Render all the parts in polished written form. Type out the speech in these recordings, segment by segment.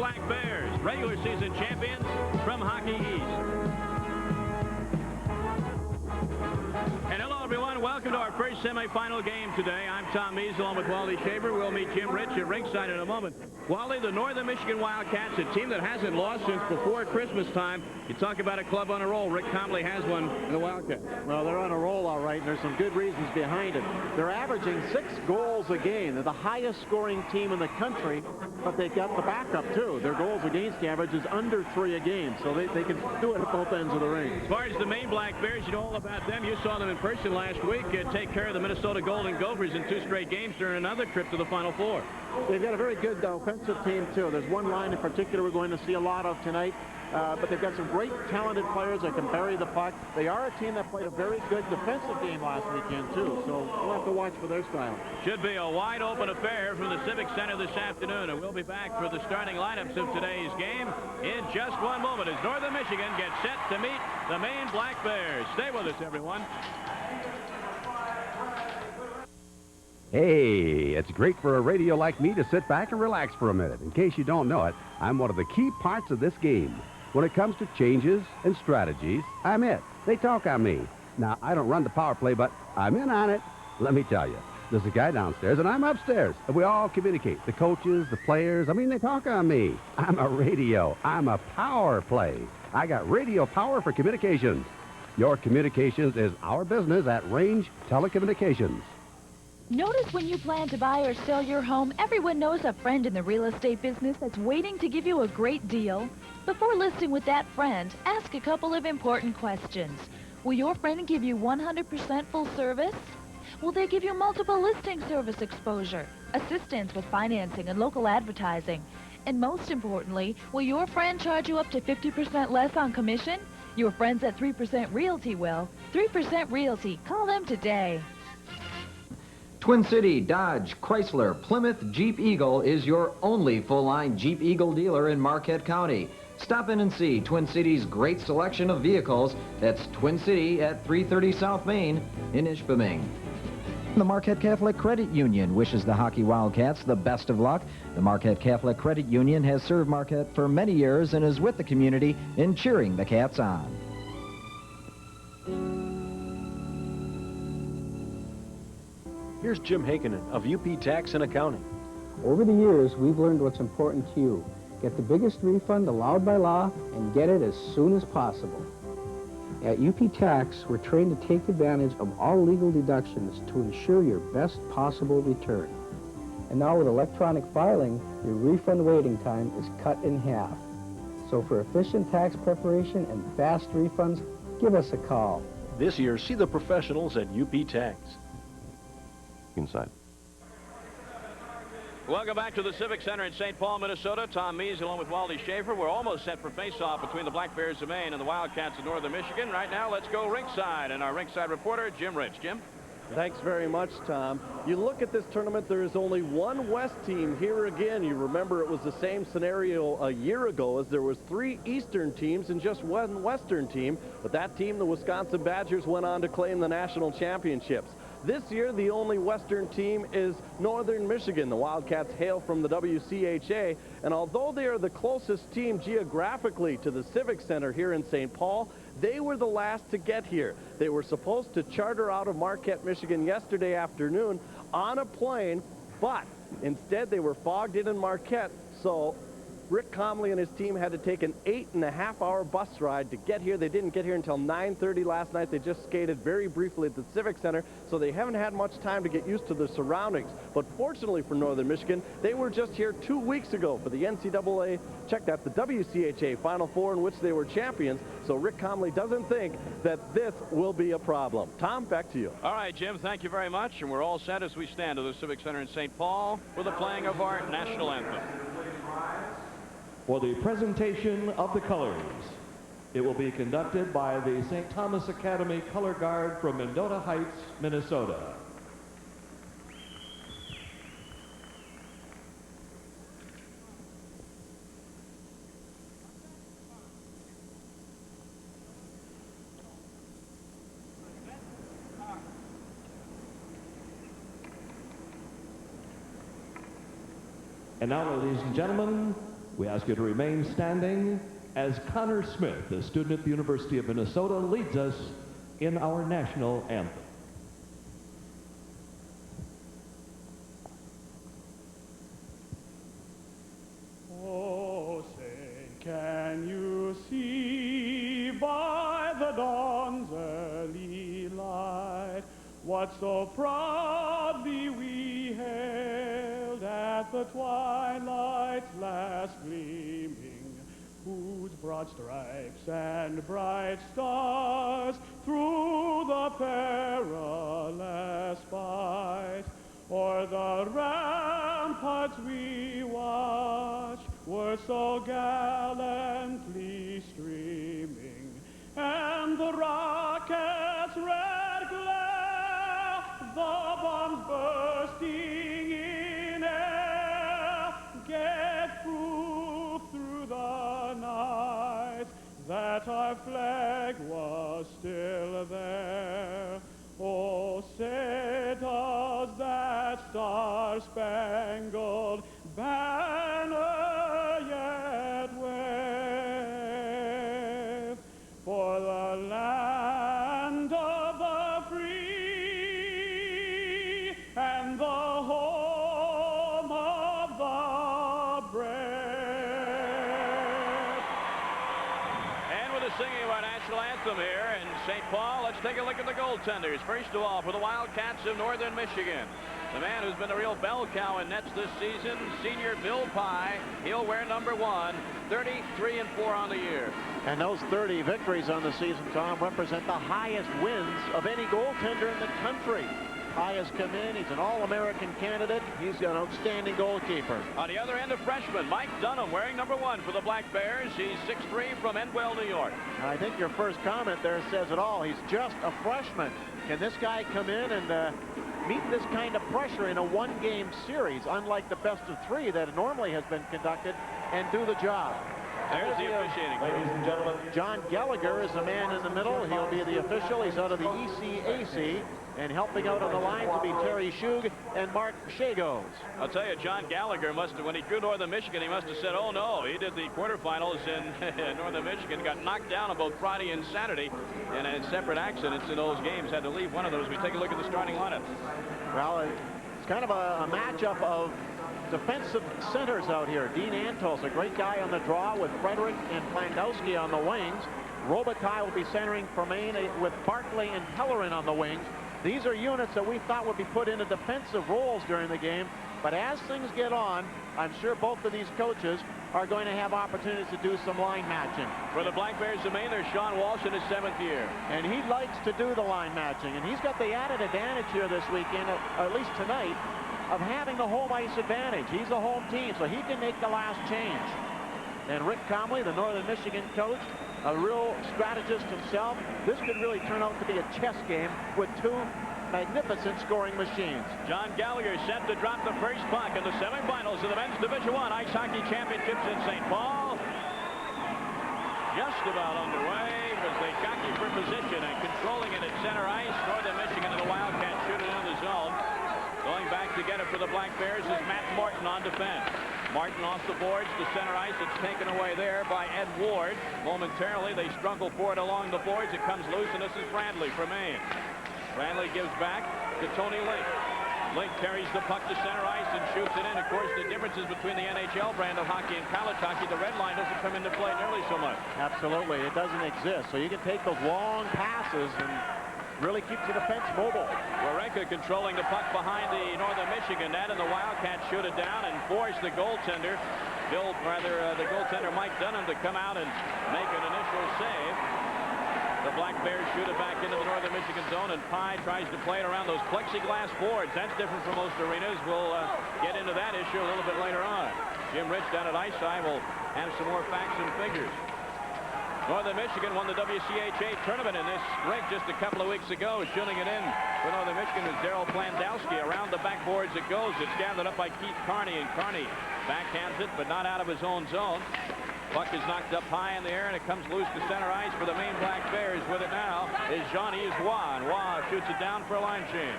Black Bears, regular season champions from Hockey East. And hello, everyone. Welcome to our first semifinal game today. I'm Tom Mees along with Wally Shaver. We'll meet Jim Rich at ringside in a moment. Wally, the Northern Michigan Wildcats, a team that hasn't lost since before Christmas time. You talk about a club on a roll. Rick Comley has one in the Wildcats. Well, they're on a roll, all right, and there's some good reasons behind it. They're averaging 6 goals a game. They're the highest scoring team in the country, but they've got the backup, too. Their goals against average is under 3 a game, so they can do it at both ends of the ring. As far as the Maine Black Bears, you know all about them. You saw them in person last week take care of the Minnesota Golden Gophers in 2 straight games during another trip to the Final Four. They've got a very good offensive team, too. There's one line in particular we're going to see a lot of tonight, but they've got some great talented players that can bury the puck. They are a team that played a very good defensive game last weekend, too, so we'll have to watch for their style. Should be a wide-open affair from the Civic Center this afternoon, and we'll be back for the starting lineups of today's game in just one moment as Northern Michigan gets set to meet the Maine Black Bears. Stay with us, everyone. Hey, it's great for a radio like me to sit back and relax for a minute. In case you don't know it, I'm one of the key parts of this game. When it comes to changes and strategies, I'm it. They talk on me. Now, I don't run the power play, but I'm in on it. Let me tell you, there's a guy downstairs, and I'm upstairs, and we all communicate. The coaches, the players, I mean, they talk on me. I'm a radio. I'm a power play. I got radio power for communications. Your communications is our business at Range Telecommunications. Notice when you plan to buy or sell your home, everyone knows a friend in the real estate business that's waiting to give you a great deal. Before listing with that friend, ask a couple of important questions. Will your friend give you 100% full service? Will they give you multiple listing service exposure, assistance with financing and local advertising? And most importantly, will your friend charge you up to 50% less on commission? Your friends at 3% Realty will. 3% Realty. Call them today. Twin City, Dodge, Chrysler, Plymouth, Jeep Eagle is your only full-line Jeep Eagle dealer in Marquette County. Stop in and see Twin City's great selection of vehicles. That's Twin City at 330 South Main in Ishpeming. The Marquette Catholic Credit Union wishes the Hockey Wildcats the best of luck. The Marquette Catholic Credit Union has served Marquette for many years and is with the community in cheering the Cats on. Here's Jim Hakenen of UP Tax and Accounting. Over the years, we've learned what's important to you. Get the biggest refund allowed by law and get it as soon as possible. At UP Tax, we're trained to take advantage of all legal deductions to ensure your best possible return. And now with electronic filing, your refund waiting time is cut in half. So for efficient tax preparation and fast refunds, give us a call. This year, see the professionals at UP Tax. Inside. Welcome back to the Civic Center in St. Paul, Minnesota. Tom Mees along with Wally Shaver. We're almost set for face-off between the Black Bears of Maine and the Wildcats of Northern Michigan. Right now, let's go ringside. And our ringside reporter, Jim Rich. Jim? Thanks very much, Tom. You look at this tournament, there is only one West team here again. You remember it was the same scenario a year ago as there was 3 Eastern teams and just one Western team. But that team, the Wisconsin Badgers, went on to claim the national championships. This year, the only Western team is Northern Michigan. The Wildcats hail from the WCHA, and although they are the closest team geographically to the Civic Center here in St. Paul, they were the last to get here. They were supposed to charter out of Marquette, Michigan yesterday afternoon on a plane, but instead they were fogged in Marquette, so Rick Comley and his team had to take an 8.5-hour bus ride to get here. They didn't get here until 9:30 last night. They just skated very briefly at the Civic Center, so they haven't had much time to get used to the surroundings. But fortunately for Northern Michigan, they were just here 2 weeks ago for the NCAA, check that, the WCHA Final Four in which they were champions. So Rick Comley doesn't think that this will be a problem. Tom, back to you. All right, Jim, thank you very much. And we're all set as we stand at the Civic Center in St. Paul for the playing of our national anthem. For the presentation of the colors, it will be conducted by the St. Thomas Academy Color Guard from Mendota Heights, Minnesota. And now, ladies and gentlemen, We ask you to remain standing as Connor Smith, a student at the University of Minnesota, leads us in our national anthem. Oh, say, can you see by the dawn's early light what so proudly we hailed at the twilight's last gleaming, whose broad stripes and bright stars through the perilous fight o'er the ramparts we watched were so gallantly streaming, and the rocket's red glare, the bombs bursting in air, gave proof through the night that our flag was still there. Oh, say does that star-spangled banner yet wave for the land of the free and the home of the brave? And with the singing of our national anthem here in St. Paul, let's take a look at the goaltenders. First of all, for the Wildcats of Northern Michigan, the man who's been a real bell cow in nets this season, senior Bill Pye. He'll wear number 1, 33-4 on the year. And those 30 victories on the season, Tom, represent the highest wins of any goaltender in the country. Pye has come in. He's an All-American candidate. He's an outstanding goalkeeper. On the other end, a freshman, Mike Dunham, wearing number 1 for the Black Bears. He's 6'3" from Endwell, New York. I think your first comment there says it all. He's just a freshman. Can this guy come in and meet this kind of pressure in a one-game series, unlike the best-of-3 that normally has been conducted, and do the job? There's the officiating. Ladies and gentlemen, John Gallagher is the man in the middle. He'll be the official. He's out of the ECAC. And helping out on the lines will be Terry Shug and Mark Shagos. I'll tell you, John Gallagher must have, when he drew Northern Michigan, he must have said, oh no, he did the quarterfinals in Northern Michigan, got knocked down on both Friday and Saturday, and had separate accidents in those games, had to leave one of those. We take a look at the starting lineup. Well, it's kind of a matchup of defensive centers out here. Dean Antos, a great guy on the draw with Frederick and Plandowski on the wings. Robitaille will be centering for Maine with Barkley and Pellerin on the wings. These are units that we thought would be put into defensive roles during the game, but as things get on, I'm sure both of these coaches are going to have opportunities to do some line matching. For the Black Bears of Maine, there's Sean Walsh in his 7th year. And he likes to do the line matching, and he's got the added advantage here this weekend, or at least tonight, of having the home ice advantage. He's a home team, so he can make the last change. And Rick Comley, the Northern Michigan coach, a real strategist himself. This could really turn out to be a chess game with 2 magnificent scoring machines. John Gallagher set to drop the first puck in the semifinals of the Men's Division I Ice Hockey Championships in St. Paul. Just about underway as they jockey for position and controlling it at center ice. Northern Michigan and the Wildcats shoot it into the zone. Going back to get it for the Black Bears is Matt Morton on defense. Martin off the boards to center ice. It's taken away there by Ed Ward. Momentarily, they struggle for it along the boards. It comes loose, and this is Bradley for Maine. Bradley gives back to Tony Link. Link carries the puck to center ice and shoots it in. Of course, the differences between the NHL brand of hockey and college hockey, the red line doesn't come into play nearly so much. Absolutely. It doesn't exist. So you can take those long passes and really keep the defense mobile. Warenka controlling the puck behind the Northern Michigan net, and the Wildcats shoot it down and force the goaltender, the goaltender Mike Dunham, to come out and make an initial save. The Black Bears shoot it back into the Northern Michigan zone, and Pye tries to play it around those plexiglass boards. That's different from most arenas. We'll get into that issue a little bit later on. Jim Rich down at Ice Eye will have some more facts and figures. Northern Michigan won the WCHA tournament in this rink just a couple of weeks ago. Shooting it in for Northern Michigan is Daryl Plandowski. Around the backboards it goes. It's gathered up by Keith Carney, and Carney backhands it, but not out of his own zone. Puck is knocked up high in the air, and it comes loose to center ice for the Maine Black Bears. With it now is Jean-Yves Roy. Roy shoots it down for a line change.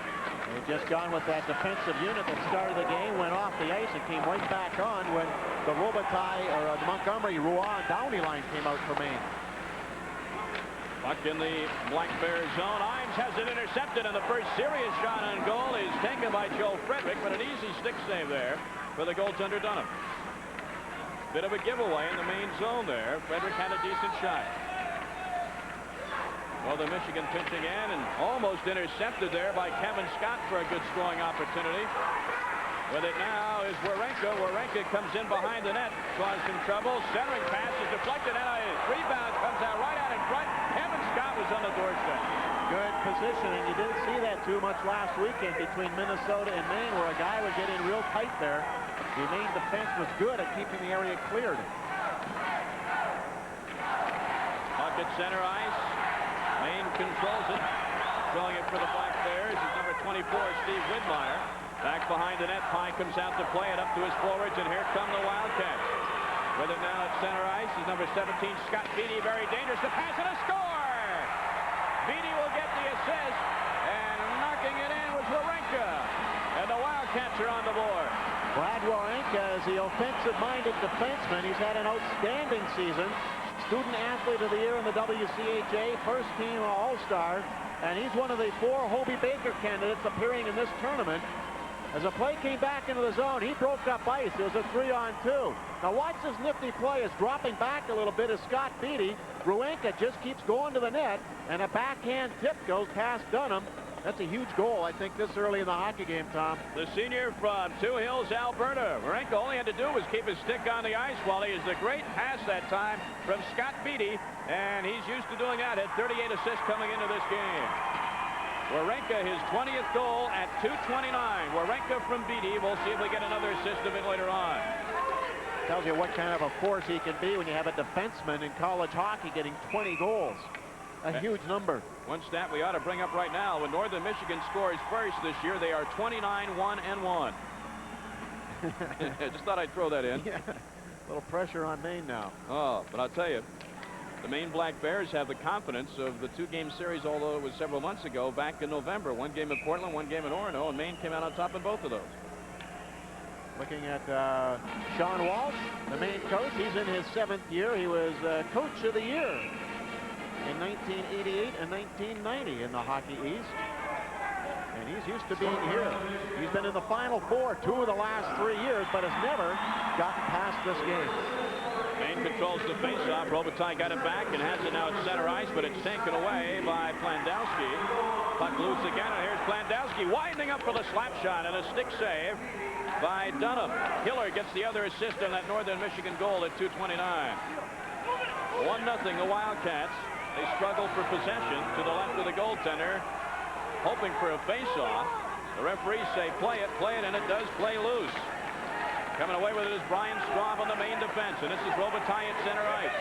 They've just gone with that defensive unit that started the game, went off the ice, and came right back on when the Robitaille, or the Montgomery, Roy, Downey line came out for Maine. Puck in the Black Bears zone. Imes has it intercepted, and the first serious shot on goal is taken by Joe Frederick, but an easy stick save there for the goaltender Dunham. Bit of a giveaway in the Maine zone there. Frederick had a decent shot. Well, the Michigan pitching in and almost intercepted there by Kevin Scott for a good scoring opportunity. With it now is Warenka. Warenka comes in behind the net, caused some trouble. Centering pass is deflected, and a rebound comes out right out in front. Kevin Scott was on the doorstep. Good position, and you didn't see that too much last weekend between Minnesota and Maine, where a guy was getting real tight there. The Maine defense was good at keeping the area cleared. Puck at center ice. Maine controls it. Throwing it for the Black Bears is number 24, Steve Widmeyer. Back behind the net, Pye comes out to play it up to his forwards, and here come the Wildcats. With it now at center ice is number 17, Scott Beatty. Very dangerous. The pass and a score! Beatty will get the assist, and knocking it in was Warenka. And the Wildcats are on the board. Brad Warenka is the offensive-minded defenseman. He's had an outstanding season. Student Athlete of the Year in the WCHA, first-team All-Star, and he's one of the 4 Hobie Baker candidates appearing in this tournament. As the play came back into the zone, he broke up ice. It was a 3-on-2. Now watch this nifty play. Is dropping back a little bit as Scott Beatty. Ruenka just keeps going to the net, and a backhand tip goes past Dunham. That's a huge goal, I think, this early in the hockey game, Tom. The senior from Two Hills, Alberta. Warenka all he had to do was keep his stick on the ice, while he is a great pass that time from Scott Beatty, and he's used to doing that. Had 38 assists coming into this game. Warenka, his 20th goal at 2:29. Warenka from Beatty. We'll see if we get another assist of it later on. Tells you what kind of a force he can be when you have a defenseman in college hockey getting 20 goals. A huge number. One stat we ought to bring up right now. When Northern Michigan scores first this year, they are 29-1-1. Just thought I'd throw that in. Yeah. A little pressure on Maine now. Oh, but I'll tell you, the Maine Black Bears have the confidence of the 2-game series, although it was several months ago, back in November. 1 game in Portland, 1 game in Orono, and Maine came out on top in both of those. Looking at Sean Walsh, the Maine coach. He's in his 7th year. He was Coach of the Year in 1988 and 1990 in the Hockey East. And he's used to being here. He's been in the Final Four 2 of the last 3 years, but has never gotten past this game. Maine controls the faceoff. Robitaille got it back and has it now at center ice, but it's taken away by Plandowski. Puck loose again, and here's Plandowski winding up for the slap shot, and a stick save by Dunham. Hiller gets the other assist on that Northern Michigan goal at 2:29. 1-0 the Wildcats. They struggle for possession to the left of the goaltender, hoping for a face-off. The referees say play it, and it does play loose. Coming away with it is Brian Straub on the Maine defense, and this is Robitaille at center ice.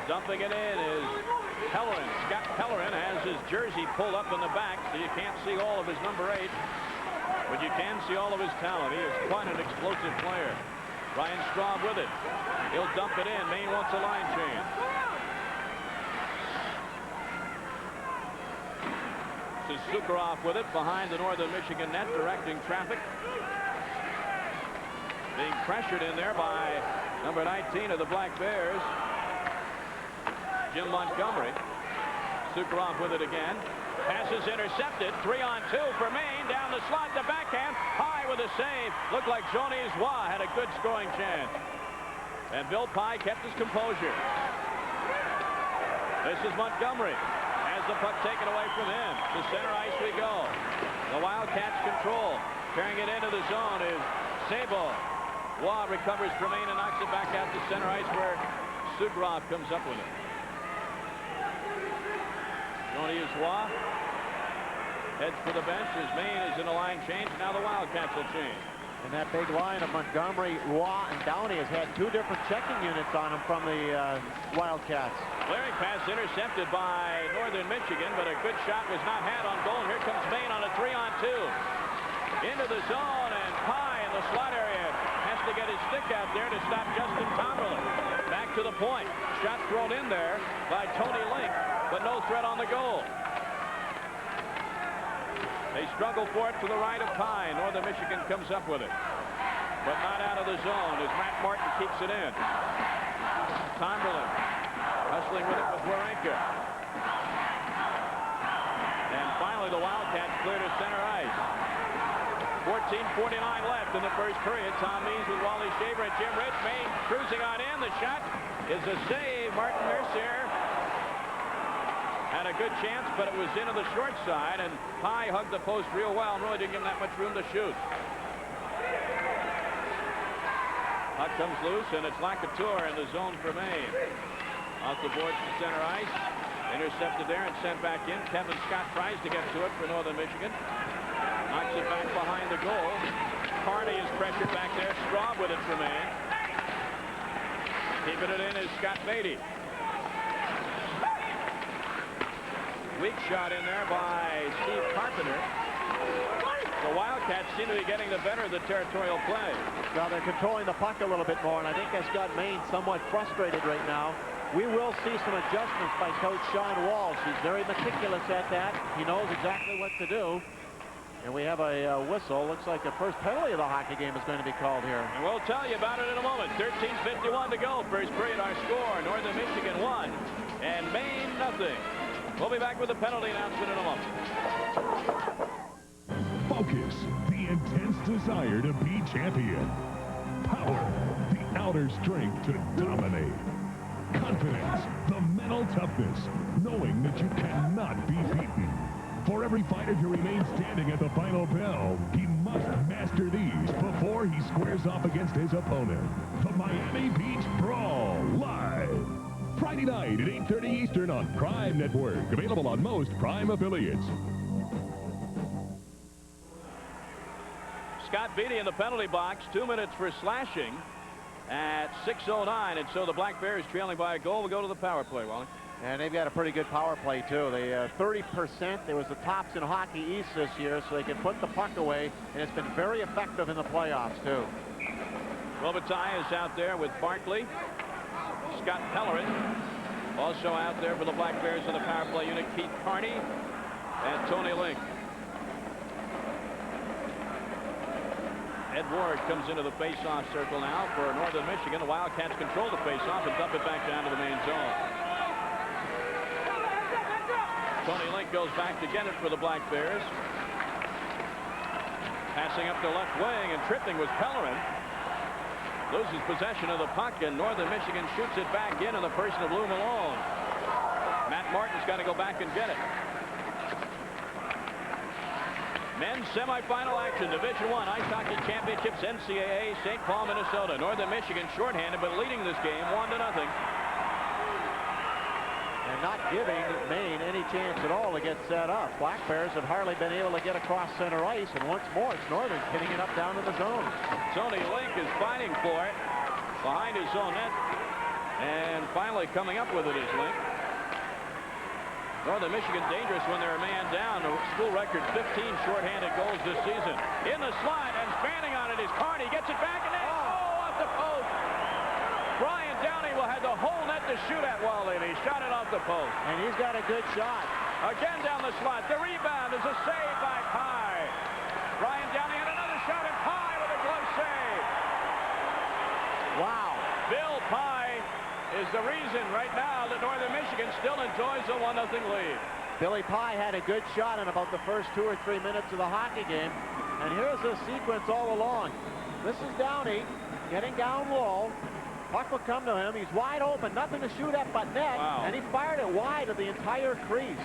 Dumping it in is Pellerin. Scott Pellerin has his jersey pulled up in the back, so you can't see all of his number 8, but you can see all of his talent. He is quite an explosive player. Brian Straub with it. He'll dump it in. Maine wants a line change. This is Sukharov with it behind the Northern Michigan net, directing traffic. Being pressured in there by number 19 of the Black Bears, Jim Montgomery. Sukharov with it again. Pass is intercepted. 3-on-2 for Maine. Down the slot, the backhand. High with a save. Looked like Johnny's Waugh had a good scoring chance. And Bill Pye kept his composure. This is Montgomery. Has the puck taken away from him. To center ice we go. The Wildcats control. Carrying it into the zone is Sabo. Waugh recovers from Maine and knocks it back out to center ice, where Sukharov comes up with it. Jonas Waugh heads for the bench as Maine is in a line change. Now the Wildcats will change. And that big line of Montgomery, Waugh, and Downey has had 2 different checking units on him from the Wildcats. Clearing pass intercepted by Northern Michigan, but a good shot was not had on goal. And here comes Maine on a 3-on-2. Into the zone, and Pye in the slot area has to get his stick out there to stop Justin Tomberlin. Back to the point. Shot thrown in there by Tony Link, but no threat on the goal. They struggle for it to the right of Pye. Northern Michigan comes up with it, but not out of the zone as Matt Martin keeps it in. Tomberlin hustling with it with Warenka. And finally, the Wildcats clear to center ice. 14:49 left in the first period. Tom Means with Wally Shaver and Jim Rich. Maine cruising on in. The shot is a save. Martin Mercier had a good chance, but it was into the short side, and Pye hugged the post real well and really didn't give him that much room to shoot. Puck comes loose, and it's Lacouture in the zone for Maine. Off the boards to center ice. Intercepted there and sent back in. Kevin Scott tries to get to it for Northern Michigan. Knocks it back behind the goal. Carney is pressured back there. Straub with it for Maine. Keeping it in is Scott Beatty. Weak shot in there by Steve Carpenter. The Wildcats seem to be getting the better of the territorial play. Well, they're controlling the puck a little bit more, and I think that's got Maine somewhat frustrated right now. We will see some adjustments by Coach Sean Walsh. He's very meticulous at that. He knows exactly what to do. And we have a whistle. Looks like the first penalty of the hockey game is going to be called here. And we'll tell you about it in a moment. 13:51 to go. First period, our score. Northern Michigan 1 and Maine nothing. We'll be back with the penalty announcement in a moment. Focus, the intense desire to be champion. Power, the outer strength to dominate. Confidence, the mental toughness, knowing that you cannot be beaten. For every fighter to remain standing at the final bell, he must master these before he squares off against his opponent. The Miami Beach Brawl, live. Friday night at 8:30 Eastern on Prime Network. Available on most Prime affiliates. Scott Beatty in the penalty box. 2 minutes for slashing at 6:09. And so the Black Bears trailing by a goal will go to the power play, Wally. And they've got a pretty good power play, too. They 30%. They was the tops in Hockey East this year, so they can put the puck away, and it's been very effective in the playoffs, too. Robitaille is out there with Barkley. Scott Pellerin also out there for the Black Bears in the power play unit. Keith Carney and Tony Link. Ed Ward comes into the face-off circle now for Northern Michigan. The Wildcats control the face-off and dump it back down to the main zone. Tony Link goes back to get it for the Black Bears. Passing up the left wing and tripping was Pellerin. Loses possession of the puck, and Northern Michigan shoots it back in the person of Lou Malone. Matt Martin's got to go back and get it. Men's semifinal action, Division I Ice Hockey Championships, NCAA, St. Paul, Minnesota. Northern Michigan shorthanded, but leading this game 1-0. And not giving Maine any chance at all to get set up. Black Bears have hardly been able to get across center ice, and once more it's Northern hitting it up down to the zone. Tony Link is fighting for it behind his own net, and finally coming up with it is Link. Northern Michigan dangerous when they're a man down. A school record 15 shorthanded goals this season. In the slot and standing on it is Carney. Gets it back and then off the post. Brian Downey will have the whole net to shoot at, Wally. He shot it off the post. And he's got a good shot. Again down the slot. The rebound is a save by Pye. Brian Downey had another shot at Pye with a glove save. Wow. Bill Pye is the reason right now that Northern Michigan still enjoys a 1-0 lead. Billy Pye had a good shot in about the first 2 or 3 minutes of the hockey game. And here's the sequence all along. This is Downey getting down low. Puck will come to him. He's wide open. Nothing to shoot at but net. Wow. And he fired it wide of the entire crease.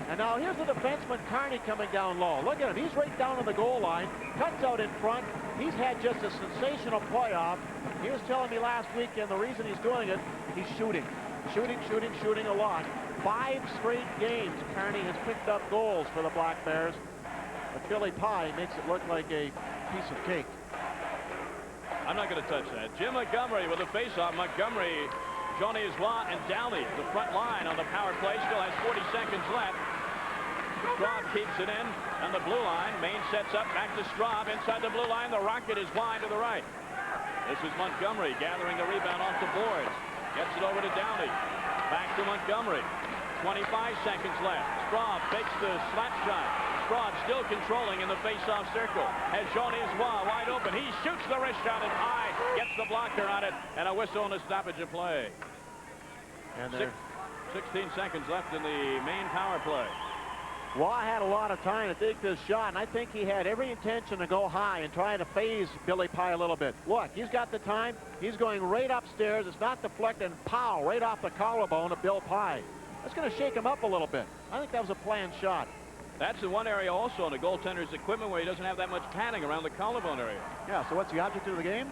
And now here's the defenseman Carney coming down low. Look at him. He's right down on the goal line. Cuts out in front. He's had just a sensational playoff. He was telling me last weekend the reason he's doing it, he's shooting. Shooting a lot. 5 straight games Carney has picked up goals for the Black Bears. But Billy Pye makes it look like a piece of cake. I'm not going to touch that. Jim Montgomery with a face-off. Montgomery, Johnny Isla, and Downey, the front line on the power play, still has 40 seconds left. Straub keeps it in on the blue line. Maine sets up back to Straub inside the blue line. The rocket is wide to the right. This is Montgomery gathering the rebound off the boards. Gets it over to Downey. Back to Montgomery. 25 seconds left. Straub takes the slap shot. Straub still controlling in the face-off circle. Has Jean Iswa wide open. He shoots the wrist shot at high, gets the blocker on it, and a whistle and a stoppage of play. And 16 seconds left in the Maine power play. Waugh had a lot of time to take this shot, and I think he had every intention to go high and try to phase Billy Pye a little bit. Look, he's got the time. He's going right upstairs. It's not deflected, and pow, right off the collarbone of Bill Pye. That's going to shake him up a little bit. I think that was a planned shot. That's the one area also in the goaltender's equipment where he doesn't have that much padding around the collarbone area. Yeah, so what's the object of the game?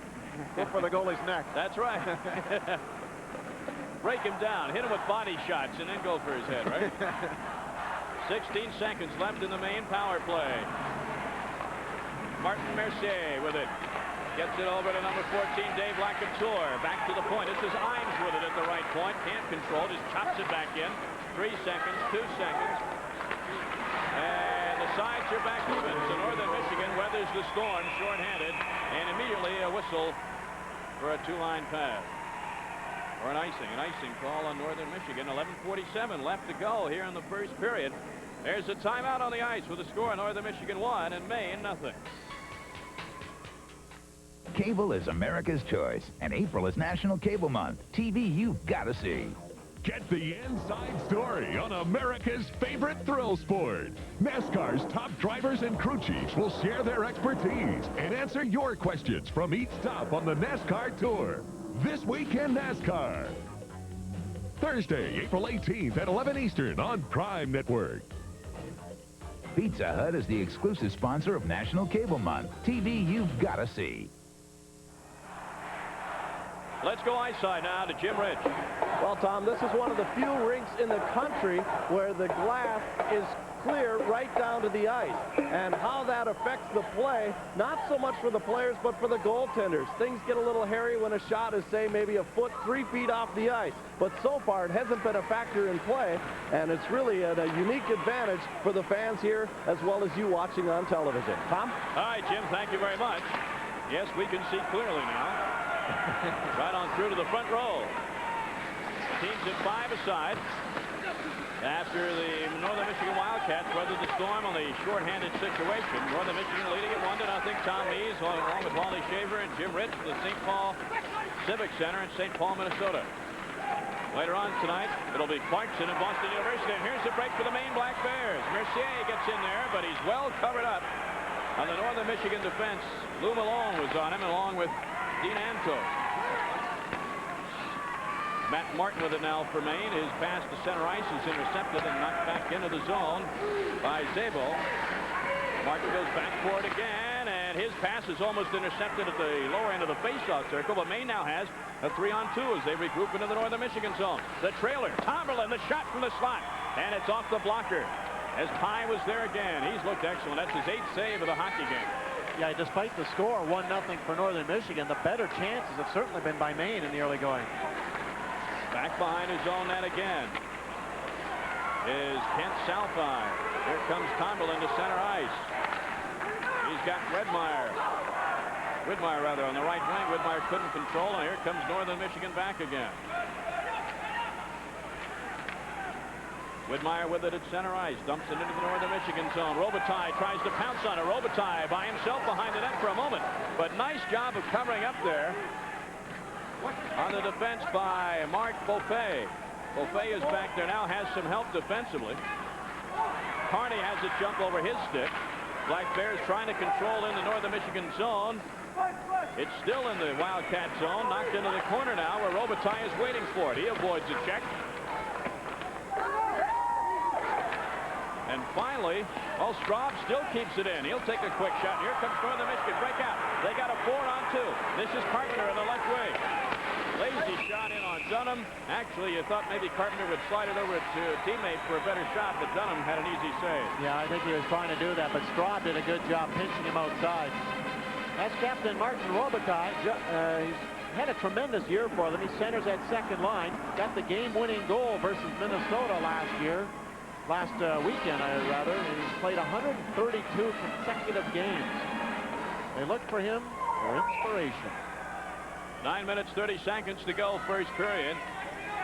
Go for the goalie's neck. That's right. Break him down, hit him with body shots, and then go for his head, right? 16 seconds left in the Maine power play. Martin Mercier with it. Gets it over to number 14, Dave Lacouture. Back to the point. This is Imes with it at the right point. Can't control, just chops it back in. 3 seconds, 2 seconds. And the sides are back even. So Northern Michigan weathers the storm shorthanded. And immediately a whistle for a two-line pass. Or an icing call on Northern Michigan. 11:47 left to go here in the first period. There's a timeout on the ice with a score: Northern Michigan 1 and Maine nothing. Cable is America's choice, and April is National Cable Month. TV you've got to see. Get the inside story on America's favorite thrill sport. NASCAR's top drivers and crew chiefs will share their expertise and answer your questions from each stop on the NASCAR Tour. This weekend NASCAR. Thursday, April 18th at 11 Eastern on Prime Network. Pizza Hut is the exclusive sponsor of National Cable Month. TV you've got to see. Let's go ice side now to Jim Rich. Well, Tom, this is one of the few rinks in the country where the glass is clear right down to the ice. And how that affects the play, not so much for the players, but for the goaltenders. Things get a little hairy when a shot is, say, maybe a foot, 3 feet off the ice. But so far, it hasn't been a factor in play, and it's really a unique advantage for the fans here, as well as you watching on television. Tom? All right, Jim, thank you very much. Yes, we can see clearly now. Right on through to the front row. Teams at 5 aside. After the Northern Michigan Wildcats weathered the storm on the shorthanded situation. Northern Michigan leading it 1-0. Tom Mees along with Wally Shaver and Jim Rich from the St. Paul Civic Center in St. Paul, Minnesota. Later on tonight, it'll be Clarkson and Boston University. And here's the break for the Maine Black Bears. Mercier gets in there, but he's well covered up on the Northern Michigan defense. Lou Malone was on him along with Dean Anto. Matt Martin with it now for Maine. His pass to center ice is intercepted and knocked back into the zone by Zabel. Martin goes back for it again, and his pass is almost intercepted at the lower end of the faceoff circle, but Maine now has a 3-on-2 as they regroup into the Northern Michigan zone. The trailer, Tomberlin, the shot from the slot, and it's off the blocker as Pye was there again. He's looked excellent. That's his 8th save of the hockey game. Yeah, despite the score, 1-0 for Northern Michigan, the better chances have certainly been by Maine in the early going. Back behind his own net again is Kent Salfine. Here comes Tomberlin to center ice. He's got Widmeyer on the right wing. Widmeyer couldn't control, and here comes Northern Michigan back again. Widmeyer with it at center ice, dumps it into the Northern Michigan zone. Robitaille tries to pounce on it. Robitaille by himself behind the net for a moment, but nice job of covering up there on the defense by Mark Beaufait. Beaufait is back there now, has some help defensively. Carney has a jump over his stick. Black Bears trying to control in the Northern Michigan zone. It's still in the Wildcat zone, knocked into the corner now where Robitaille is waiting for it. He avoids a check. And finally, Straub still keeps it in. He'll take a quick shot. Here comes Northern Michigan. Breakout. They got a 4-on-2. This is Carpenter in the left wing. Lazy shot in on Dunham. Actually, you thought maybe Carpenter would slide it over to a teammate for a better shot, but Dunham had an easy save. Yeah, I think he was trying to do that, but Straub did a good job pinching him outside. That's Captain Martin Robitaille. He's had a tremendous year for them. He centers that second line. Got the game-winning goal versus Minnesota last weekend, rather. And he's played 132 consecutive games. They look for him for inspiration. 9 minutes, 30 seconds to go, first period.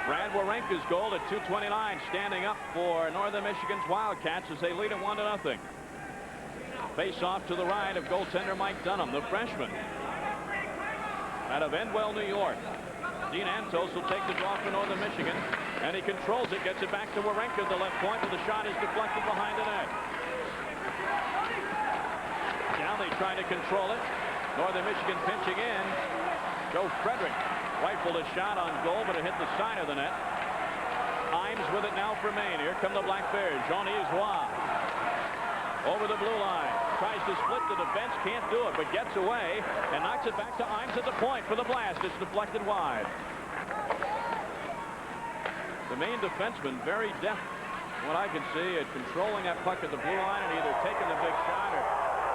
Brad Wawrinka's goal at 2:29, standing up for Northern Michigan's Wildcats as they lead at 1-0. Face off to the right of goaltender Mike Dunham, the freshman out of Endwell, New York. Dean Antos will take the draw for Northern Michigan, and he controls it, gets it back to Warenka at the left point, but the shot is deflected behind the net. Now they try to control it. Northern Michigan pinching in. Joe Frederick rifled a shot on goal, but it hit the side of the net. Himes with it now for Maine. Here come the Black Bears. Jean-Yves Roy over the blue line. Tries to split the defense, can't do it, but gets away and knocks it back to Himes at the point for the blast. It's deflected wide. The Maine defenseman very deft, from what I can see, at controlling that puck at the blue line and either taking the big shot or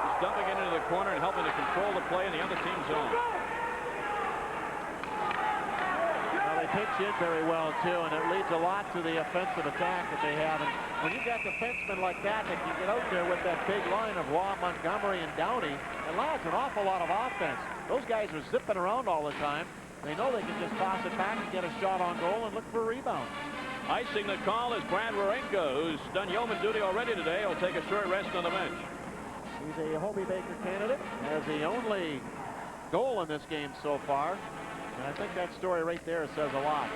just dumping it into the corner and helping to control the play in the other team's zone. They pitch in very well, too, and it leads a lot to the offensive attack that they have. And when you've got defensemen like that can get out there with that big line of Raw, Montgomery, and Downey, it allows an awful lot of offense. Those guys are zipping around all the time. They know they can just toss it back and get a shot on goal and look for a rebound. Icing the call is Brad Warenka, who's done yeoman duty already today. He'll take a short rest on the bench. He's a Hobie Baker candidate, has the only goal in this game so far. And I think that story right there says a lot.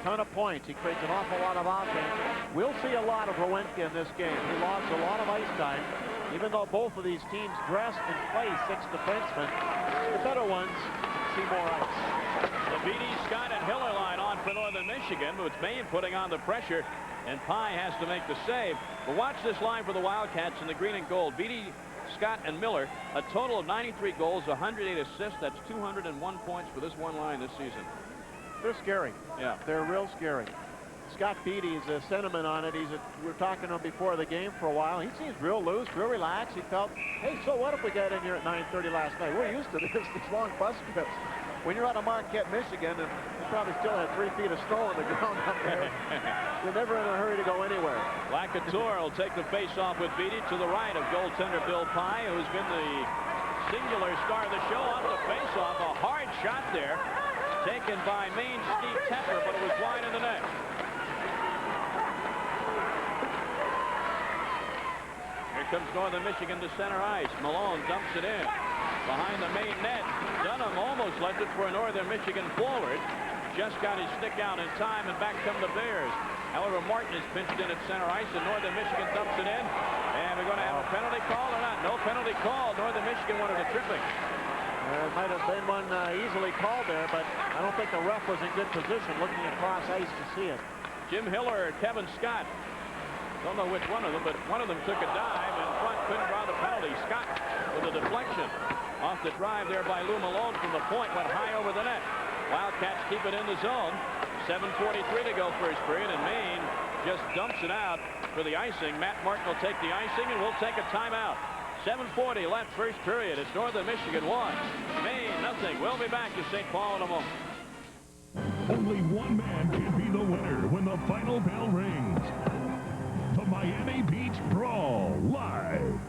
Ton of points. He creates an awful lot of offense. We'll see a lot of Warenka in this game. He lost a lot of ice time. Even though both of these teams dress and play 6 defensemen, the better ones see more ice. The Beatty, Scott, and Hiller line on for Northern Michigan, with Maine putting on the pressure, and Pye has to make the save. But watch this line for the Wildcats in the green and gold. Beatty, Scott, and Miller, a total of 93 goals, 108 assists. That's 201 points for this one line this season. They're scary. Yeah. They're real scary. Scott Beatty's sentiment on it, we were talking to him before the game for a while. He seems real loose, real relaxed. He felt, hey, so what if we got in here at 9:30 last night? We're used to this, these long bus trips. When you're out of Marquette, Michigan, and you probably still had 3 feet of snow on the ground up there, you're never in a hurry to go anywhere. Lacouture will take the face-off with Beatty to the right of goaltender Bill Pye, who's been the singular star of the show. Off the face-off, a hard shot there, taken by Maine Steve Tepper, but it was wide in the net. Here comes Northern Michigan to center ice. Malone dumps it in behind the Maine net. Dunham almost left it for a Northern Michigan forward. Just got his stick out in time, and back come the Bears. However, Martin is pinched in at center ice, and Northern Michigan dumps it in. And we're going to have a penalty call or not? No penalty call. Northern Michigan wanted a tripping. There might have been one easily called there, but I don't think the ref was in good position looking across ice to see it. Jim Hiller, Kevin Scott. Don't know which one of them, but one of them took a dive in front, couldn't draw the penalty. Scott with a deflection. Off the drive there by Lou Malone from the point, went high over the net. Wildcats keep it in the zone. 7:43 to go first period, and Maine just dumps it out for the icing. Matt Martin will take the icing, and we'll take a timeout. 7:40 left first period. It's Northern Michigan 1, Maine nothing. We'll be back to St. Paul in a moment. Only one man can be the winner when the final bell rings. The Miami Beach Brawl, live.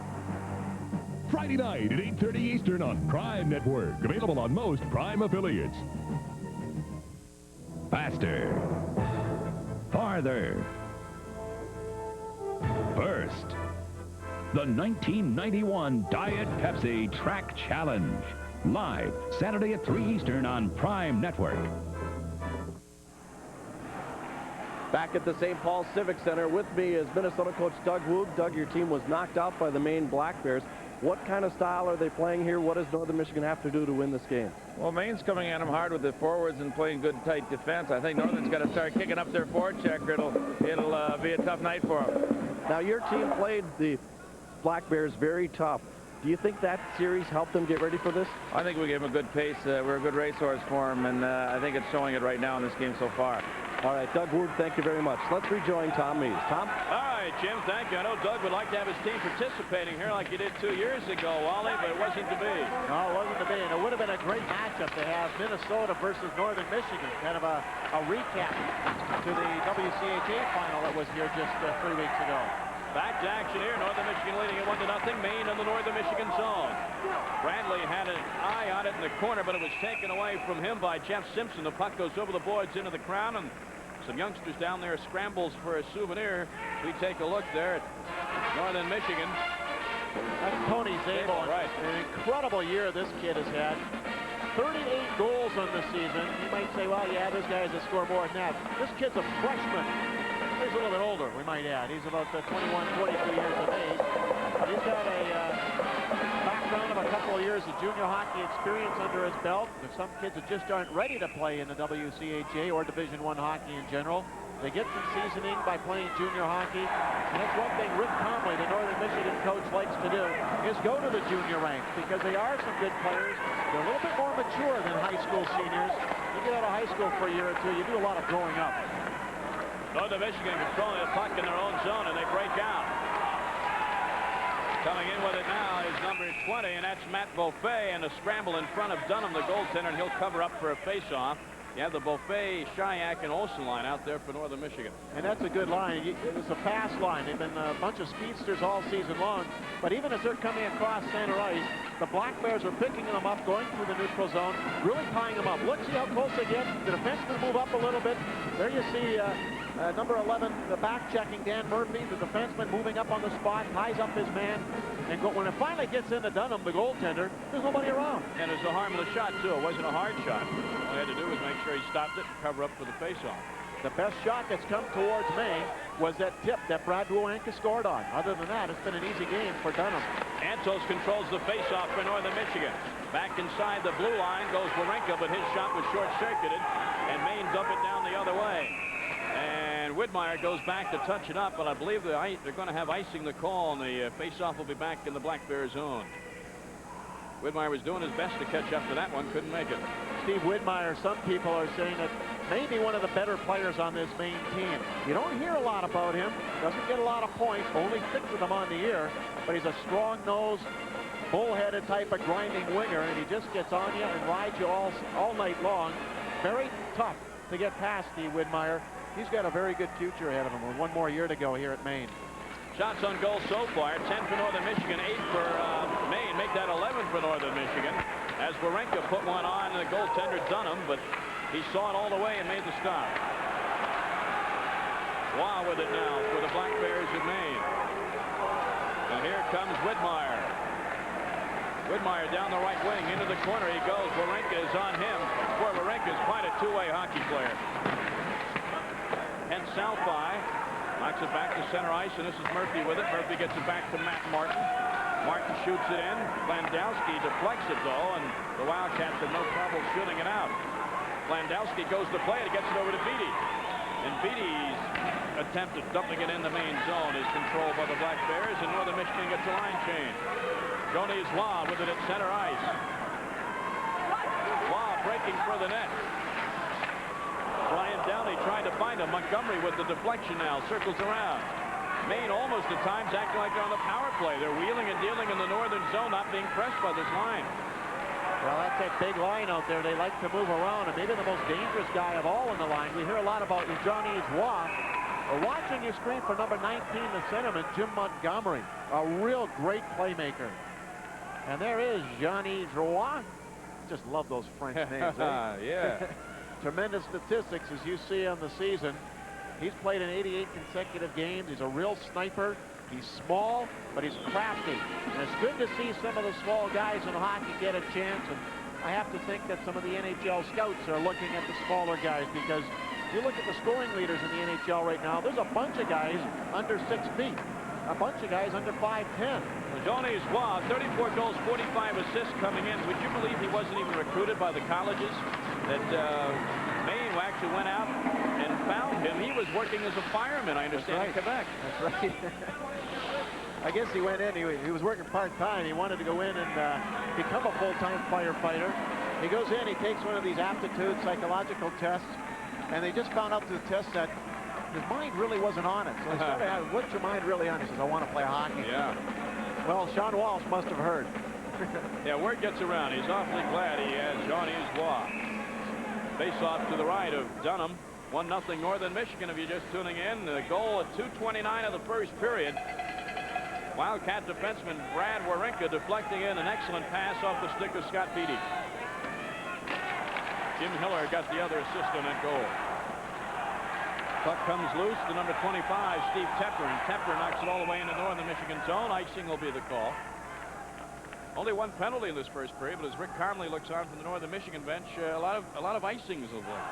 Friday night at 8:30 Eastern on Prime Network. Available on most Prime affiliates. Faster. Farther. First. The 1991 Diet Pepsi Track Challenge. Live Saturday at 3 Eastern on Prime Network. Back at the St. Paul Civic Center with me is Minnesota coach Doug Woog. Doug, your team was knocked out by the Maine Black Bears. What kind of style are they playing here? What does Northern Michigan have to do to win this game? Well, Maine's coming at them hard with the forwards and playing good, tight defense. I think Northern's got to start kicking up their forecheck, or it'll be a tough night for them. Now, your team played the Black Bears very tough. Do you think that series helped them get ready for this? I think we gave them a good pace. We're a good racehorse for them, and I think it's showing it right now in this game so far. All right, Doug Wood, thank you very much. Let's rejoin Tom Mees. Tom? All right, Jim, thank you. I know Doug would like to have his team participating here like he did 2 years ago, Wally, but it wasn't to be. No, it wasn't to be, and it would have been a great matchup to have Minnesota versus Northern Michigan. Kind of a recap to the WCHA final that was here just 3 weeks ago. Back to action here. Northern Michigan leading at 1-0. Maine in the Northern Michigan zone. Bradley had an eye on it in the corner, but it was taken away from him by Jeff Simpson. The puck goes over the boards into the crown, and some youngsters down there scrambles for a souvenir. We take a look there at Northern Michigan. That's Tony Zabel. Right. An incredible year this kid has had. 38 goals on the season. You might say, well, yeah, this guy has a score more than that. This kid's a freshman. He's a little bit older, we might add. He's about 21, 22 years of age. He's got a background of a couple of years of junior hockey experience under his belt. There's some kids that just aren't ready to play in the WCHA or Division I hockey in general. They get some seasoning by playing junior hockey. And that's one thing Rick Conley, the Northern Michigan coach, likes to do, is go to the junior ranks because they are some good players. They're a little bit more mature than high school seniors. You get out of high school for a year or two, you do a lot of growing up. Northern Michigan controlling the puck in their own zone, and they break out. Coming in with it now is number 20, and that's Matt Beaufait, and a scramble in front of Dunham, the goaltender, and he'll cover up for a face-off. You have the Beaufait, Shayak, and Olsen line out there for Northern Michigan. And that's a good line. It was a fast line. They've been a bunch of speedsters all season long. But even as they're coming across center ice, the Black Bears are picking them up, going through the neutral zone, really tying them up. Look, see how close they get. The defensemen move up a little bit. There you see number 11, the back-checking Dan Murphy, the defenseman moving up on the spot, ties up his man. And when it finally gets into Dunham, the goaltender, there's nobody around. And it's a harmless shot, too. It wasn't a hard shot. All he had to do was make sure he stopped it and cover up for the face-off. The best shot that's come towards Maine was that tip that Brad Woanka scored on. Other than that, it's been an easy game for Dunham. Antos controls the face-off for Northern Michigan. Back inside the blue line goes Wawrinka, but his shot was short-circuited, and Maine dump it down the other way. And Widmeyer goes back to touch it up, but I believe they're going to have icing the call, and the face-off will be back in the Black Bear zone. Widmeyer was doing his best to catch up to that one, couldn't make it. Steve Widmeyer, some people are saying that maybe one of the better players on this Maine team. You don't hear a lot about him, doesn't get a lot of points, only 6 of them on the year, but he's a strong-nosed, bullheaded type of grinding winger, and he just gets on you and rides you all night long. Very tough to get past Steve Widmeyer. He's got a very good future ahead of him with one more year to go here at Maine. Shots on goal so far, 10 for Northern Michigan, 8 for Maine. Make that 11 for Northern Michigan. As Wawrinka put one on the goaltender Dunham, but he saw it all the way and made the stop. Wow with it now for the Black Bears of Maine. And here comes Widmeyer. Widmeyer down the right wing, into the corner he goes. Wawrinka is on him. Boy, Wawrinka is quite a two-way hockey player. And Salfi knocks it back to center ice, and this is Murphy with it. Murphy gets it back to Matt Martin. Martin shoots it in. Landowski deflects it, though, and the Wildcats have no trouble shooting it out. Landowski goes to play it, gets it over to Beatty. And Beatty's attempt at dumping it in the main zone is controlled by the Black Bears, and Northern Michigan gets a line change. Johnny's Law with it at center ice. Law breaking for the net. Brian Downey trying to find him. Montgomery with the deflection now. Circles around. Maine almost at times acting like they're on the power play. They're wheeling and dealing in the northern zone, not being pressed by this line. Well, that's that big line out there. They like to move around, and maybe the most dangerous guy of all in the line. We hear a lot about Johnny Roy. We're watching your screen for number 19, the centerman, Jim Montgomery. A real great playmaker. And there is Johnny Roy. Just love those French names. Yeah. Tremendous statistics as you see on the season. He's played in 88 consecutive games. He's a real sniper. He's small, but he's crafty. And it's good to see some of the small guys in hockey get a chance. And I have to think that some of the NHL scouts are looking at the smaller guys, because if you look at the scoring leaders in the NHL right now, there's a bunch of guys under 6 feet. A bunch of guys under 5'10". Johnny Roy, 34 goals, 45 assists coming in. Would you believe he wasn't even recruited by the colleges? That Maine actually went out and found him. He was working as a fireman, I understand, in Quebec. That's right. I guess he went in. He was working part-time. He wanted to go in and become a full-time firefighter. He goes in, he takes one of these aptitude psychological tests, and they just found out through the test that his mind really wasn't on it. So he started asking, what's your mind really on? He says, I want to play hockey. Yeah. Well, Sean Walsh must have heard. Yeah, word gets around. He's awfully glad he has Johnny Roy. Face off to the right of Dunham. 1-0 Northern Michigan, if you're just tuning in. The goal at 2:29 of the first period. Wildcat defenseman Brad Wawrinka deflecting in an excellent pass off the stick of Scott Beatty. Jim Hiller got the other assist on that goal. Puck comes loose to number 25, Steve Tepper, and Tepper knocks it all the way into Northern Michigan zone. Icing will be the call. Only one penalty in this first period, but as Rick Carmley looks on from the Northern Michigan bench, a lot of icings of late.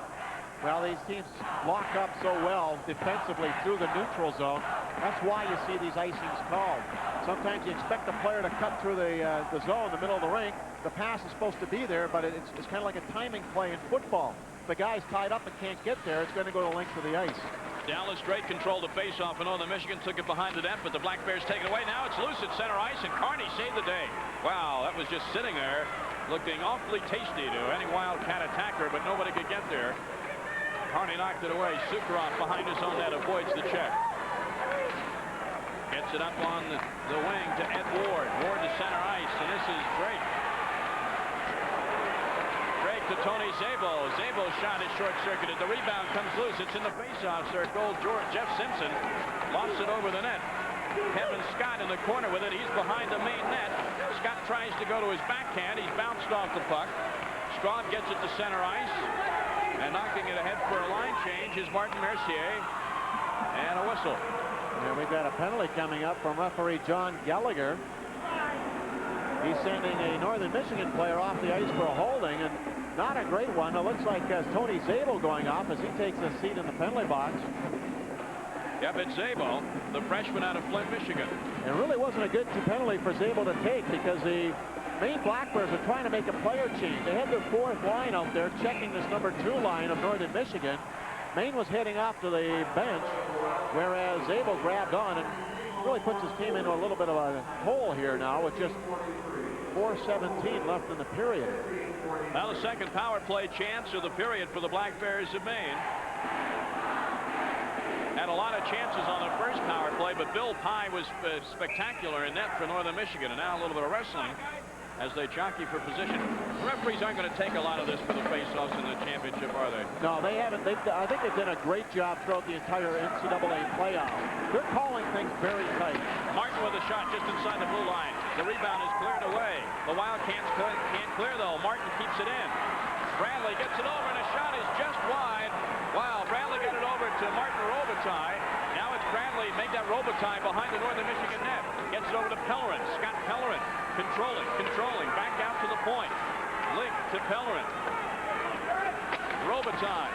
Well, these teams lock up so well defensively through the neutral zone. That's why you see these icings called. Sometimes you expect a player to cut through the zone, the middle of the rink. The pass is supposed to be there, but it's kind of like a timing play in football. If the guy's tied up and can't get there, it's going to go the length of the ice. Dallas Drake controlled the face-off, and Northern Michigan took it behind the net, but the Black Bears take it away. Now it's loose at center ice, and Carney saved the day. Wow, that was just sitting there, looking awfully tasty to any Wildcat attacker, but nobody could get there. Carney knocked it away. Sukarov behind his own net avoids the check. Gets it up on the wing to Ed Ward. Ward to center ice, and this is Drake. Drake to Tony Zabel. Zabel's shot is short-circuited. The rebound comes loose. It's in the face-off circle. Jeff Simpson lost it over the net. Kevin Scott in the corner with it. He's behind the main net. Scott tries to go to his backhand. He's bounced off the puck. Straub gets it to center ice. And knocking it ahead for a line change is Martin Mercier. And a whistle. And we've got a penalty coming up from referee John Gallagher. He's sending a Northern Michigan player off the ice for a holding, and not a great one. It looks like Tony Zabel going off as he takes a seat in the penalty box. Yep, it's Zabel, the freshman out of Flint, Michigan. It really wasn't a good penalty for Zabel to take because the Maine Black Bears are trying to make a player change. They had their fourth line out there checking this number 2 line of Northern Michigan. Maine was heading off to the bench, whereas Zabel grabbed on and really puts his team into a little bit of a hole here now with just 4:17 left in the period. Now the second power play chance of the period for the Black Bears of Maine. Had a lot of chances on the first power play, but Bill Pye was spectacular in net for Northern Michigan, and now a little bit of wrestling as they jockey for position. The referees aren't going to take a lot of this for the face-offs in the championship, are they? No, they haven't. I think they've done a great job throughout the entire NCAA playoff. They're calling things very tight. Martin with a shot just inside the blue line. The rebound is cleared away. The Wildcats can't clear, though. Martin keeps it in. Bradley gets it over, and a shot is just wide. Wow, Bradley got it over to Martin Robitaille. Now it's Bradley, make that Robitaille behind the Northern Michigan net. Gets it over to Pellerin. Scott Pellerin controlling, back out to the point. Link to Pellerin. Robitaille.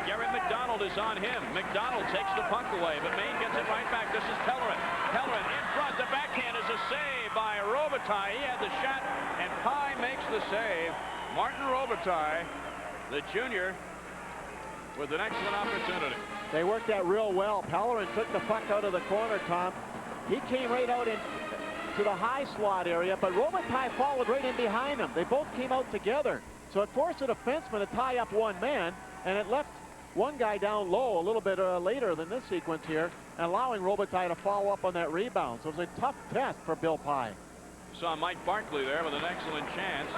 Garrett McDonald is on him. McDonald takes the puck away, but Maine gets it right back. This is Pellerin. Pellerin in front. The backhand is a save by Robitaille. He had the shot, and Pye makes the save. Martin Robitaille, the junior, with an excellent opportunity. They worked that real well. Pellerin took the puck out of the corner, Tom. He came right out to the high slot area, but Robitaille followed right in behind him. They both came out together. So it forced a defenseman to tie up one man, and it left one guy down low a little bit later than this sequence here, and allowing Robitaille to follow up on that rebound. So it was a tough test for Bill Pye. Saw Mike Barkley there with an excellent chance.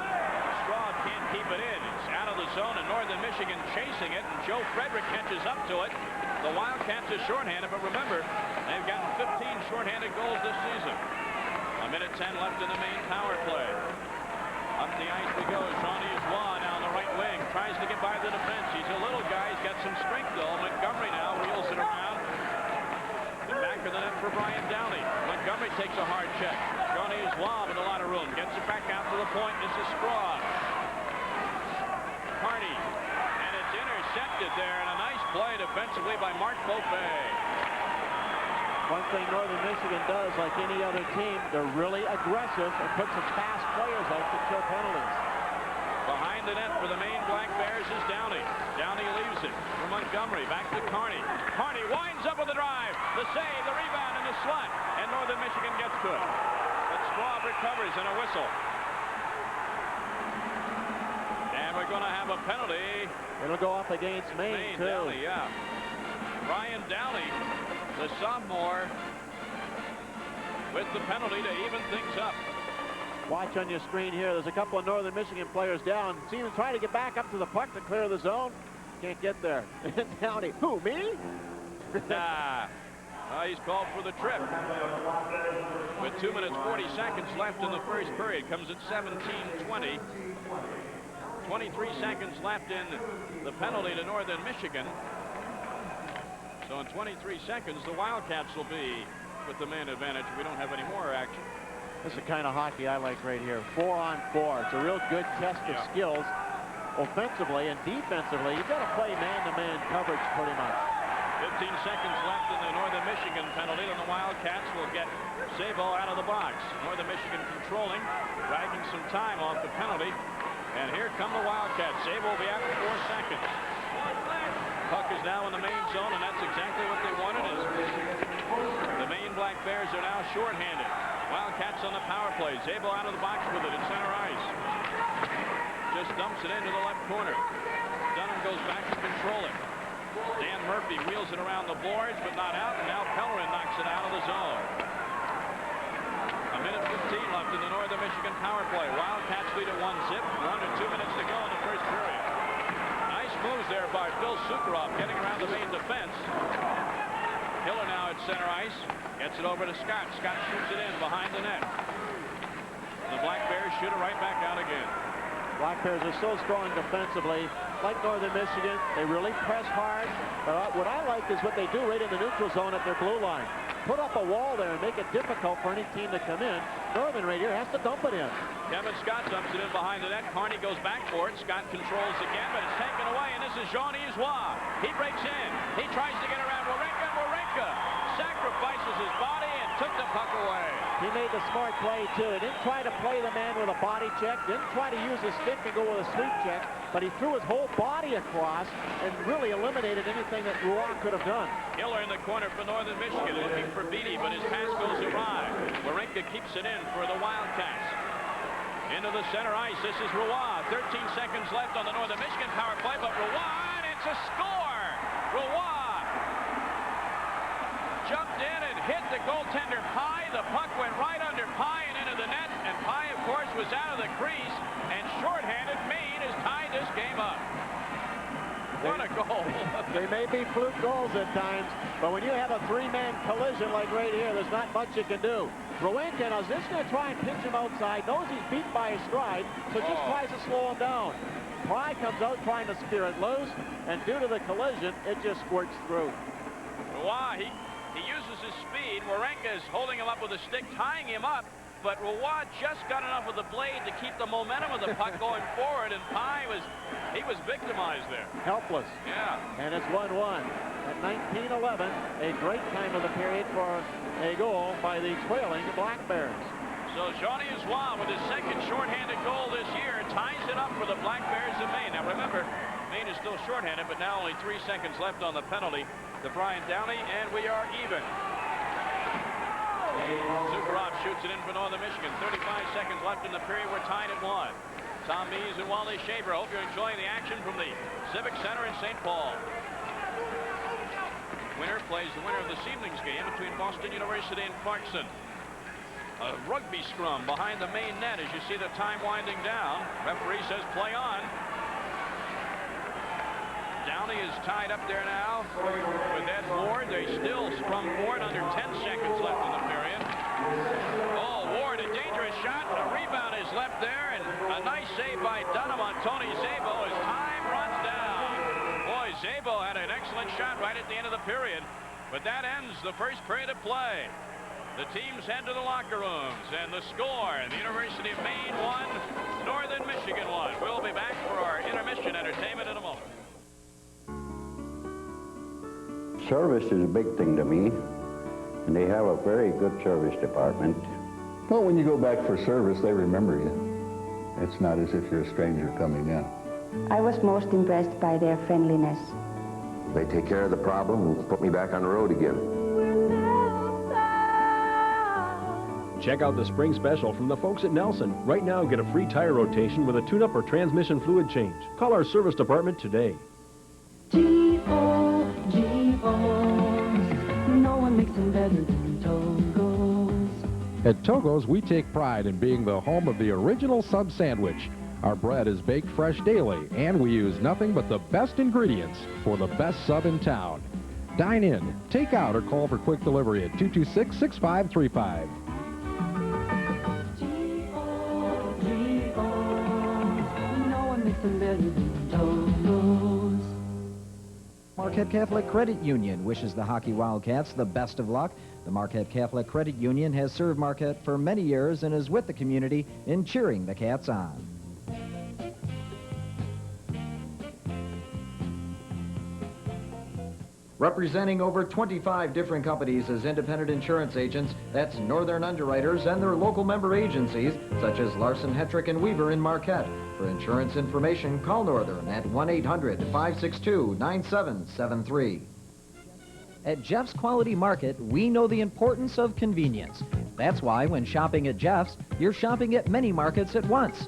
Straub can't keep it in. It's out of the zone, and Northern Michigan chasing it, and Joe Frederick catches up to it. The Wildcats are shorthanded, but remember, they've gotten 15 shorthanded goals this season. 1:10 left in the main power play. Up the ice we go. Jean-Yves Roy down the right wing. Tries to get by the defense. He's a little guy. He's got some strength, though. Montgomery now wheels it around. And back of the net for Brian Downey. Montgomery takes a hard check. Jean-Yves Roy with a lot of room. Gets it back out to the point. This is Straub. Carney. And it's intercepted there. And a nice play defensively by Mark Beaufait. One thing Northern Michigan does, like any other team, they're really aggressive and put some fast players out to kill penalties. Behind the net for the Maine Black Bears is Downey. Downey leaves it for Montgomery. Back to Carney. Carney winds up with the drive. The save, the rebound, and the slot. And Northern Michigan gets to it. But Straub recovers and a whistle. And we're going to have a penalty. It'll go up against Maine, too. Downey, yeah. Brian Downey, the sophomore, with the penalty to even things up. Watch on your screen here. There's a couple of Northern Michigan players down. See him trying to get back up to the puck to clear the zone. Can't get there. Downey. Who, me? Nah. He's called for the trip. With 2 minutes 40 seconds left in the first period. Comes at 17:20. 23 seconds left in the penalty to Northern Michigan. So in 23 seconds, the Wildcats will be with the man advantage. We don't have any more action. This is the kind of hockey I like right here. 4-on-4. It's a real good test of skills offensively and defensively. You've got to play man-to-man coverage pretty much. 15 seconds left in the Northern Michigan penalty, and the Wildcats will get Sabo out of the box. Northern Michigan controlling, dragging some time off the penalty. And here come the Wildcats. Sabo will be out for 4 seconds. Puck is now in the Maine zone, and that's exactly what they wanted. The Maine Black Bears are now shorthanded. Wildcats on the power play. Sabo out of the box with it at center ice. Just dumps it into the left corner. Dunham goes back to control it. Dan Murphy wheels it around the boards, but not out, and now Pellerin knocks it out of the zone. A minute 15 left in the Northern Michigan power play. Wildcats lead at 1-0. We're under 2 minutes to go in the first period. Nice moves there by Phil Sukharov, getting around the Maine defense. Hiller now at center ice. Gets it over to Scott. Scott shoots it in behind the net. The Black Bears shoot it right back out again. Black Bears are so strong defensively. Like Northern Michigan, they really press hard. But what I like is what they do right in the neutral zone at their blue line. Put up a wall there and make it difficult for any team to come in. Northern right here has to dump it in. Kevin Scott dumps it in behind the net. Carney goes back for it. Scott controls again, but it's taken away, and this is Jean-Yves Roy. He breaks in. He tries to get around Wawrinka, and Wawrinka sacrifices his body and took the puck away. He made the smart play, too. He didn't try to play the man with a body check. Didn't try to use his stick and go with a sweep check, but he threw his whole body across and really eliminated anything that Roy could have done. Hiller in the corner for Northern Michigan, looking for Beattie, but his pass goes awry. Wawrinka keeps it in for the Wildcats. Into the center ice. This is Roy. 13 seconds left on the Northern Michigan power play, but Roy, and it's a score! Roy jumped in and hit the goaltender Pye. The puck went right under Pye and into the net, and Pye, of course, was out of the crease, and shorthanded Maine has tied this game up. What a goal. They may be fluke goals at times, but when you have a three-man collision like right here, there's not much you can do. Wawrinka is just going to try and pinch him outside, knows he's beat by his stride, so just tries to slow him down. Pye comes out trying to steer it loose, and due to the collision, it just squirts through. Roy, he uses his speed. Wawrinka is holding him up with a stick, tying him up, but Roy just got enough of the blade to keep the momentum of the puck going forward, and Pye was victimized there. Helpless. Yeah. And it's 1-1. At 19-11, a great time of the period for a goal by the trailing Black Bears. So Jean-Yves Roy, with his second shorthanded goal this year, ties it up for the Black Bears of Maine. Now remember, Maine is still shorthanded, but now only 3 seconds left on the penalty to Brian Downey, and we are even. Sukharov shoots it in for Northern Michigan. 35 seconds left in the period. We're tied at 1. Tom Mees and Wally Shaver. Hope you're enjoying the action from the Civic Center in St. Paul. Winner plays the winner of this evening's game between Boston University and Clarkson. A rugby scrum behind the Maine net as you see the time winding down. Referee says play on. Downey is tied up there now with Ed Ward. They still scrum Ward under 10 seconds left in the period. Oh, Ward, a dangerous shot. A rebound is left there, and a nice save by Dunham on Tony Szabo as time runs down. Boy, Szabo had an excellent shot right at the end of the period, but that ends the first period of play. The teams head to the locker rooms, and the score, the University of Maine 1, Northern Michigan 1. We'll be back for our intermission entertainment in a moment. Service is a big thing to me, and they have a very good service department. Well, when you go back for service, they remember you. It's not as if you're a stranger coming in. I was most impressed by their friendliness. They take care of the problem and put me back on the road again. Check out the spring special from the folks at Nelson. Right now, get a free tire rotation with a tune-up or transmission fluid change. Call our service department today. No one makes them better than Togo's. At Togo's, we take pride in being the home of the original sub sandwich. Our bread is baked fresh daily, and we use nothing but the best ingredients for the best sub in town. Dine in, take out, or call for quick delivery at 226-6535. No one makes them better than Togo's. Marquette Catholic Credit Union wishes the Hockey Wildcats the best of luck. The Marquette Catholic Credit Union has served Marquette for many years and is with the community in cheering the Cats on. Representing over 25 different companies as independent insurance agents, that's Northern Underwriters and their local member agencies, such as Larson, Hetrick, and Weaver in Marquette. For insurance information, call Northern at 1-800-562-9773. At Jeff's Quality Market, we know the importance of convenience. That's why when shopping at Jeff's, you're shopping at many markets at once.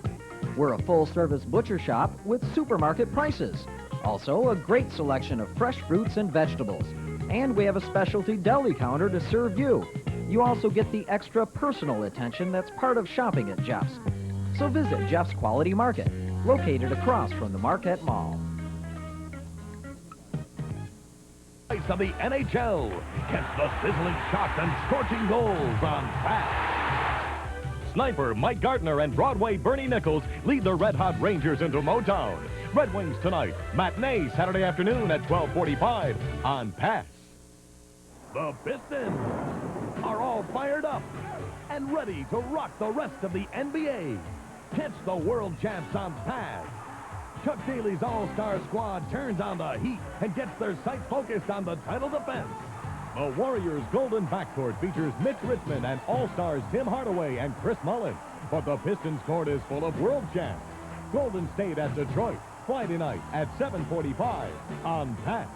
We're a full-service butcher shop with supermarket prices. Also, a great selection of fresh fruits and vegetables. And we have a specialty deli counter to serve you. You also get the extra personal attention that's part of shopping at Jeff's. So visit Jeff's Quality Market, located across from the Marquette Mall. Of the NHL gets the sizzling shots and scorching goals on Fast. Sniper Mike Gardner and Broadway Bernie Nichols lead the Red Hot Rangers into Motown. Red Wings tonight, matinee Saturday afternoon at 12:45 on Pass. The Pistons are all fired up and ready to rock the rest of the NBA. Catch the world champs on Pass. Chuck Daly's all-star squad turns on the heat and gets their sights focused on the title defense. The Warriors' golden backcourt features Mitch Richmond and all-stars Tim Hardaway and Chris Mullin. But the Pistons court is full of world champs. Golden State at Detroit, Friday night at 7:45 on Pass.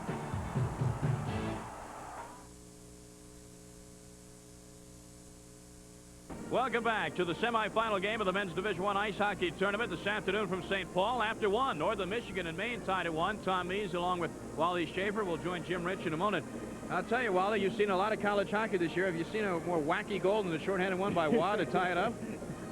Welcome back to the semifinal game of the men's Division I ice hockey tournament this afternoon from St. Paul. After one, Northern Michigan and Maine tied at 1. Tom Mees along with Wally Schaefer will join Jim Rich in a moment. I'll tell you, Wally, you've seen a lot of college hockey this year. Have you seen a more wacky goal than the shorthanded one by Waugh to tie it up?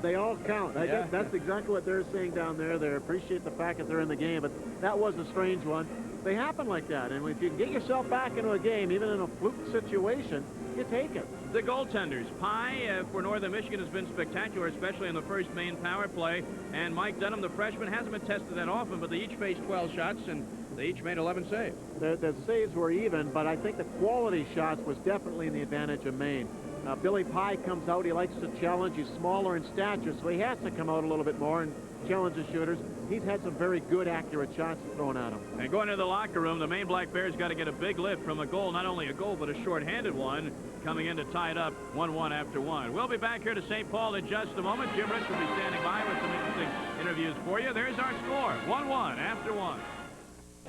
They all count. I guess that's exactly what they're saying down there. They appreciate the fact that they're in the game, but that was a strange one. They happen like that, and if you can get yourself back into a game, even in a fluke situation, you take it. The goaltenders. Pye for Northern Michigan has been spectacular, especially in the first Maine power play. And Mike Dunham, the freshman, hasn't been tested that often, but they each faced 12 shots, and they each made 11 saves. The saves were even, but I think the quality shots was definitely in the advantage of Maine. Billy Pye comes out. He likes to challenge. He's smaller in stature, so he has to come out a little bit more and challenge the shooters. He's had some very good, accurate shots thrown at him. And going into the locker room, the Maine Black Bears got to get a big lift from a goal, not only a goal, but a shorthanded one, coming in to tie it up 1-1 after 1. We'll be back here to St. Paul in just a moment. Jim Rich will be standing by with some interesting interviews for you. There's our score, 1-1 after 1.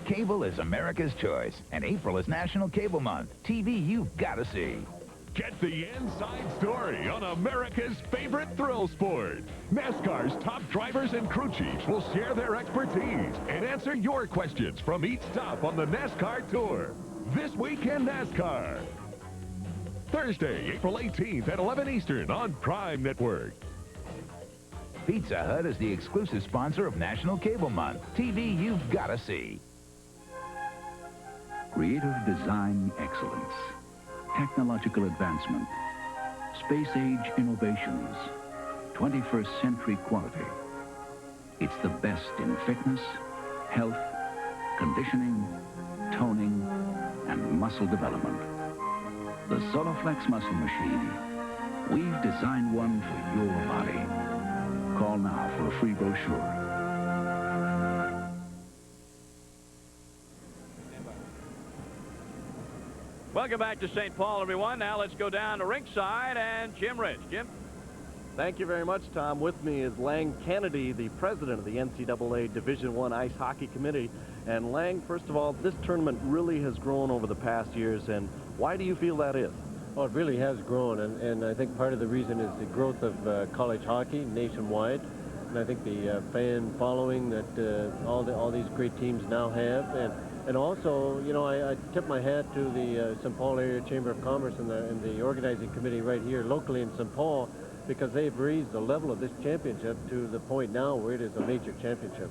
Cable is America's choice, and April is National Cable Month. TV you've got to see. Get the inside story on America's favorite thrill sport. NASCAR's top drivers and crew chiefs will share their expertise and answer your questions from each stop on the NASCAR Tour. This week in NASCAR. Thursday, April 18th at 11 Eastern on Prime Network. Pizza Hut is the exclusive sponsor of National Cable Month. TV you've got to see. Creative design excellence. Technological advancement, space-age innovations, 21st century quality. It's the best in fitness, health, conditioning, toning, and muscle development. The Soloflex Muscle Machine. We've designed one for your body. Call now for a free brochure. Welcome back to St. Paul, everyone. Now let's go down to ringside and Jim Rich. Jim? Thank you very much, Tom. With me is Lang Kennedy, the president of the NCAA Division I Ice Hockey Committee. And Lang, first of all, this tournament really has grown over the past years, and why do you feel that is? Oh, it really has grown, and I think part of the reason is the growth of college hockey nationwide, and I think the fan following that all these great teams now have, and also, you know, I tip my hat to the St. Paul Area Chamber of Commerce and the organizing committee right here locally in St. Paul, because they've raised the level of this championship to the point now where it is a major championship.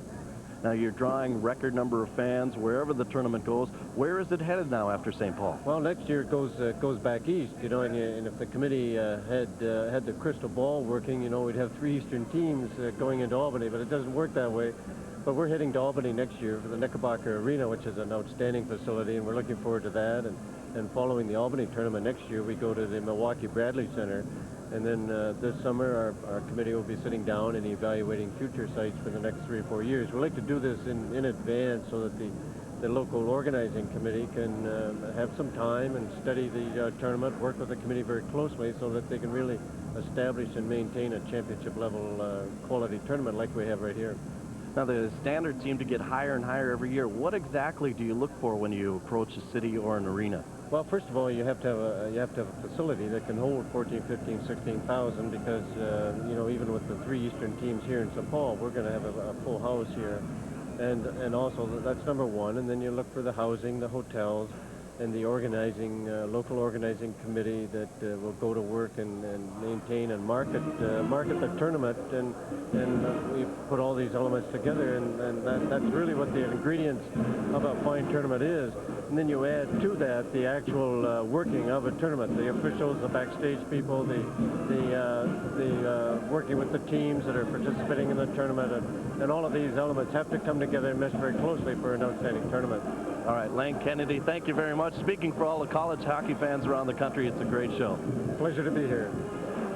Now you're drawing record number of fans wherever the tournament goes. Where is it headed now after St. Paul? Well, next year it goes back east, you know, and if the committee had the crystal ball working, you know, we'd have 3 Eastern teams going into Albany, but it doesn't work that way. But we're heading to Albany next year for the Knickerbocker Arena, which is an outstanding facility, and we're looking forward to that. And following the Albany tournament next year, we go to the Milwaukee Bradley Center. And then this summer, our committee will be sitting down and evaluating future sites for the next 3 or 4 years. We like to do this in advance so that the local organizing committee can have some time and study the tournament, work with the committee very closely so that they can really establish and maintain a championship level quality tournament like we have right here. Now, the standards seem to get higher and higher every year. What exactly do you look for when you approach a city or an arena? Well, first of all, you have to have a facility that can hold 14, 15, 16,000 because, you know, even with the 3 Eastern teams here in St. Paul, we're going to have a full house here. And also, that's number one. And then you look for the housing, the hotels, and the organizing, local organizing committee that will go to work and maintain and market the tournament. And we put all these elements together, and that's really what the ingredients of a fine tournament is. And then you add to that the actual working of a tournament, the officials, the backstage people, the working with the teams that are participating in the tournament, and all of these elements have to come together and mesh very closely for an outstanding tournament. All right, Lane Kennedy, thank you very much. Speaking for all the college hockey fans around the country, it's a great show. Pleasure to be here.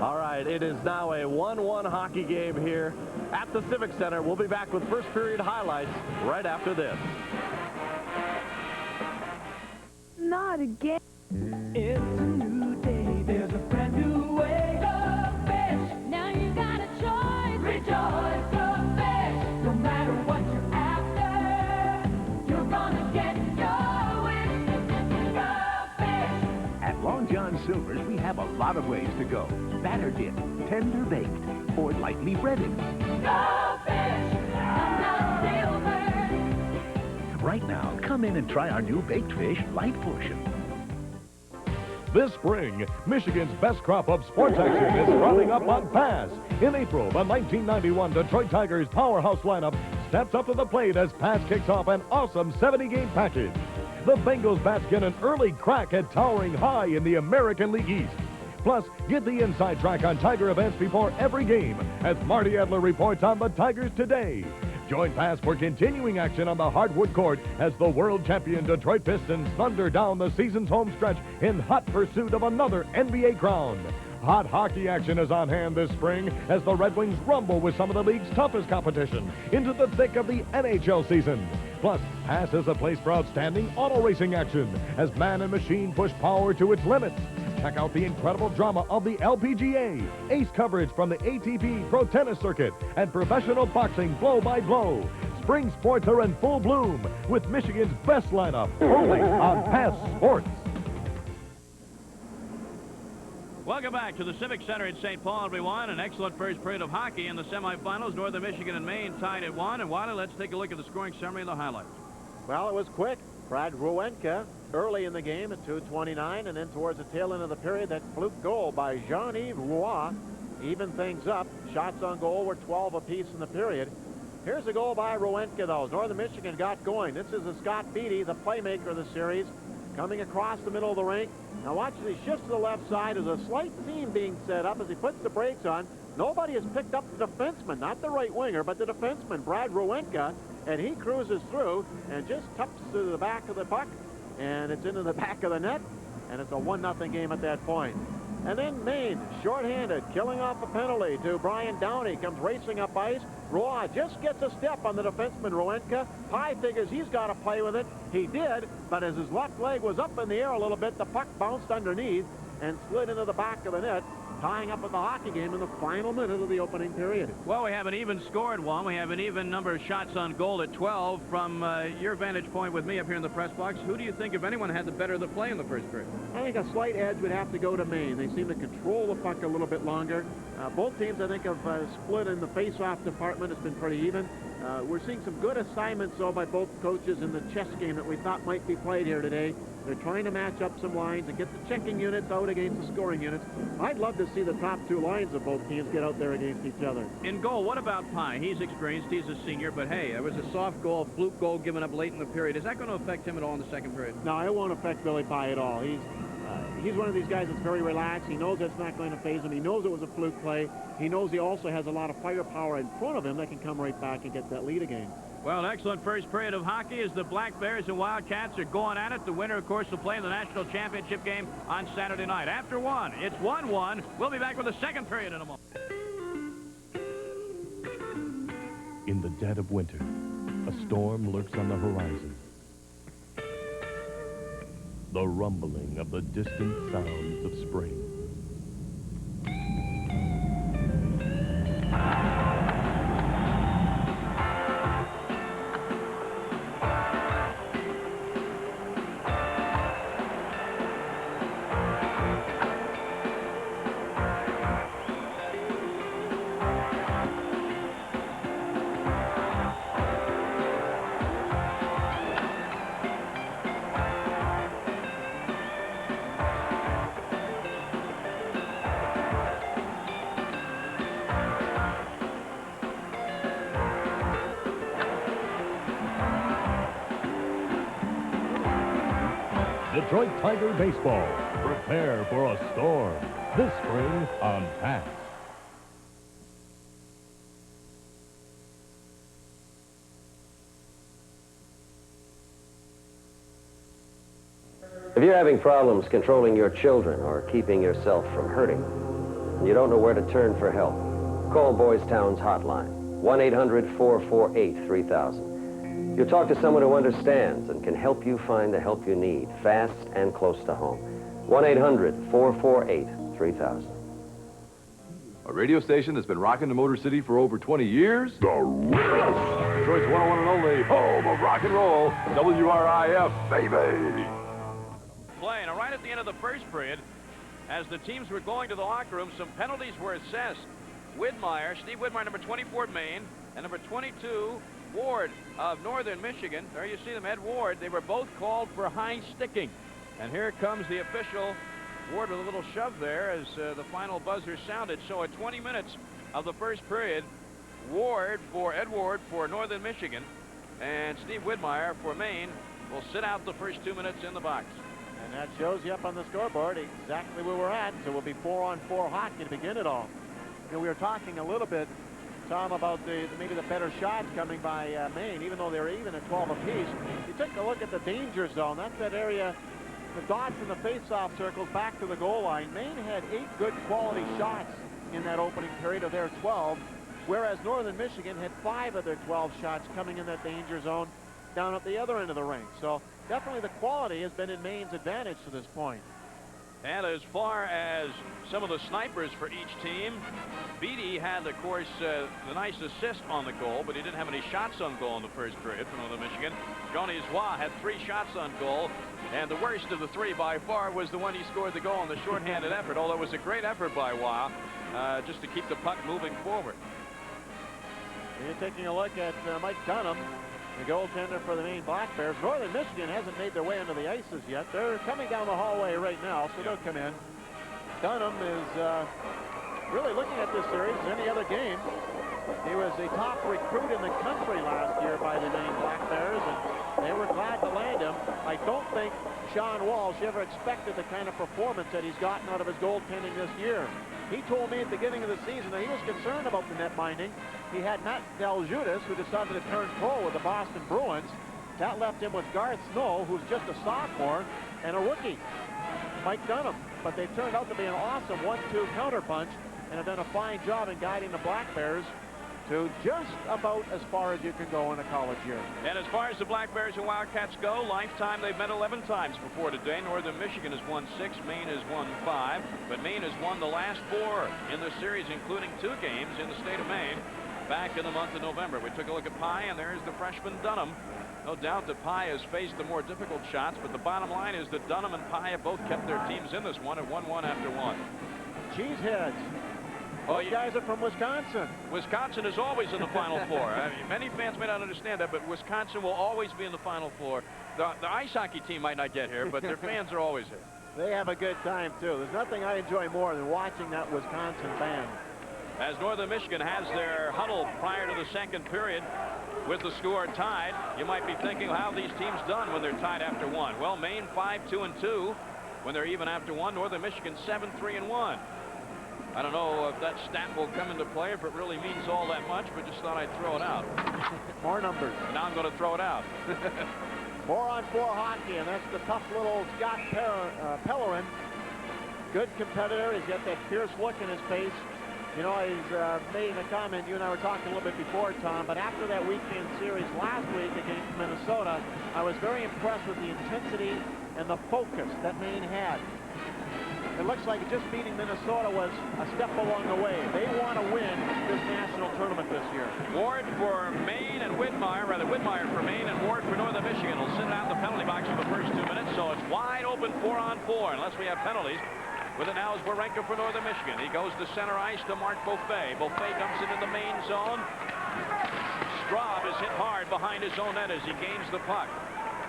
All right, it is now a 1-1 hockey game here at the Civic Center. We'll be back with first period highlights right after this. Not again. It's a new day. There's a brand new way. Go fish. Now you got a choice. Rejoice. Go fish. No matter what you're after, you're gonna get your wish. Go fish. At Long John Silver's, we have a lot of ways to go. Batter dipped, tender baked, or lightly breaded. Go fish. Long John Silver's. Right now, come in and try our new baked fish light portion. This spring, Michigan's best crop of sports action is running up on Pass. In April, the 1991 Detroit Tigers powerhouse lineup steps up to the plate as Pass kicks off an awesome 70-game package. The Bengals bats get an early crack at towering high in the American League East. Plus, get the inside track on Tiger events before every game as Marty Adler reports on the Tigers today. Join Pass for continuing action on the hardwood court as the world champion Detroit Pistons thunder down the season's home stretch in hot pursuit of another NBA crown. Hot hockey action is on hand this spring as the Red Wings rumble with some of the league's toughest competition into the thick of the NHL season. Plus, Pass is a place for outstanding auto racing action as man and machine push power to its limits. Check out the incredible drama of the LPGA, ace coverage from the ATP Pro Tennis Circuit, and professional boxing blow-by-blow. Spring sports are in full bloom with Michigan's best lineup only on Pass Sports. Welcome back to the Civic Center in St. Paul, everyone. An excellent first period of hockey in the semifinals. Northern Michigan and Maine tied at 1. And Wiley, let's take a look at the scoring summary and the highlights. Well, it was quick. Brad Ruenka early in the game at 2:29, and then towards the tail end of the period, that fluke goal by Jean-Yves Roy evened things up. Shots on goal were 12 apiece in the period. Here's a goal by Ruenka, though. Northern Michigan got going. This is Scott Beatty, the playmaker of the series, coming across the middle of the rink. Now watch as he shifts to the left side. There's a slight seam being set up as he puts the brakes on. Nobody has picked up the defenseman, not the right winger, but the defenseman, Brad Ruenka, and he cruises through and just tucks to the back of the puck, and it's into the back of the net, and it's a 1-0 game at that point. And then Maine, shorthanded, killing off a penalty to Brian Downey, comes racing up ice. Roy just gets a step on the defenseman, Ruenka. Pye figures he's got to play with it. He did, but as his left leg was up in the air a little bit, the puck bounced underneath and slid into the back of the net, tying up with the hockey game in the final minute of the opening period. Well, we have an even scored one. We have an even number of shots on goal at 12. From your vantage point with me up here in the press box, who do you think, if anyone, had the better of the play in the first period? I think a slight edge would have to go to Maine. They seem to control the puck a little bit longer. Both teams, I think, have split in the face-off department. It's been pretty even. We're seeing some good assignments, though, by both coaches in the chess game that we thought might be played here today. They're trying to match up some lines and get the checking units out against the scoring units. I'd love to see the top two lines of both teams get out there against each other. In goal, what about Pye? He's experienced, he's a senior, but hey, there was a soft goal, fluke goal given up late in the period. Is that going to affect him at all in the second period? No, it won't affect Billy Pye at all. He's one of these guys that's very relaxed. He knows that's not going to faze him. He knows it was a fluke play. He knows he also has a lot of firepower in front of him that can come right back and get that lead again. Well, an excellent first period of hockey as the Black Bears and Wildcats are going at it. The winner, of course, will play in the national championship game on Saturday night. After one, it's 1-1. We'll be back with the second period in a moment. In the dead of winter, a storm lurks on the horizon. The rumbling of the distant sounds of spring. Detroit Tiger Baseball. Prepare for a storm. This spring on Pass. If you're having problems controlling your children or keeping yourself from hurting, and you don't know where to turn for help, call Boys Town's hotline, 1-800-448-3000. You'll talk to someone who understands and can help you find the help you need, fast and close to home. 1-800-448-3000. A radio station that's been rocking the Motor City for over 20 years. The Ritz! Detroit's 101 and only home of rock and roll. WRIF, baby! Play, and right at the end of the first period, as the teams were going to the locker room, some penalties were assessed. Widmeyer, Steve Widmeyer, number 24, Maine, and number 22, Ward of Northern Michigan. There you see them, Ed Ward. They were both called for high sticking. And here comes the official, Ward with a little shove there as the final buzzer sounded. So at 20 minutes of the first period, Ed Ward for Northern Michigan and Steve Widmeyer for Maine will sit out the first 2 minutes in the box. And that shows you up on the scoreboard exactly where we're at. So we'll be 4-on-4 hockey to begin it all. You know, we were talking a little bit, Tom, about maybe the better shots coming by Maine, even though they're even at 12 apiece. You take a look at the danger zone. That's that area, the dots in the face-off circles back to the goal line. Maine had 8 good quality shots in that opening period of their 12, whereas Northern Michigan had 5 of their 12 shots coming in that danger zone down at the other end of the rink. So definitely the quality has been in Maine's advantage to this point. And as far as some of the snipers for each team, Beatty had, of course, the nice assist on the goal, but he didn't have any shots on goal in the first period for Northern Michigan. Johnny Zwa had 3 shots on goal, and the worst of the 3 by far was the one he scored the goal on the shorthanded effort, although it was a great effort by Wah just to keep the puck moving forward. And you're taking a look at Mike Dunham, the goaltender for the Maine Black Bears. Northern Michigan hasn't made their way into the ices yet. They're coming down the hallway right now, so they'll come in. Dunham is really looking at this series as any other game. He was a top recruit in the country last year by the Maine Black Bears, and they were glad to land him. I don't think Sean Walsh ever expected the kind of performance that he's gotten out of his goaltending this year. He told me at the beginning of the season that he was concerned about the net binding. He had Matt Deljudas, who decided to turn pro with the Boston Bruins. That left him with Garth Snow, who's just a sophomore, and a rookie, Mike Dunham. But they turned out to be an awesome 1-2 counterpunch and have done a fine job in guiding the Black Bears to just about as far as you can go in a college year. And as far as the Black Bears and Wildcats go, lifetime they've met 11 times before today. Northern Michigan has won 6, Maine has won 5, but Maine has won the last 4 in the series, including 2 games in the state of Maine back in the month of November. We took a look at Pye, and there's the freshman Dunham. No doubt that Pye has faced the more difficult shots, but the bottom line is that Dunham and Pye have both kept their teams in this one at 1-1 after 1. Cheeseheads. Those guys are from Wisconsin. Wisconsin is always in the Final Four. I mean, many fans may not understand that, but Wisconsin will always be in the Final Four. The ice hockey team might not get here, but their fans are always here. They have a good time, too. There's nothing I enjoy more than watching that Wisconsin band. As Northern Michigan has their huddle prior to the second period with the score tied, you might be thinking, how have these teams done when they're tied after 1? Well, Maine 5-2-2 when they're even after 1. Northern Michigan 7-3-1. I don't know if that stat will come into play, if it really means all that much, but just thought I'd throw it out. More numbers. And now I'm going to throw it out. 4-on-4 hockey, and that's the tough little Scott Pellerin. Good competitor. He's got that fierce look in his face. You know, he's made a comment, you and I were talking a little bit before, Tom, but after that weekend series last week against Minnesota, I was very impressed with the intensity and the focus that Maine had. It looks like just beating Minnesota was a step along the way. They want to win this national tournament this year. Ward for Maine and Whitmire, rather Whitmire for Maine and Ward for Northern Michigan will sit out in the penalty box for the first 2 minutes, so it's wide open 4-on-4 unless we have penalties. With it now is Warenka for Northern Michigan. He goes to center ice to Mark Beaufait. Beaufait dumps it in the Maine zone. Straub is hit hard behind his own net as he gains the puck.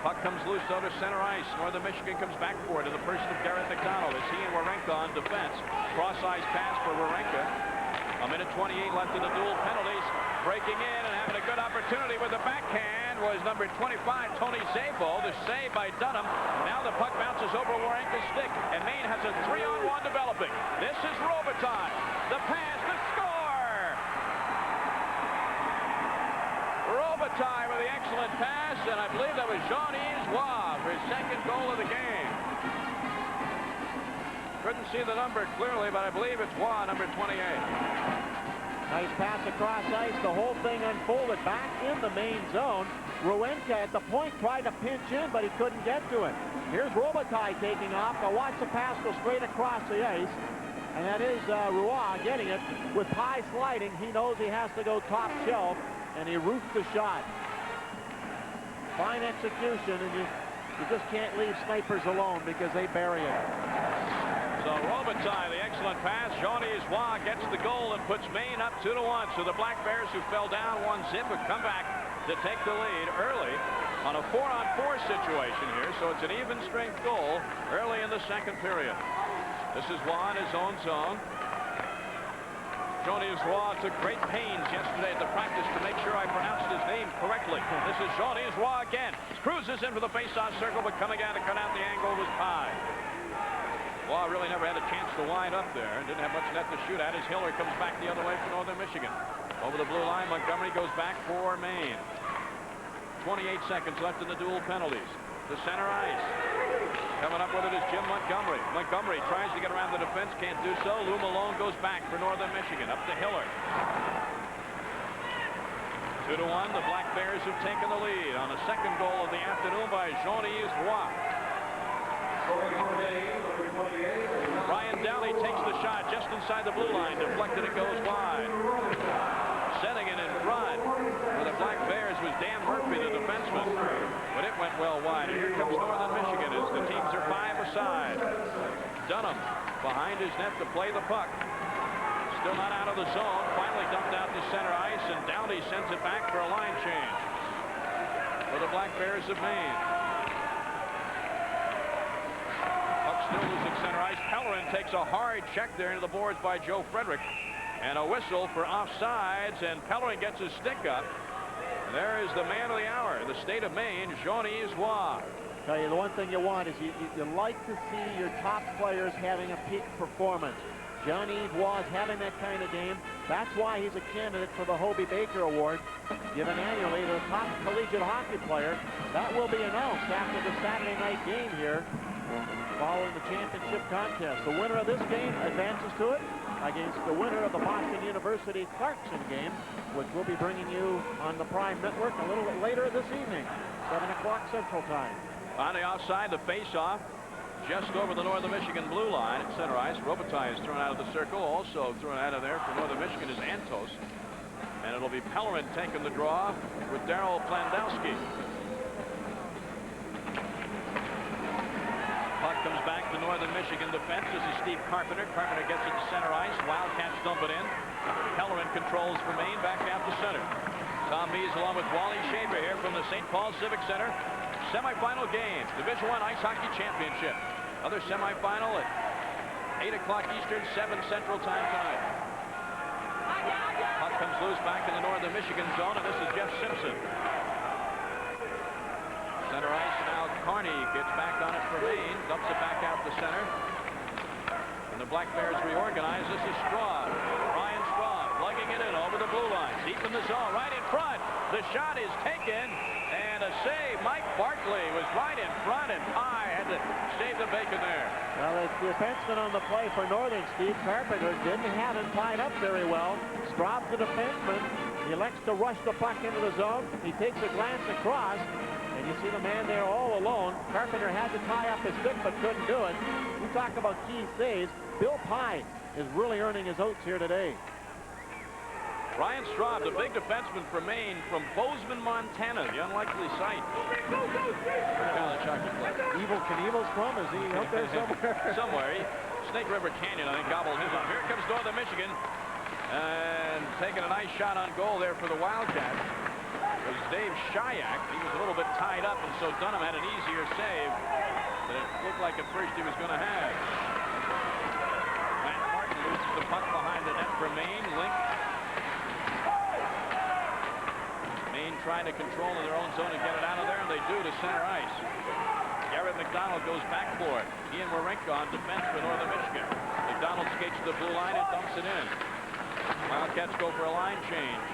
Puck comes loose out of center ice. Northern Michigan comes back for it in the person of Garrett McDonald as he and Warenka on defense. Cross-ice pass for Warenka. A minute 28 left in the dual penalties. Breaking in and having a good opportunity with the backhand was number 25, Tony Szabo. The save by Dunham. Now the puck bounces over Warenka's stick, and Maine has a 3-on-1 developing. This is Robitaille. The pass, the score! Robitaille with the excellent pass, and I believe that was Jean-Yves Roy for his second goal of the game. Couldn't see the number clearly, but I believe it's Roy, number 28. Nice pass across ice. The whole thing unfolded back in the Maine zone. Warenka at the point tried to pinch in, but he couldn't get to it. Here's Robitaille taking off. Now watch the pass go straight across the ice. And that is Roy getting it. With high sliding, he knows he has to go top shelf, and he roofed the shot. Fine execution, and you just can't leave snipers alone because they bury it. So Robitaille, the excellent pass. Jean-Yves Roy gets the goal and puts Maine up 2-1. So the Black Bears, who fell down 1-0, have come back to take the lead early on a 4-on-4 situation here. So it's an even strength goal early in the second period. This is Roy in his own zone. Jean-Yves Roy took great pains yesterday at the practice to make sure I pronounced his name correctly. This is Jean-Yves Roy again. Cruises into the face-off circle, but coming out to cut out the angle was Pye. Roy really never had a chance to wind up there and didn't have much net to shoot at as Hiller comes back the other way for Northern Michigan. Over the blue line, Montgomery goes back for Maine. 28 seconds left in the dual penalties. To center ice. Coming up with it is Jim Montgomery. Montgomery tries to get around the defense, can't do so. Lou Malone goes back for Northern Michigan. Up to Hiller. 2-1, the Black Bears have taken the lead on the second goal of the afternoon by Jean-Yves Roy. Ryan Downey takes the shot just inside the blue line. Deflected, it goes wide. Setting it in front for the Black Bears was Dan Murphy, the defenseman. But it went well wide. And here comes Northern Michigan as the teams are 5 aside. Dunham behind his net to play the puck. Still not out of the zone. Finally dumped out to center ice, and Downey sends it back for a line change for the Black Bears of Maine. Still losing center ice. Pellerin takes a hard check there into the boards by Joe Frederick. And a whistle for offsides, and Pellerin gets his stick up. And there is the man of the hour in the state of Maine, Jean-Yves Roy. Tell you, the one thing you want is you like to see your top players having a peak performance. Jean-Yves Roy is having that kind of game. That's why he's a candidate for the Hobie Baker Award, given annually to the top collegiate hockey player. That will be announced after the Saturday night game here, following the championship contest. The winner of this game advances to it against the winner of the Boston University Clarkson game, which we'll be bringing you on the Prime Network a little bit later this evening, 7 o'clock Central Time. On the offside, the face-off just over the Northern Michigan blue line at center ice. Robitaille is thrown out of the circle. Also thrown out of there for Northern Michigan is Antos. And it'll be Pellerin taking the draw with Darryl Plandowski. Puck comes back to Northern Michigan defense. This is Steve Carpenter. Carpenter gets it to center ice. Wildcats dump it in. Pellerin controls for Maine back out to center. Tom Mees along with Wally Shaver here from the St. Paul Civic Center. Semifinal game, Division I Ice Hockey Championship. Other semifinal at 8 o'clock Eastern, 7 Central Time tonight. Puck comes loose back in the Northern Michigan zone, and this is Jeff Simpson. Center ice now. Carney gets back on it for Maine, dumps it back out to center. And the Black Bears reorganize. This is Straub. Ryan Straub lugging it in over the blue line. Deep in the zone, right in front. The shot is taken. And a save. Mike Barkley was right in front, and Pye had to save the bacon there. Well, the defenseman on the play for Northern, Steve Carpenter, didn't have it tied up very well. Straub's the defenseman. He elects to rush the puck into the zone. He takes a glance across, and you see the man there all alone. Carpenter had to tie up his stick, but couldn't do it. You talk about key saves. Bill Pye is really earning his oats here today. Ryan Straub, the big defenseman for Maine, from Bozeman, Montana, the unlikely site for college hockey player. Evel Knievel's from? Is he out there somewhere? Somewhere. Snake River Canyon, I think, gobbled his up. Here comes Northern Michigan. And taking a nice shot on goal there for the Wildcats was Dave Shayak. He was a little bit tied up, and so Dunham had an easier save than it looked like at first he was going to have. Matt Martin loses the puck behind the net for Maine. Link. Maine trying to control in their own zone and get it out of there, and they do to center ice. Garrett McDonald goes back for it. Ian Wawrinka on defense for Northern Michigan. McDonald skates to the blue line and dumps it in. Wildcats go for a line change.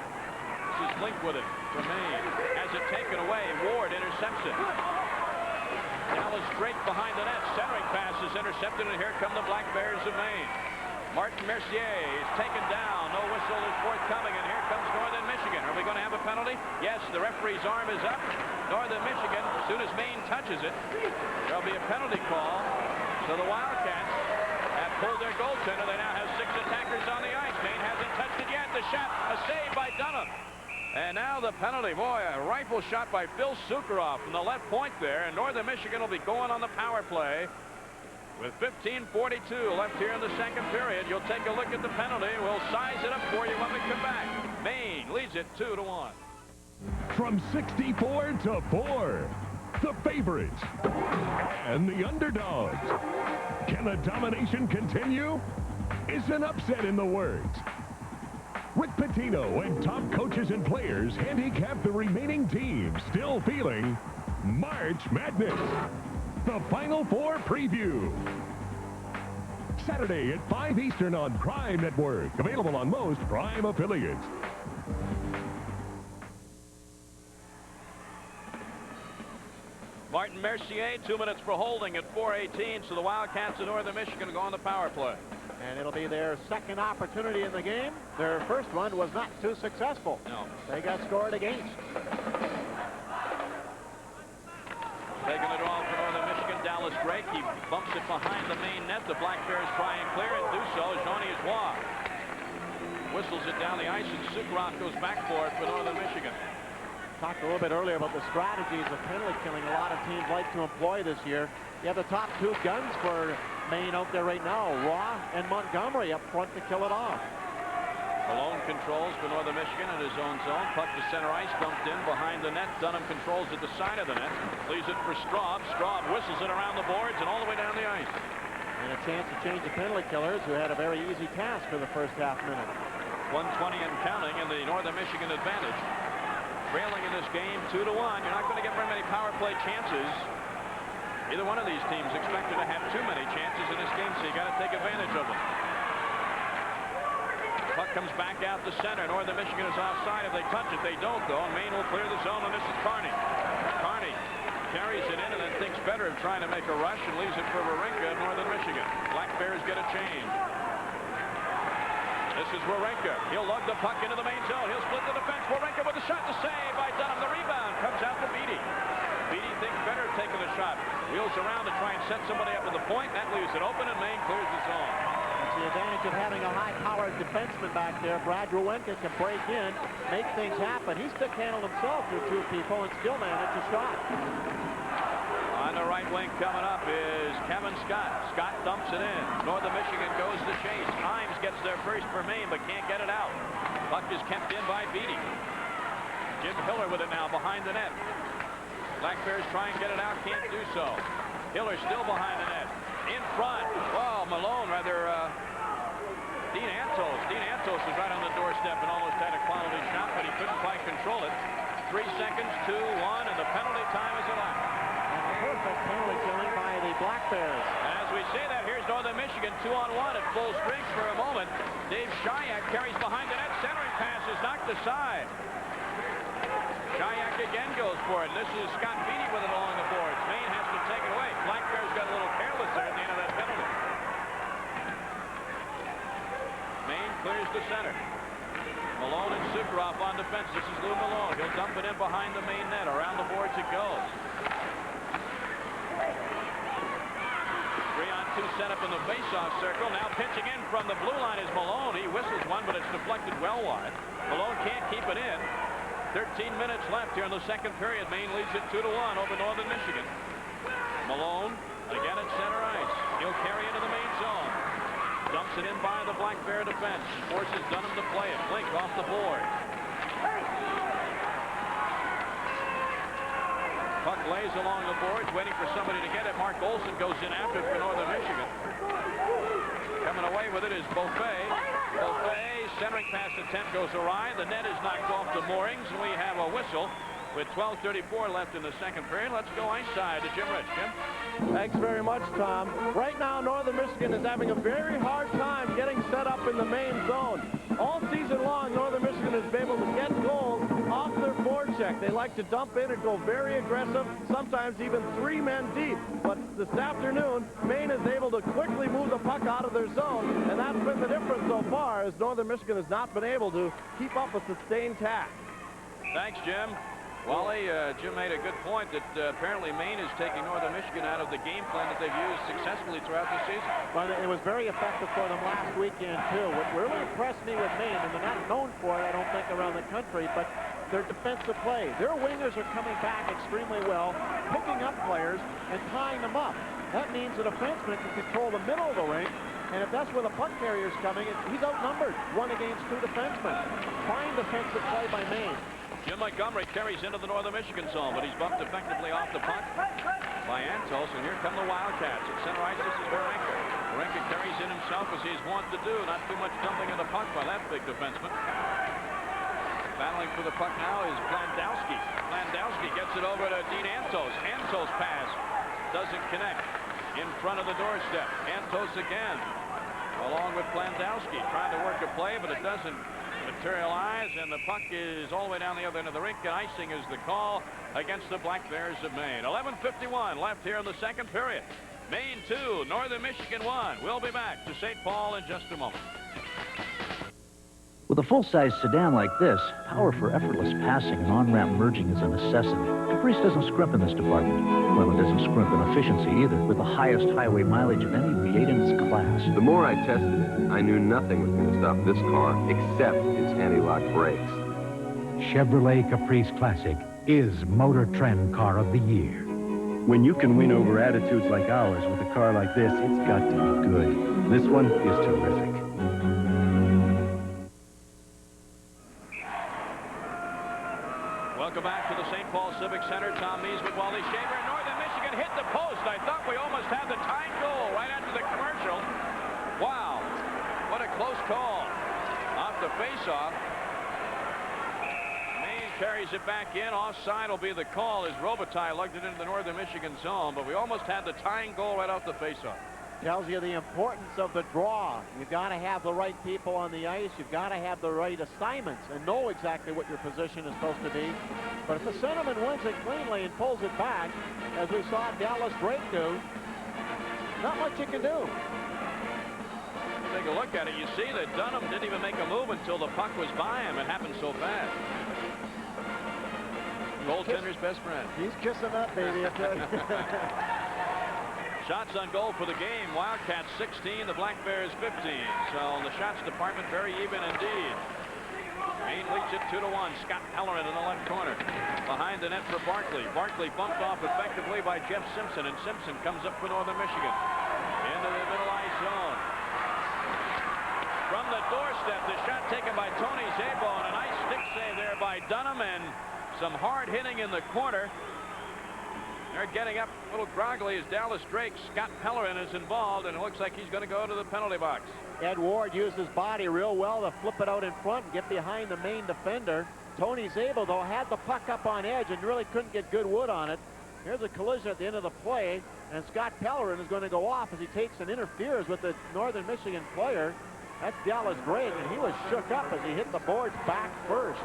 This is Link with it for Maine. Has it taken away. Ward intercepts it. Dallas Drake behind the net. Centering pass is intercepted, and here come the Black Bears of Maine. Martin Mercier is taken down. No whistle is forthcoming, and here comes Northern Michigan. Are we going to have a penalty? Yes, the referee's arm is up. Northern Michigan, as soon as Maine touches it, there'll be a penalty call. So the Wildcats have pulled their goaltender. They now have 6 attackers on the ice. Maine hasn't touched it yet. The shot, a save by Dunham. And now the penalty. Boy, a rifle shot by Phil Sukharov from the left point there. And Northern Michigan will be going on the power play. With 15:42 left here in the second period, you'll take a look at the penalty. We'll size it up for you when we come back. Maine leads it 2-1. From 64 to 4, the favorites and the underdogs. Can the domination continue? Is an upset in the works? Rick Pitino and top coaches and players handicap the remaining teams still feeling March Madness. The Final Four preview. Saturday at 5 Eastern on Prime Network. Available on most Prime affiliates. Martin Mercier, 2 minutes for holding at 4:18. So the Wildcats of Northern Michigan go on the power play. And it'll be their second opportunity in the game. Their first one was not too successful. No. They got scored against. Taking the draw for Northern Michigan, Dallas Drake. He bumps it behind the main net. The Black Bears try and clear it. Do so. Johnny is Waugh whistles it down the ice, and Sukharov goes back for it for Northern Michigan. Talked a little bit earlier about the strategies of penalty killing a lot of teams like to employ this year. You have the top 2 guns for Maine out there right now, Raw and Montgomery up front to kill it off. Malone controls for Northern Michigan in his own zone. Puck to center ice, dumped in behind the net. Dunham controls at the side of the net. Leaves it for Straub. Straub whistles it around the boards and all the way down the ice. And a chance to change the penalty killers, who had a very easy task for the first half minute. 1:20 and counting in the Northern Michigan advantage. Trailing in this game 2-1. You're not going to get very many power play chances. Either one of these teams expected to have too many chances in this game, so you got to take advantage of them. Puck comes back out to center. Northern Michigan is offside. If they touch it, they don't, though. And Maine will clear the zone, and this is Carney. Carney carries it in and then thinks better of trying to make a rush and leaves it for Wawrinka of Northern Michigan. Black Bears get a change. This is Wawrinka. He'll lug the puck into the main zone. He'll split the defense. Wawrinka with a shot to save by Dunham. The rebound comes out to Beatty. Beatty thinks better of taking the shot. Wheels around to try and set somebody up at the point. That leaves it open, and Maine clears the zone. That's the advantage of having a high-powered defenseman back there. Brad Wawrinka can break in, make things happen. He stick-handled himself through 2 people and still managed a shot. On the right wing coming up is Kevin Scott. Scott dumps it in. Northern Michigan goes to chase. Himes gets there first for Maine, but can't get it out. Puck is kept in by Beatty. Jim Hiller with it now behind the net. Black Bears try and get it out, can't do so. Hiller still behind the net. In front. Well, Malone, rather, Dean Antos. Dean Antos was right on the doorstep and almost had a quality shot, but he couldn't quite control it. 3 seconds, 2-1, and the penalty time is elapsed. perfect penalty killing by the Black Bears. As we say that, here's Northern Michigan 2-on-1 at full strength for a moment. Dave Shayak carries behind the net. Centering pass is knocked aside. Shayak again goes for it. This is Scott Beatty with it along the boards. Maine has to take it away. Black Bears got a little careless there at the end of that penalty. Maine clears the center. Malone and Sidroff on defense. This is Lou Malone. He'll dump it in behind the Maine net. Around the boards it goes. 3-on-2 set up in the face-off circle. Now pitching in from the blue line is Malone. He whistles one, but it's deflected well wide. Malone can't keep it in. 13 minutes left here in the second period. Maine leads it 2-1 over Northern Michigan. Malone again at center ice. He'll carry into the Maine zone. Dumps it in by the Black Bear defense. Forces Dunham to play it. Blink off the board. Puck lays along the boards, waiting for somebody to get it. Mark Olson goes in after it for Northern Michigan. Coming away with it is Beaufait. Beaufait, centering pass attempt goes awry. The net is knocked off the moorings, and we have a whistle with 12:34 left in the second period. Let's go ice side to Jim Rich. Jim? Thanks very much, Tom. Right now, Northern Michigan is having a very hard time getting set up in the Maine zone. All season long, Northern Michigan has been able to get goals off their forecheck. They like to dump in and go very aggressive, sometimes even 3 men deep. But this afternoon, Maine is able to quickly move the puck out of their zone, and that's been the difference so far, as Northern Michigan has not been able to keep up a sustained tack. Thanks, Jim. Wally, Jim made a good point that apparently Maine is taking Northern Michigan out of the game plan that they've used successfully throughout the season. But it was very effective for them last weekend, too. What really impressed me with Maine, and they're not known for it, I don't think, around the country, but their defensive play. Their wingers are coming back extremely well, picking up players and tying them up. That means the defenseman can control the middle of the rink, and if that's where the puck carrier's coming, he's outnumbered 1 against 2 defensemen. Fine defensive play by Maine. Jim Montgomery carries into the Northern Michigan zone, but he's bumped effectively off the puck by Antos, and here come the Wildcats. At center ice, this is Varenka. Varenka carries in himself as he's wont to do. Not too much dumping of the puck by that big defenseman. Battling for the puck now is Blandowski. Blandowski gets it over to Dean Antos. Antos' pass doesn't connect in front of the doorstep. Antos again, along with Blandowski, trying to work a play, but it doesn't materialize, and the puck is all the way down the other end of the rink, and icing is the call against the Black Bears of Maine. 11:51 left here in the second period. Maine 2, Northern Michigan 1. We'll be back to St. Paul in just a moment. With a full-size sedan like this, power for effortless passing and on-ramp merging is a necessity. Caprice doesn't scrimp in this department. Well, it doesn't scrimp in efficiency either, with the highest highway mileage of any V8 in its class. The more I tested it, I knew nothing was going to stop this car except its anti-lock brakes. Chevrolet Caprice Classic is Motor Trend Car of the Year. When you can win over attitudes like ours with a car like this, it's got to be good. This one is terrific. Welcome back to the St. Paul Civic Center. Tom Neesmith, Wally Shaver. Northern Michigan hit the post. I thought we almost had the tying goal right after the commercial. Wow, what a close call. Off the face-off. Maine carries it back in. Offside will be the call as Robitaille lugged it into the Northern Michigan zone, but we almost had the tying goal right off the face-off. Tells you the importance of the draw. You've got to have the right people on the ice. You've got to have the right assignments and know exactly what your position is supposed to be. But if the centerman wins it cleanly and pulls it back, as we saw Dallas Drake do, not much you can do. Take a look at it. You see that Dunham didn't even make a move until the puck was by him. It happened so fast. Goaltender's best friend. He's kissing up, baby. Shots on goal for the game. Wildcats 16, the Black Bears 15. So in the shots department, very even indeed. Maine leads it 2-1. Scott Pellerin in the left corner. Behind the net for Barkley. Barkley bumped off effectively by Jeff Simpson, and Simpson comes up for Northern Michigan. Into the middle ice zone. From the doorstep, the shot taken by Tony Szabo, and a nice stick save there by Dunham, and some hard hitting in the corner. They're getting up a little groggily as Dallas Drake. Scott Pellerin is involved, and it looks like he's going to go to the penalty box. Ed Ward used his body real well to flip it out in front and get behind the Maine defender. Tony Szabo, though, had the puck up on edge and really couldn't get good wood on it. Here's a collision at the end of the play, and Scott Pellerin is going to go off as he takes and interferes with the Northern Michigan player. That's Dallas Gregg, and he was shook up as he hit the boards back first.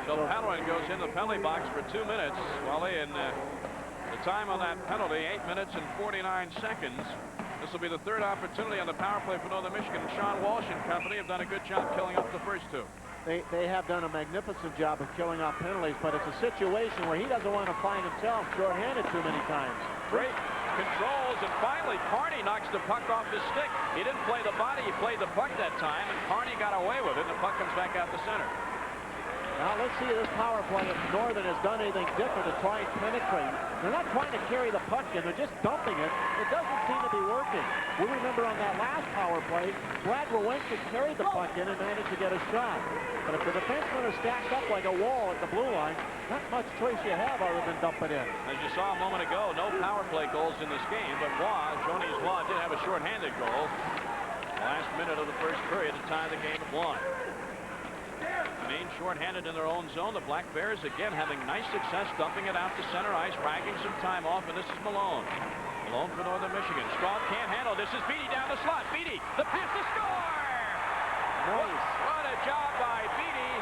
So Pellerin goes in the penalty box for 2 minutes. Wally, and the time on that penalty, 8 minutes and 49 seconds. This will be the third opportunity on the power play for Northern Michigan. Sean Walsh and company have done a good job killing up the first two. They have done a magnificent job of killing off penalties, but it's a situation where he doesn't want to find himself short-handed too many times. Great controls, and finally Carney knocks the puck off the stick. He didn't play the body, he played the puck that time, and Carney got away with it, and the puck comes back out the center. Now let's see this power play if Northern has done anything different to try and penetrate. They're not trying to carry the puck in, they're just dumping it. It doesn't seem to be working. We remember on that last power play, Brad Rowenka carried the puck in and managed to get a shot. But if the defensemen are stacked up like a wall at the blue line, not much choice you have other than dump it in. As you saw a moment ago, no power play goals in this game, but Johnny's Waugh did have a shorthanded goal. Last minute of the first period to tie the game at 1. Maine shorthanded in their own zone. The Black Bears again having nice success dumping it out to center ice, ragging some time off, and this is Malone. Malone for Northern Michigan. Straub can't handle. This is Beatty down the slot. Beatty, the pass to score! Nice. What a job by Beatty,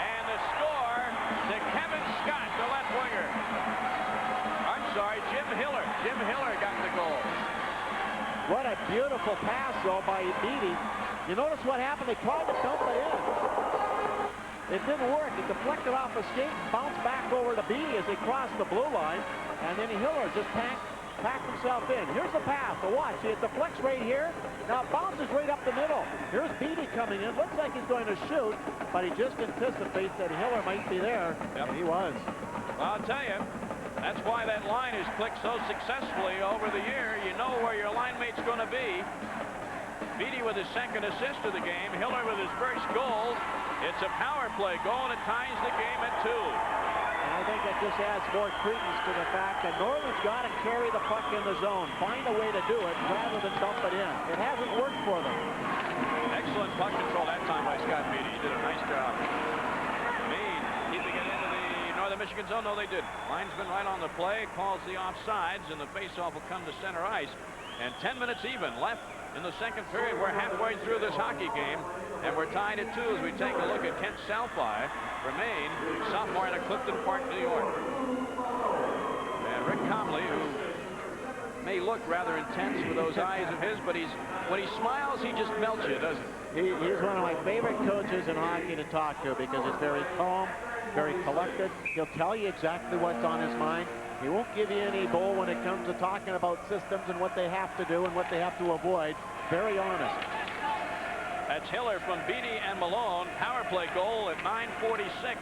and the score to Kevin Scott, the left winger. I'm sorry, Jim Hiller. Jim Hiller got the goal. What a beautiful pass, though, by Beatty. You notice what happened? They tried to dump it in. It didn't work. It deflected off a skate and bounced back over to Beatty as they crossed the blue line. And then Hiller just packed himself in. Here's the pass. So watch. See, it deflects right here. Now it bounces right up the middle. Here's Beatty coming in. Looks like he's going to shoot, but he just anticipates that Hiller might be there. Yep. And he was. Well, I'll tell you, that's why that line has clicked so successfully over the year. You know where your line mate's going to be. Beatty with his second assist of the game. Hiller with his first goal. It's a power play goal, and it ties the game at 2. And I think that just adds more credence to the fact that Northern's got to carry the puck in the zone, find a way to do it rather than dump it in. It hasn't worked for them. Excellent puck control that time by Scott Beatty. He did a nice job. Maine keeping it into the Northern Michigan zone. No, they didn't. Linesman right on the play, calls the offsides, and the faceoff will come to center ice. And 10 minutes even left in the second period. We're halfway through this hockey game, and we're tied at 2 as we take a look at Kent Salfi for Maine, sophomore out of Clifton Park, New York. And Rick Comley, who may look rather intense with those eyes of his, but when he smiles, he just melts you, doesn't he? He's one of my favorite coaches in hockey to talk to because he's very calm, very collected. He'll tell you exactly what's on his mind. He won't give you any bull when it comes to talking about systems and what they have to do and what they have to avoid. Very honest. That's Hiller from Beatty and Malone. Power play goal at 9:46.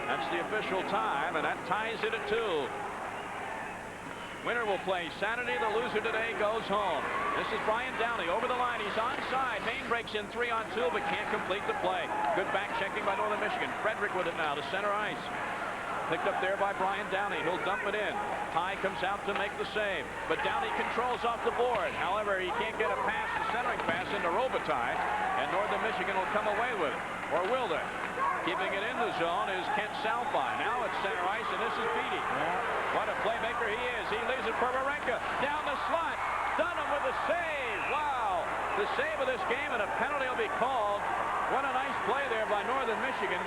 That's the official time, and that ties it at 2. Winner will play Saturday. The loser today goes home. This is Brian Downey over the line. He's onside. Maine breaks in 3-on-2, but can't complete the play. Good back checking by Northern Michigan. Frederick with it now to center ice. Picked up there by Brian Downey. He'll dump it in. High comes out to make the save, but Downey controls off the board. However, he can't get a pass, the centering pass into Robitaille, and Northern Michigan will come away with it. Or will they? Keeping it in the zone is Kent Salfi. Now it's center ice, and this is Beatty. What a playmaker he is. He leaves it for Marenka. Down the slot. Dunham with the save. Wow. The save of this game, and a penalty will be called. What a nice play there by Northern Michigan.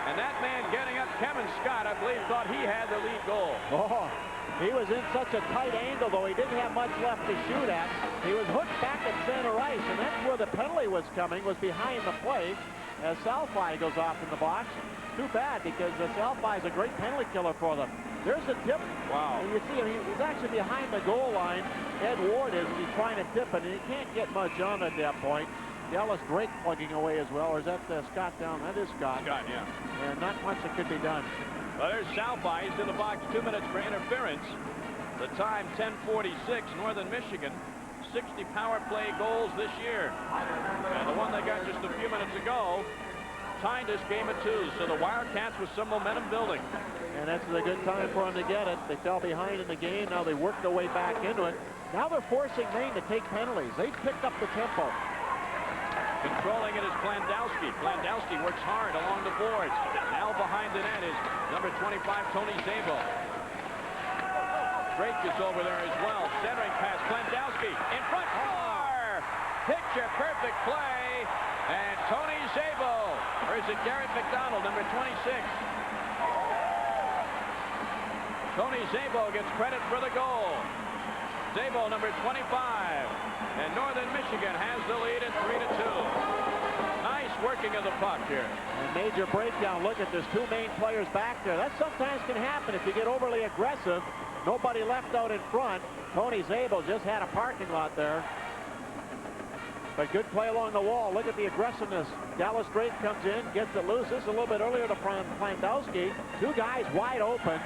And that man getting up, Kevin Scott, I believe, thought he had the lead goal. Oh, he was in such a tight angle, though. He didn't have much left to shoot at. He was hooked back at center ice, and that's where the penalty was coming, was behind the plate, as Salfi goes off in the box. Too bad, because Salfi is a great penalty killer for them. There's the tip. Wow. And you see him, he's actually behind the goal line. Ed Ward is, he's trying to tip it, and he can't get much on at that point. Dallas Drake plugging away as well, or is that Scott down? That is Scott. Scott, yeah. And not much that could be done. Well, there's Salfi. He's in the box. 2 minutes for interference. The time, 10:46. Northern Michigan, 60 power play goals this year. And the one they got just a few minutes ago tied this game at 2. So the Wildcats with some momentum building. And that's a good time for them to get it. They fell behind in the game. Now they worked their way back into it. Now they're forcing Maine to take penalties. They've picked up the tempo. Controlling it is Blandowski. Blandowski works hard along the boards. Now behind the net is number 25, Tony Zabo. Drake is over there as well. Centering pass, Klendowski in front. Score! Picture-perfect play. And Tony Szabo. Or is it Garrett McDonald, number 26? Tony Szabo gets credit for the goal. Szabo, number 25. And Northern Michigan has the lead at 3-2. Nice working of the puck here. A major breakdown. Look at this. Two Maine players back there. That sometimes can happen if you get overly aggressive. Nobody left out in front. Tony Szabo just had a parking lot there. But good play along the wall. Look at the aggressiveness. Dallas Drake comes in, gets it loose. This is a little bit earlier to Klendowski. Two guys wide open.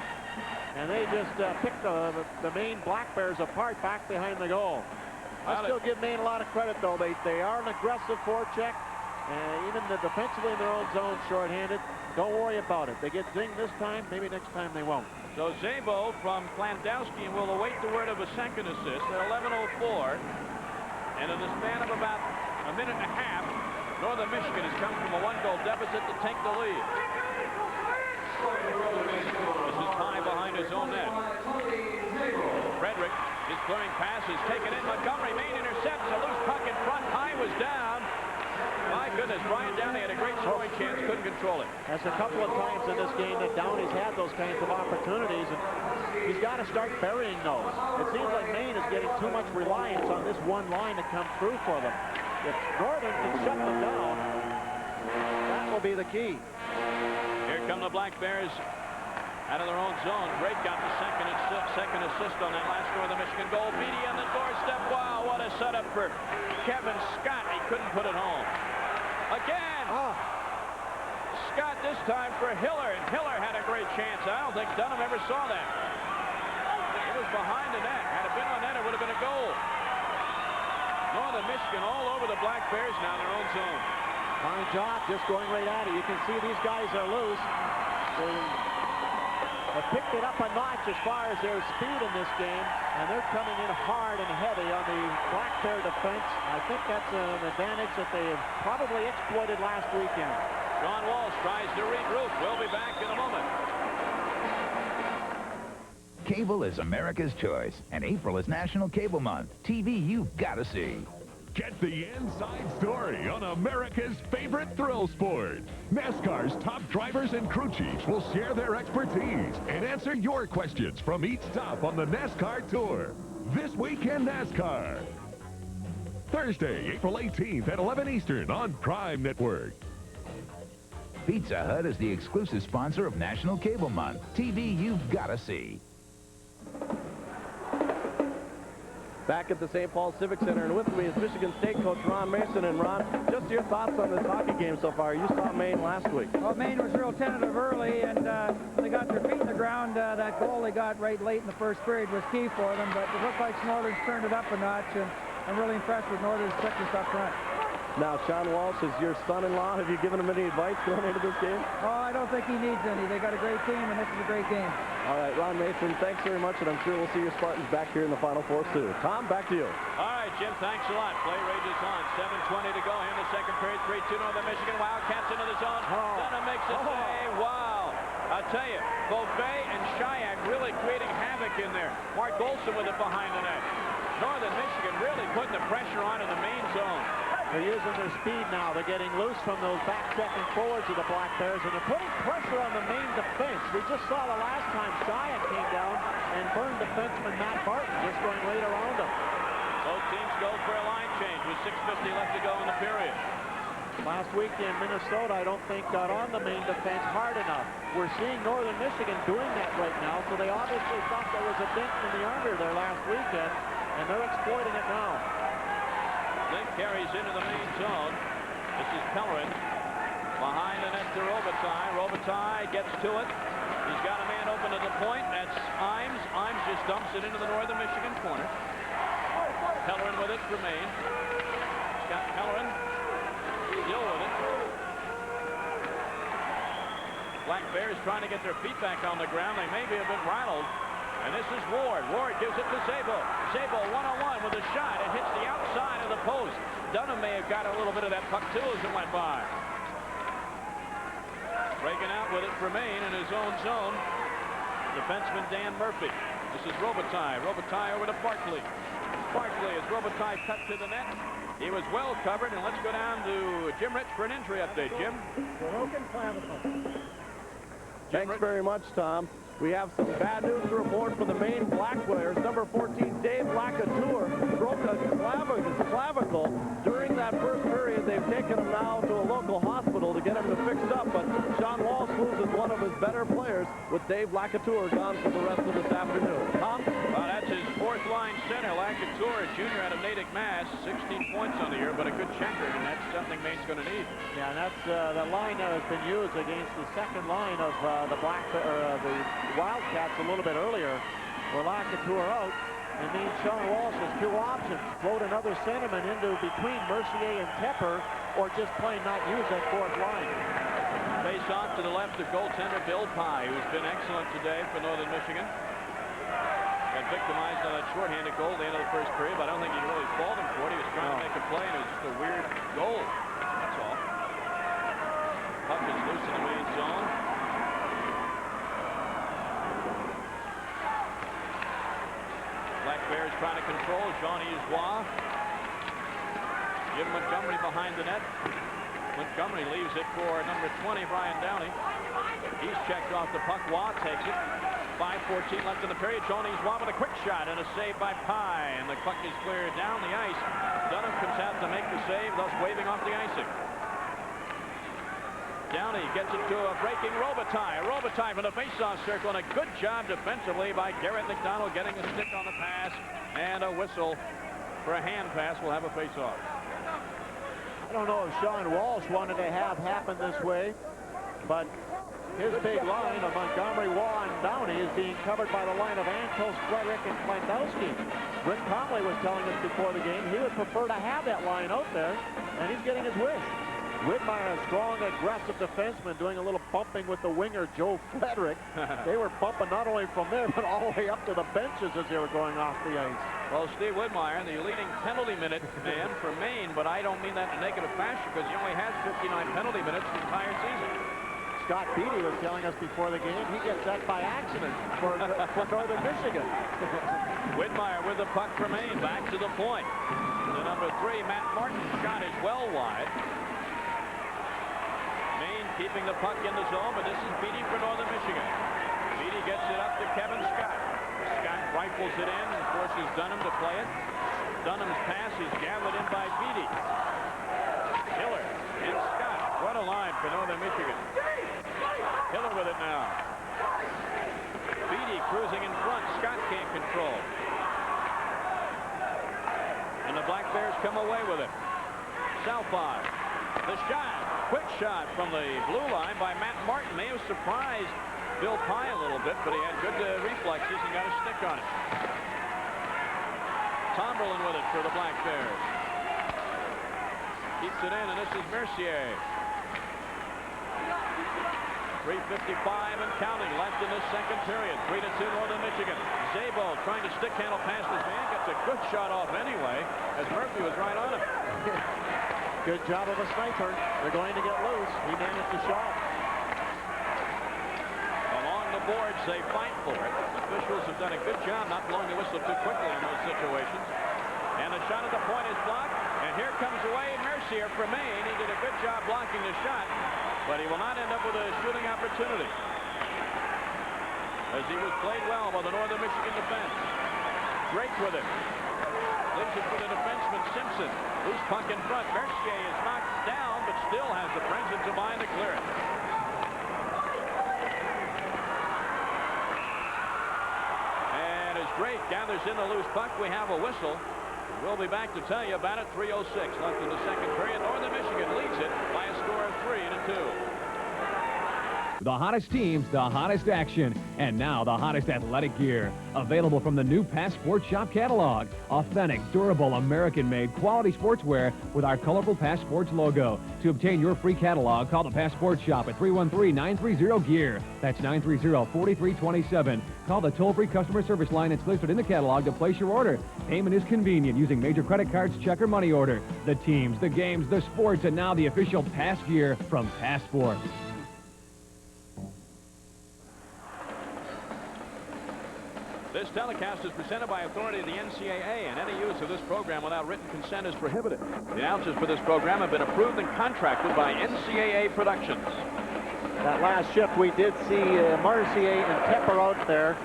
And they just picked the Maine Black Bears apart back behind the goal. I still give Maine a lot of credit, though. They are an aggressive forecheck. And even defensively in their own zone, shorthanded. Don't worry about it. They get dinged this time. Maybe next time they won't. So Szabo from Klendowski will await the word of a second assist at 11:04. And in the span of about a minute and a half, Northern Michigan has come from a one-goal deficit to take the lead. This is high behind his own net. Frederick is clearing passes, taken in. Montgomery, Maine intercepts a loose puck in front. High was down. My goodness, Brian Downey had a great scoring chance, couldn't control it. That's a couple of times in this game that Downey's had those kinds of opportunities, and he's got to start burying those. It seems like Maine is getting too much reliance on this one line to come through for them. If Northern can shut them down, that will be the key. Here come the Black Bears out of their own zone. Drake got the second assist on that last Northern Michigan goal. Beatty on the doorstep. Wow, what a setup for Kevin Scott. He couldn't put it home. Again. Scott this time for Hiller, and Hiller had a great chance. I don't think Dunham ever saw that. It was behind the net. Had it been on net, it would have been a goal. Northern Michigan all over the Black Bears now in their own zone. Fine job, just going right at it. You can see these guys are loose. They have picked it up a notch as far as their speed in this game, and they're coming in hard and heavy on the Black Bear defense. I think that's an advantage that they have probably exploited last weekend. John Walsh tries to regroup. We'll be back in a moment. Cable is America's choice, and April is National Cable Month. TV you've got to see. Get the inside story on America's favorite thrill sport. NASCAR's top drivers and crew chiefs will share their expertise and answer your questions from each stop on the NASCAR Tour. This Weekend NASCAR. Thursday, April 18th at 11 Eastern on Prime Network. Pizza Hut is the exclusive sponsor of National Cable Month. TV you've got to see. Back at the St. Paul Civic Center, and with me is Michigan State coach Ron Mason. And Ron, just your thoughts on this hockey game so far. You saw Maine last week. Well, Maine was real tentative early, and they got their feet in the ground. That goal they got right late in the first period was key for them, but it looked like Northern's turned it up a notch, and I'm really impressed with Northern's quickness up front. Now, Sean Walsh is your son-in-law. Have you given him any advice going into this game? Oh, I don't think he needs any. They got a great team, and this is a great game. All right, Ron Mason, thanks very much, and I'm sure we'll see your Spartans back here in the Final Four soon. Tom, back to you. All right, Jim, thanks a lot. Play rages on. 7:20 to go here in the second period. 3-2 Northern Michigan. Wildcats into the zone. Dunham makes a save. Wow. I'll tell you, Beauvais and Shayak really creating havoc in there. Mark Golson with it behind the net. Northern Michigan really putting the pressure on in the main zone. They're using their speed now. They're getting loose from those back-checking forwards of the Black Bears, and they're putting pressure on the Maine defense. We just saw the last time Shayak came down and burned defenseman Matt Barton just going right around him. Both teams go for a line change with 6:50 left to go in the period. Last weekend, Minnesota, I don't think, got on the Maine defense hard enough. We're seeing Northern Michigan doing that right now, so they obviously thought there was a dent in the armor there last weekend, and they're exploiting it now. Link carries into the main zone. This is Pellerin behind the net to Robitaille. Robitaille gets to it. He's got a man open to the point. That's Imes. Imes just dumps it into the Northern Michigan corner. Pellerin with it for Maine. Scott Pellerin still with it. Black Bears trying to get their feet back on the ground. They maybe have been rattled. And this is Ward. Ward gives it to Szabo. Szabo one-on-one with a shot. It hits the outside of the post. Dunham may have got a little bit of that puck too as it went by. Breaking out with it for Maine in his own zone. Defenseman Dan Murphy. This is Robitaille. Robitaille over to Barkley. Barkley as Robitaille cut to the net. He was well covered, and let's go down to Jim Rich for an injury update. Jim? Broken clavicle. Thanks very much, Tom. We have some bad news to report for the Maine Black players. Number 14, Dave Lacatour, broke a clavicle during that first period. They've taken him now to a local hospital to get him fixed up, but Sean Walsh loses one of his better players with Dave Lacatour gone for the rest of this afternoon. Tom? Well, that's his fourth-line center, Lacatour, junior out of Natick, Mass. 16 points on the year, but a good checker, and that's something Maine's going to need. Yeah, and that's the line that has been used against the second line of the Wildcats a little bit earlier. With Lacatour out, and means Sean Walsh has two options. Float another centerman into between Mercier and Tepper, or just plain not use that fourth line. Face off to the left of goaltender Bill Pye, who's been excellent today for Northern Michigan. Got victimized on that shorthanded goal at the end of the first period, but I don't think he really faulted him for it. He was trying to make a play, and it was just a weird goal. That's all. Puck is loose in the main zone. Black Bears trying to control Jean-Yves Roy. Jim Montgomery behind the net. Montgomery leaves it for number 20, Brian Downey. He's checked off the puck. Roy takes it. 5:14 left in the period. Jean-Yves Roy with a quick shot and a save by Pye. And the puck is cleared down the ice. Dunham comes out to make the save, thus waving off the icing. Downey gets it to a breaking Robitaille. Robitaille from the face-off circle, and a good job defensively by Garrett McDonald getting a stick on the pass, and a whistle for a hand pass. Will have a face-off. I don't know if Sean Walsh wanted to have happen this way, but his big line of Montgomery, Waugh, and Downey is being covered by the line of Antos, Frederick, and Klendowski. Rick Conley was telling us before the game he would prefer to have that line out there, and he's getting his wish. Whitmire, a strong, aggressive defenseman, doing a little bumping with the winger, Joe Frederick. They were bumping not only from there, but all the way up to the benches as they were going off the ice. Well, Steve Whitmire, the leading penalty minute man for Maine, but I don't mean that in a negative fashion because he only has 59 penalty minutes the entire season. Scott Beatty was telling us before the game he gets that by accident for Northern Michigan. Whitmire with the puck for Maine, back to the point. The number 3, Matt Martin's shot is well wide. Maine keeping the puck in the zone, but this is Beatty for Northern Michigan. Beatty gets it up to Kevin Scott. Scott rifles it in and forces Dunham to play it. Dunham's pass is gathered in by Beatty. Hiller and Scott. What a line for Northern Michigan. Hiller with it now. Beatty cruising in front. Scott can't control. And the Black Bears come away with it. Southpaw. The shot. Quick shot from the blue line by Matt Martin. May have surprised Bill Pye a little bit, but he had good reflexes and got a stick on it. Tomberlin with it for the Black Bears. Keeps it in, and this is Mercier. 3:55 and counting left in this second period. 3-2 Northern Michigan. Zabo trying to stick handle past his man. Gets a good shot off anyway, as Murphy was right on him. Good job of a sniper. They're going to get loose. He managed to shot. Along the boards, they fight for it. Officials have done a good job not blowing the whistle too quickly in those situations. And the shot at the point is blocked. And here comes Wade Mercier for Maine. He did a good job blocking the shot, but he will not end up with a shooting opportunity, as he was played well by the Northern Michigan defense. Drake with it. Leaves it for the defenseman Simpson. Loose puck in front. Mercier is knocked down, but still has the presence of mind to clear it. And as Drake gathers in the loose puck, we have a whistle. We'll be back to tell you about it. 3:06 left in the second period. Northern Michigan leads it by a score of 3-2. The hottest teams, the hottest action, and now the hottest athletic gear. Available from the new Passport Shop catalog. Authentic, durable, American-made quality sportswear with our colorful Passports logo. To obtain your free catalog, call the Passport Shop at 313-930-GEAR. That's 930-4327. Call the toll-free customer service line that's listed in the catalog to place your order. Payment is convenient using major credit cards, check, or money order. The teams, the games, the sports, and now the official Pass gear from Passport. This telecast is presented by authority of the NCAA, and any use of this program without written consent is prohibited. The announcers for this program have been approved and contracted by NCAA Productions. That last shift, we did see Mercier and Tepper out there.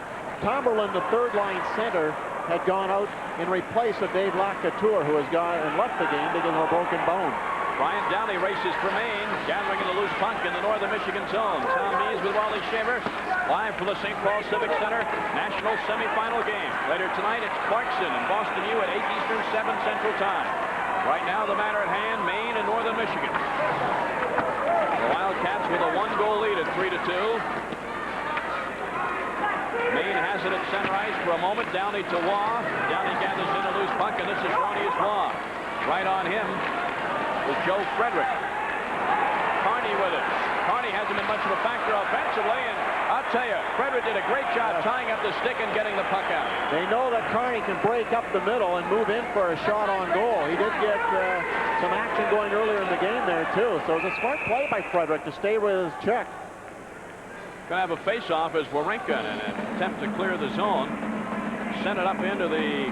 Tomberlin, the third-line center, had gone out in replace of Dave Lacouture, who has gone and left the game because of a broken bone. Brian Downey races for Maine, gathering in the loose puck in the northern Michigan zone. Tom Mees with Wally Shaver, live from the St. Paul Civic Center National Semifinal game. Later tonight, it's Clarkson and Boston U at 8 Eastern, 7 Central Time. Right now, the matter at hand, Maine and northern Michigan. The Wildcats with a 1-goal lead at 3-2. Maine has it at center ice for a moment. Downey to Waugh. Downey gathers in a loose puck, and this is Ronius Waugh. Right on him with Joe Frederick. Carney with it. Carney hasn't been much of a factor offensively, and I'll tell you, Frederick did a great job tying up the stick and getting the puck out. They know that Carney can break up the middle and move in for a shot on goal. He did get some action going earlier in the game there, too. So it was a smart play by Frederick to stay with his check. Going to have a face-off as Wawrinka in an attempt to clear the zone. Sent it up into the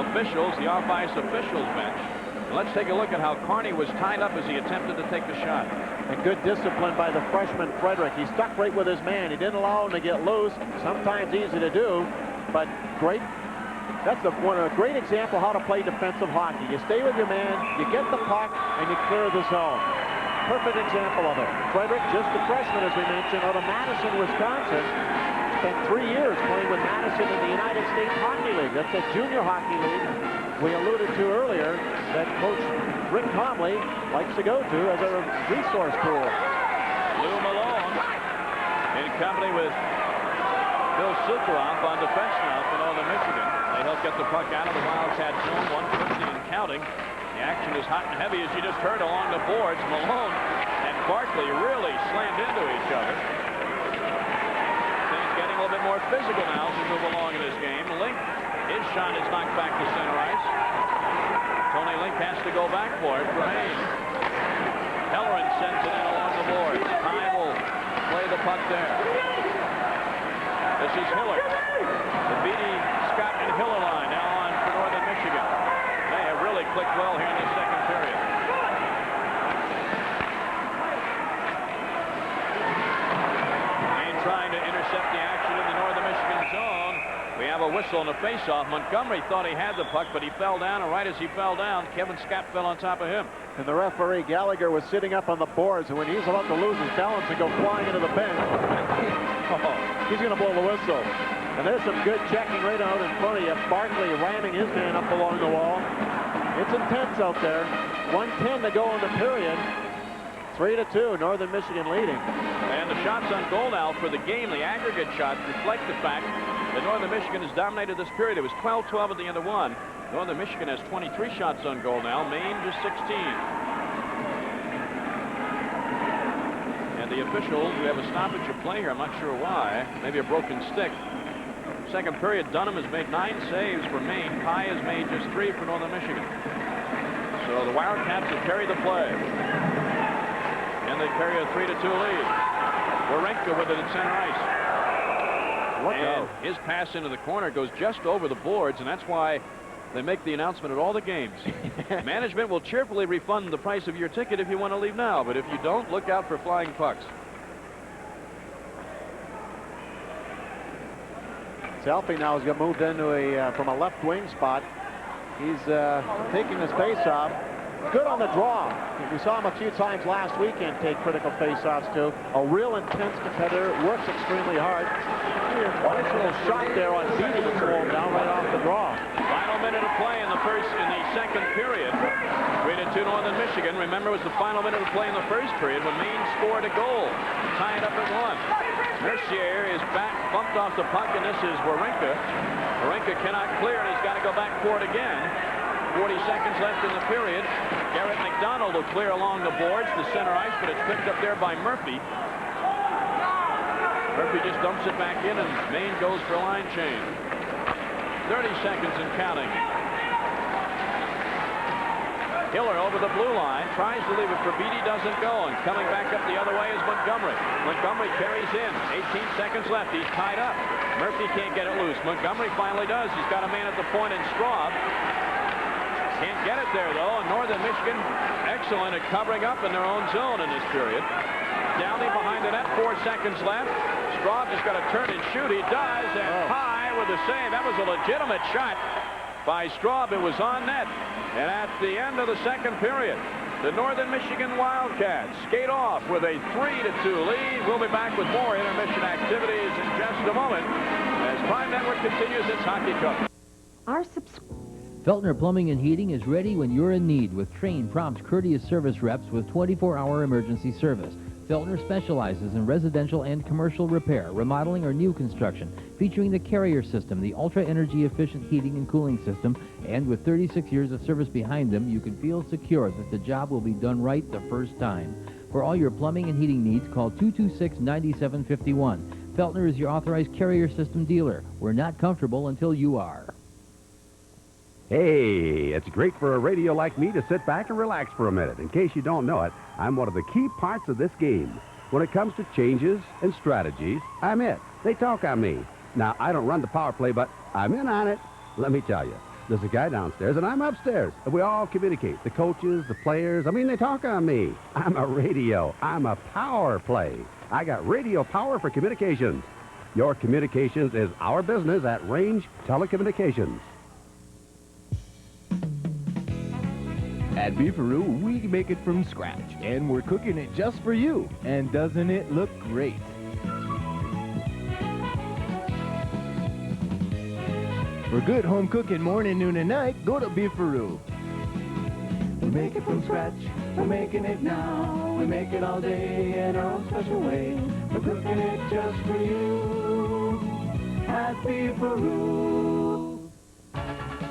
officials, the off-ice officials bench. And let's take a look at how Carney was tied up as he attempted to take the shot. And good discipline by the freshman Frederick. He stuck right with his man. He didn't allow him to get loose. Sometimes easy to do, but great. That's a great example how to play defensive hockey. You stay with your man, you get the puck, and you clear the zone. Perfect example of it. Frederick, just a freshman, as we mentioned, out of Madison, Wisconsin. Spent 3 years playing with Madison in the United States Hockey League. That's a junior hockey league we alluded to earlier that Coach Rick Comley likes to go to as a resource pool. Lou Malone in company with Bill Sukharoff on defense now for Northern Michigan. They help get the puck out of the Wildcat zone, 150 and counting. The action is hot and heavy, as you just heard, along the boards. Malone and Barkley really slammed into each other. Things getting a little bit more physical now as we move along in this game. Link, his shot is knocked back to center ice. Tony Link has to go back for it for Maine. Helleran sends it in along the boards. Ty will play the puck there. This is Hiller. The Beatty, Scott, and Hiller line now on for Northern Michigan. They have really clicked well here in the second period. Maine trying to intercept the action in the Northern Michigan zone. We have a whistle and a face-off. Montgomery thought he had the puck, but he fell down, and right as he fell down, Kevin Scott fell on top of him. And the referee, Gallagher, was sitting up on the boards, and when he was about to lose his balance and go flying into the bench, he's going to blow the whistle. And there's some good checking right out in front of you. Barkley ramming his man up along the wall. It's intense out there. 1:10 to go in the period. 3-2, Northern Michigan leading. And the shots on goal now for the game, the aggregate shots, reflect the fact that Northern Michigan has dominated this period. It was 12-12 at the end of one. Northern Michigan has 23 shots on goal now. Maine just 16. And the officials, we have a stoppage of play here. I'm not sure why. Maybe a broken stick. Second period, Dunham has made 9 saves for Maine. Pye has made just 3 for Northern Michigan. So the Wildcats have carried the play. And they carry a 3-2 lead. Wawrinka with it at center ice. And his pass into the corner goes just over the boards, and that's why they make the announcement at all the games. Management will cheerfully refund the price of your ticket if you want to leave now, but if you don't, look out for flying pucks. Selfie now has got moved into from a left wing spot. He's taking his face-off. Good on the draw. We saw him a few times last weekend take critical face-offs too. A real intense competitor, works extremely hard. Nice little shot there on Beatty to slow him down right off the draw. Final minute of play in the second period. 3-2 Northern Michigan. Remember, it was the final minute of play in the first period when Maine scored a goal, tied up at 1. Mercier is back, bumped off the puck, and this is Wawrinka. Wawrinka cannot clear, and he's got to go back for it again. 40 seconds left in the period. Garrett McDonald will clear along the boards to center ice, but it's picked up there by Murphy. Murphy just dumps it back in, and Maine goes for a line change. 30 seconds and counting. Hiller over the blue line, tries to leave it for Beatty, doesn't go, and coming back up the other way is Montgomery. Montgomery carries in, 18 seconds left, he's tied up. Murphy can't get it loose. Montgomery finally does. He's got a man at the point in Straub. Can't get it there, though, and Northern Michigan excellent at covering up in their own zone in this period. Downey behind the net, 4 seconds left. Straub just got to turn and shoot. He does, and high with a save. That was a legitimate shot by Straub. It was on net. And at the end of the second period, the Northern Michigan Wildcats skate off with a 3-2 lead. We'll be back with more intermission activities in just a moment as Prime Network continues its hockey coverage. Feltner Plumbing and Heating is ready when you're in need with trained, prompt, courteous service reps with 24-hour emergency service. Feltner specializes in residential and commercial repair, remodeling, or new construction, featuring the Carrier system, the ultra-energy efficient heating and cooling system, and with 36 years of service behind them, you can feel secure that the job will be done right the first time. For all your plumbing and heating needs, call 226-9751. Feltner is your authorized Carrier system dealer. We're not comfortable until you are. Hey, it's great for a radio like me to sit back and relax for a minute. In case you don't know it, I'm one of the key parts of this game. When it comes to changes and strategies, I'm it. They talk on me. Now, I don't run the power play, but I'm in on it. Let me tell you, there's a guy downstairs, and I'm upstairs. And we all communicate. The coaches, the players, I mean, they talk on me. I'm a radio. I'm a power play. I got radio power for communications. Your communications is our business at Range Telecommunications. At Beefaroo, we make it from scratch, and we're cooking it just for you. And doesn't it look great? For good home cooking morning, noon, and night, go to Beefaroo. We make it from scratch, we're making it now. We make it all day in our own special way. We're cooking it just for you at Beefaroo.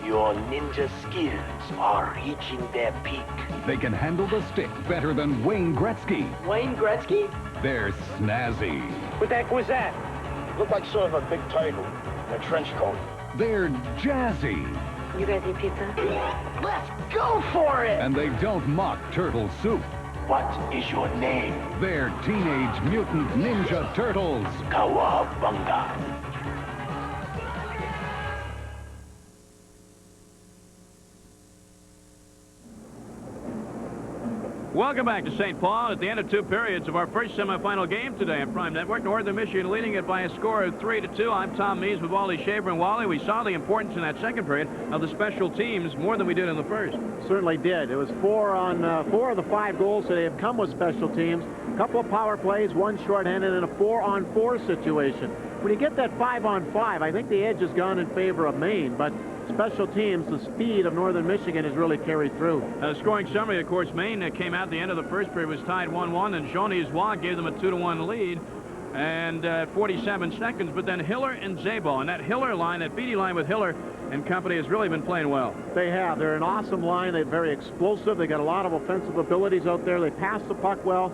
Your ninja skills are reaching their peak. They can handle the stick better than Wayne Gretzky. Wayne Gretzky? They're snazzy. What the heck was that? Looked like sort of a big turtle in a trench coat. They're jazzy. You guys eat pizza? Let's go for it! And they don't mock turtle soup. What is your name? They're Teenage Mutant Ninja Turtles. Kawabunga. Welcome back to St. Paul at the end of 2 periods of our first semifinal game today on Prime Network. Northern Michigan leading it by a score of 3-2. I'm Tom Mees with Wally Shaver. And Wally, we saw the importance in that second period of the special teams more than we did in the first. Certainly did. It was 4 of the 5 goals today have come with special teams. A couple of power plays, 1 shorthanded, and a 4-on-4 situation. When you get that 5-on-5, I think the edge has gone in favor of Maine, but special teams, the speed of Northern Michigan has really carried through. Scoring summary, of course, Maine came out at the end of the first period, was tied 1-1, and Johnny's gave them a 2-1 lead, and 47 seconds, but then Hiller and Zabo, and that Hiller line, that Beatty line with Hiller and company has really been playing well. They have. They're an awesome line. They're very explosive. They got a lot of offensive abilities out there. They pass the puck well.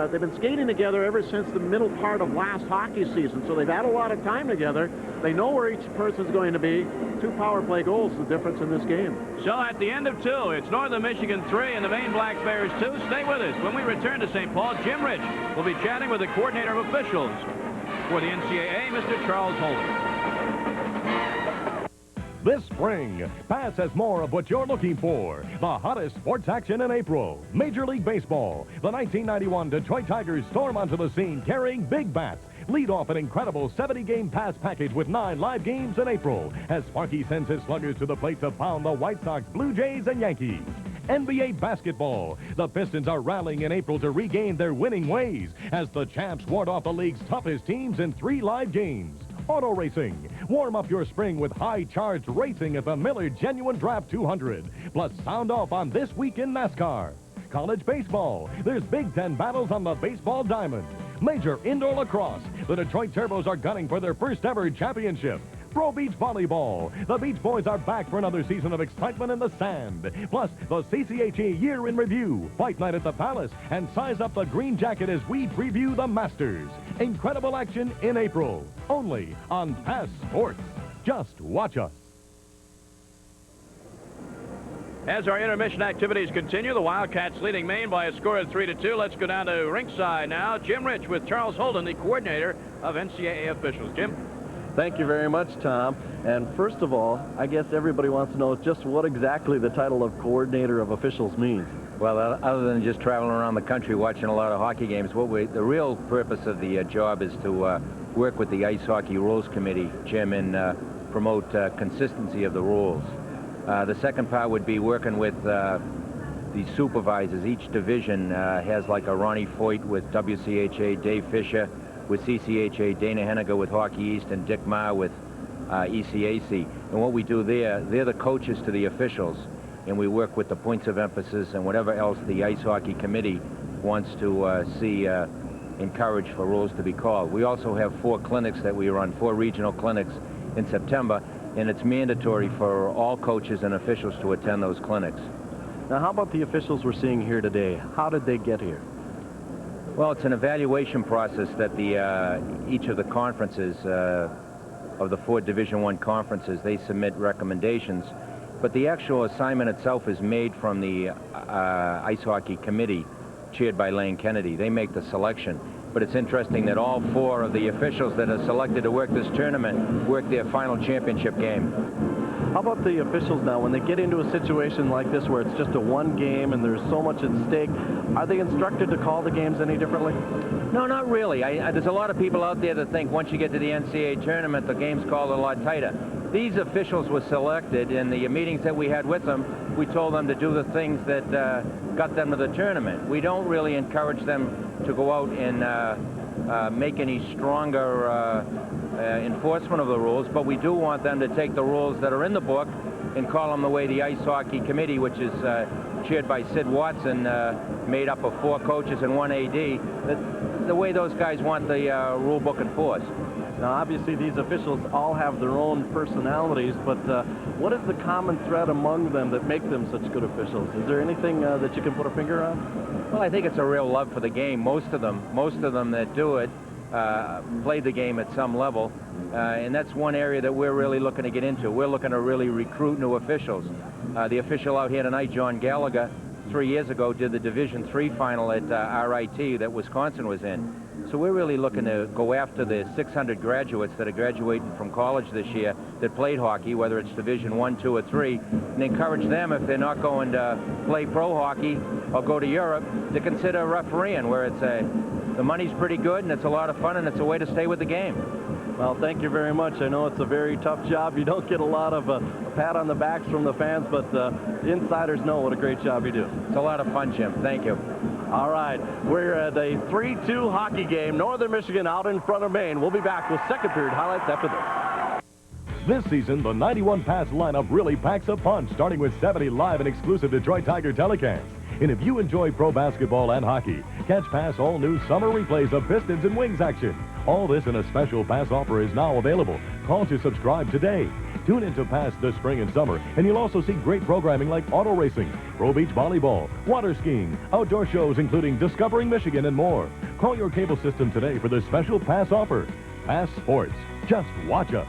They've been skating together ever since the middle part of last hockey season, so they've had a lot of time together. They know where each person's going to be. 2 power play goals is the difference in this game. So at the end of 2, it's Northern Michigan 3 and the Maine Black Bears 2. Stay with us. When we return to St. Paul, Jim Rich will be chatting with the coordinator of officials for the NCAA, Mr. Charles Holder. This spring, Pass has more of what you're looking for. The hottest sports action in April. Major League Baseball. The 1991 Detroit Tigers storm onto the scene carrying big bats. Lead off an incredible 70-game pass package with 9 live games in April as Sparky sends his sluggers to the plate to pound the White Sox, Blue Jays, and Yankees. NBA basketball. The Pistons are rallying in April to regain their winning ways as the champs ward off the league's toughest teams in 3 live games. Auto racing. Warm up your spring with high-charged racing at the Miller Genuine Draft 200. Plus sound off on This Week in NASCAR. College baseball. There's Big Ten battles on the baseball diamond. Major indoor lacrosse. The Detroit Turbos are gunning for their first ever championship. Pro Beach Volleyball. The Beach Boys are back for another season of excitement in the sand. Plus, the CCHE Year in Review, Fight Night at the Palace, and Size Up the Green Jacket as we preview the Masters. Incredible action in April. Only on Pass Sports. Just watch us. As our intermission activities continue, the Wildcats leading Maine by a score of 3-2. Let's go down to ringside now. Jim Rich with Charles Holden, the coordinator of NCAA officials. Jim? Thank you very much, Tom. And first of all, I guess everybody wants to know just what exactly the title of coordinator of officials means. Well, other than just traveling around the country watching a lot of hockey games, the real purpose of the job is to work with the Ice Hockey Rules Committee, Jim, and promote consistency of the rules. The second part would be working with the supervisors. Each division has like a Ronnie Foyt with WCHA, Dave Fisher with CCHA, Dana Henniger with Hockey East, and Dick Maher with ECAC. And what we do there, they're the coaches to the officials, and we work with the points of emphasis and whatever else the Ice Hockey Committee wants to see encouraged for rules to be called. We also have 4 clinics that we run, 4 regional clinics in September, and it's mandatory for all coaches and officials to attend those clinics. Now, how about the officials we're seeing here today? How did they get here? Well, it's an evaluation process that each of the conferences, of the 4 Division I conferences, they submit recommendations. But the actual assignment itself is made from the Ice Hockey Committee, chaired by Lane Kennedy. They make the selection. But it's interesting that all 4 of the officials that are selected to work this tournament work their final championship game. How about the officials now, when they get into a situation like this where it's just a 1 game and there's so much at stake, are they instructed to call the games any differently? No, not really. There's a lot of people out there that think once you get to the NCAA tournament, the game's called a lot tighter. These officials were selected in the meetings that we had with them. We told them to do the things that got them to the tournament. We don't really encourage them to go out and make any stronger enforcement of the rules, but we do want them to take the rules that are in the book and call them the way the Ice Hockey Committee, which is chaired by Sid Watson, made up of 4 coaches and 1 AD, the way those guys want the rule book enforced. Now, obviously, these officials all have their own personalities, but what is the common thread among them that make them such good officials? Is there anything that you can put a finger on? Well, I think it's a real love for the game. Most of them that do it play the game at some level, and that's one area that we're really looking to get into. We're looking to really recruit new officials. The official out here tonight, John Gallagher, 3 years ago did the Division III final at RIT that Wisconsin was in. So we're really looking to go after the 600 graduates that are graduating from college this year that played hockey, whether it's Division I, II, or III, and encourage them, if they're not going to play pro hockey or go to Europe, to consider refereeing, where it's the money's pretty good and it's a lot of fun and it's a way to stay with the game. Well, thank you very much. I know it's a very tough job. You don't get a lot of a pat on the backs from the fans, but the insiders know what a great job you do. It's a lot of fun, Jim. Thank you. All right, we're at a 3-2 hockey game. Northern Michigan out in front of Maine. We'll be back with second period highlights after this. This season, the 91 Pass lineup really packs a punch, starting with 70 live and exclusive Detroit Tiger telecasts. And if you enjoy pro basketball and hockey, catch Pass all new summer replays of Pistons and Wings action. All this in a special Pass offer is now available. Call to subscribe today. Tune into Pass this spring and summer, and you'll also see great programming like auto racing, pro beach volleyball, water skiing, outdoor shows including Discovering Michigan and more. Call your cable system today for this special Pass offer. Pass Sports. Just watch us.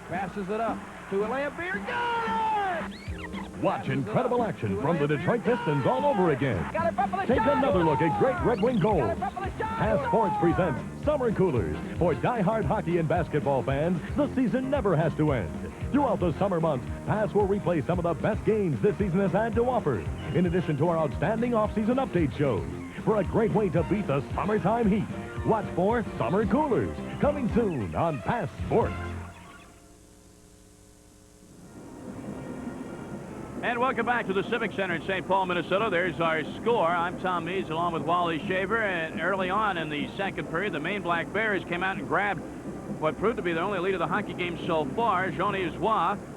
Passes it up to a layup here. Got it! Watch incredible action from the Detroit Pistons all over again. Take another look at great Red Wing goals. Pass Sports presents Summer Coolers. For die-hard hockey and basketball fans, the season never has to end. Throughout the summer months, Pass will replay some of the best games this season has had to offer, in addition to our outstanding off-season update shows. For a great way to beat the summertime heat, watch for Summer Coolers, coming soon on Pass Sports. And welcome back to the Civic Center in St. Paul, Minnesota. There's our score. I'm Tom Mees along with Wally Shaver. And early on in the second period, the Maine Black Bears came out and grabbed what proved to be the only lead of the hockey game so far. Jean-Yves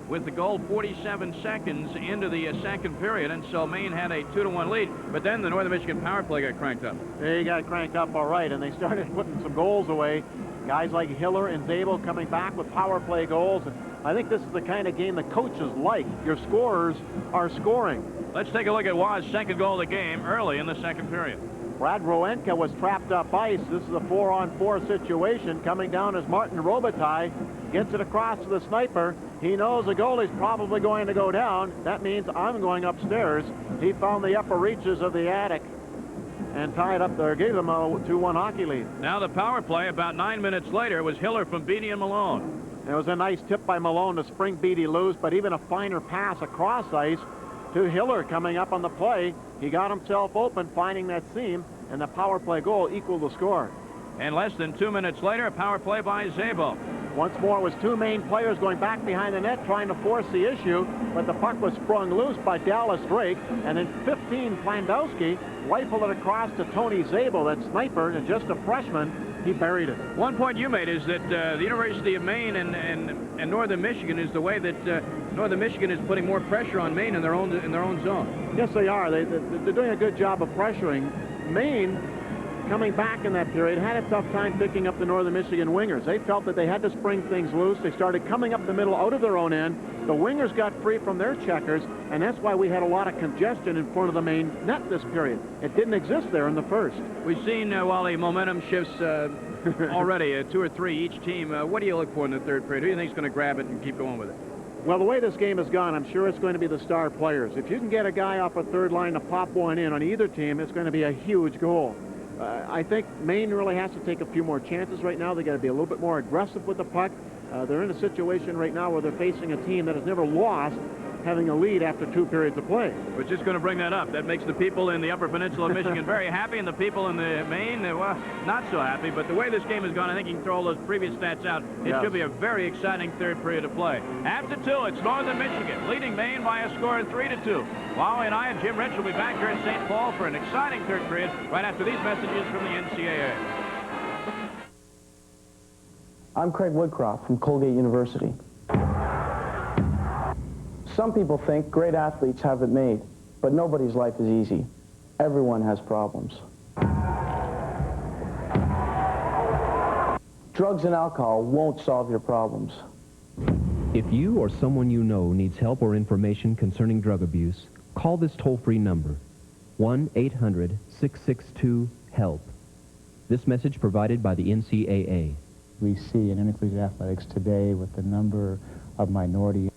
with the goal 47 seconds into the second period, and so Maine had a 2-1 lead, but then the Northern Michigan power play got cranked up. They got cranked up all right, and they started putting some goals away. Guys like Hiller and Zabel coming back with power play goals, and I think this is the kind of game the coaches like. Your scorers are scoring. Let's take a look at Waugh's second goal of the game early in the second period. Brad Roenka was trapped up ice. This is a 4-on-4 situation. Coming down as Martin Robitaille gets it across to the sniper. He knows the goalie's probably going to go down. That means I'm going upstairs. He found the upper reaches of the attic and tied up there, gave them a 2-1 hockey lead. Now the power play about 9 minutes later was Hiller from Beatty and Malone. It was a nice tip by Malone to spring Beatty loose, but even a finer pass across ice to Hiller coming up on the play. He got himself open, finding that seam, and the power play goal equaled the score. And less than 2 minutes later, a power play by Zabel. Once more, it was two Maine players going back behind the net trying to force the issue, but the puck was sprung loose by Dallas Drake, and then 15 Plandowski rifled it across to Tony Zabel, that sniper, and just a freshman. He buried it. One point you made is that the University of Maine and Northern Michigan is the way that Northern Michigan is putting more pressure on Maine in their own zone. Yes, they are. They're doing a good job of pressuring. Maine, coming back in that period, had a tough time picking up the Northern Michigan wingers. They felt that they had to spring things loose. They started coming up the middle out of their own end. The wingers got free from their checkers, and that's why we had a lot of congestion in front of the Maine net this period. It didn't exist there in the first. We've seen, Wally, momentum shifts already, 2 or 3 each team. What do you look for in the third period? Who do you think is going to grab it and keep going with it? Well, the way this game has gone, I'm sure it's going to be the star players. If you can get a guy off a third line to pop one in on either team, it's going to be a huge goal. I think Maine really has to take a few more chances right now. They got to be a little bit more aggressive with the puck. They're in a situation right now where they're facing a team that has never lost, having a lead after 2 periods of play. We're just going to bring that up. That makes the people in the Upper Peninsula of Michigan very happy, and the people in the Maine, well, not so happy. But the way this game has gone, I think you can throw all those previous stats out. It should be a very exciting third period of play. After 2, it's Northern Michigan leading Maine by a score of 3-2. Wally and I and Jim Rich will be back here in St. Paul for an exciting third period right after these messages from the NCAA. I'm Craig Woodcroft from Colgate University. Some people think great athletes have it made, but nobody's life is easy. Everyone has problems. Drugs and alcohol won't solve your problems. If you or someone you know needs help or information concerning drug abuse, call this toll-free number, 1-800-662-HELP. This message provided by the NCAA. We see in intercollegiate athletics today with the number of minority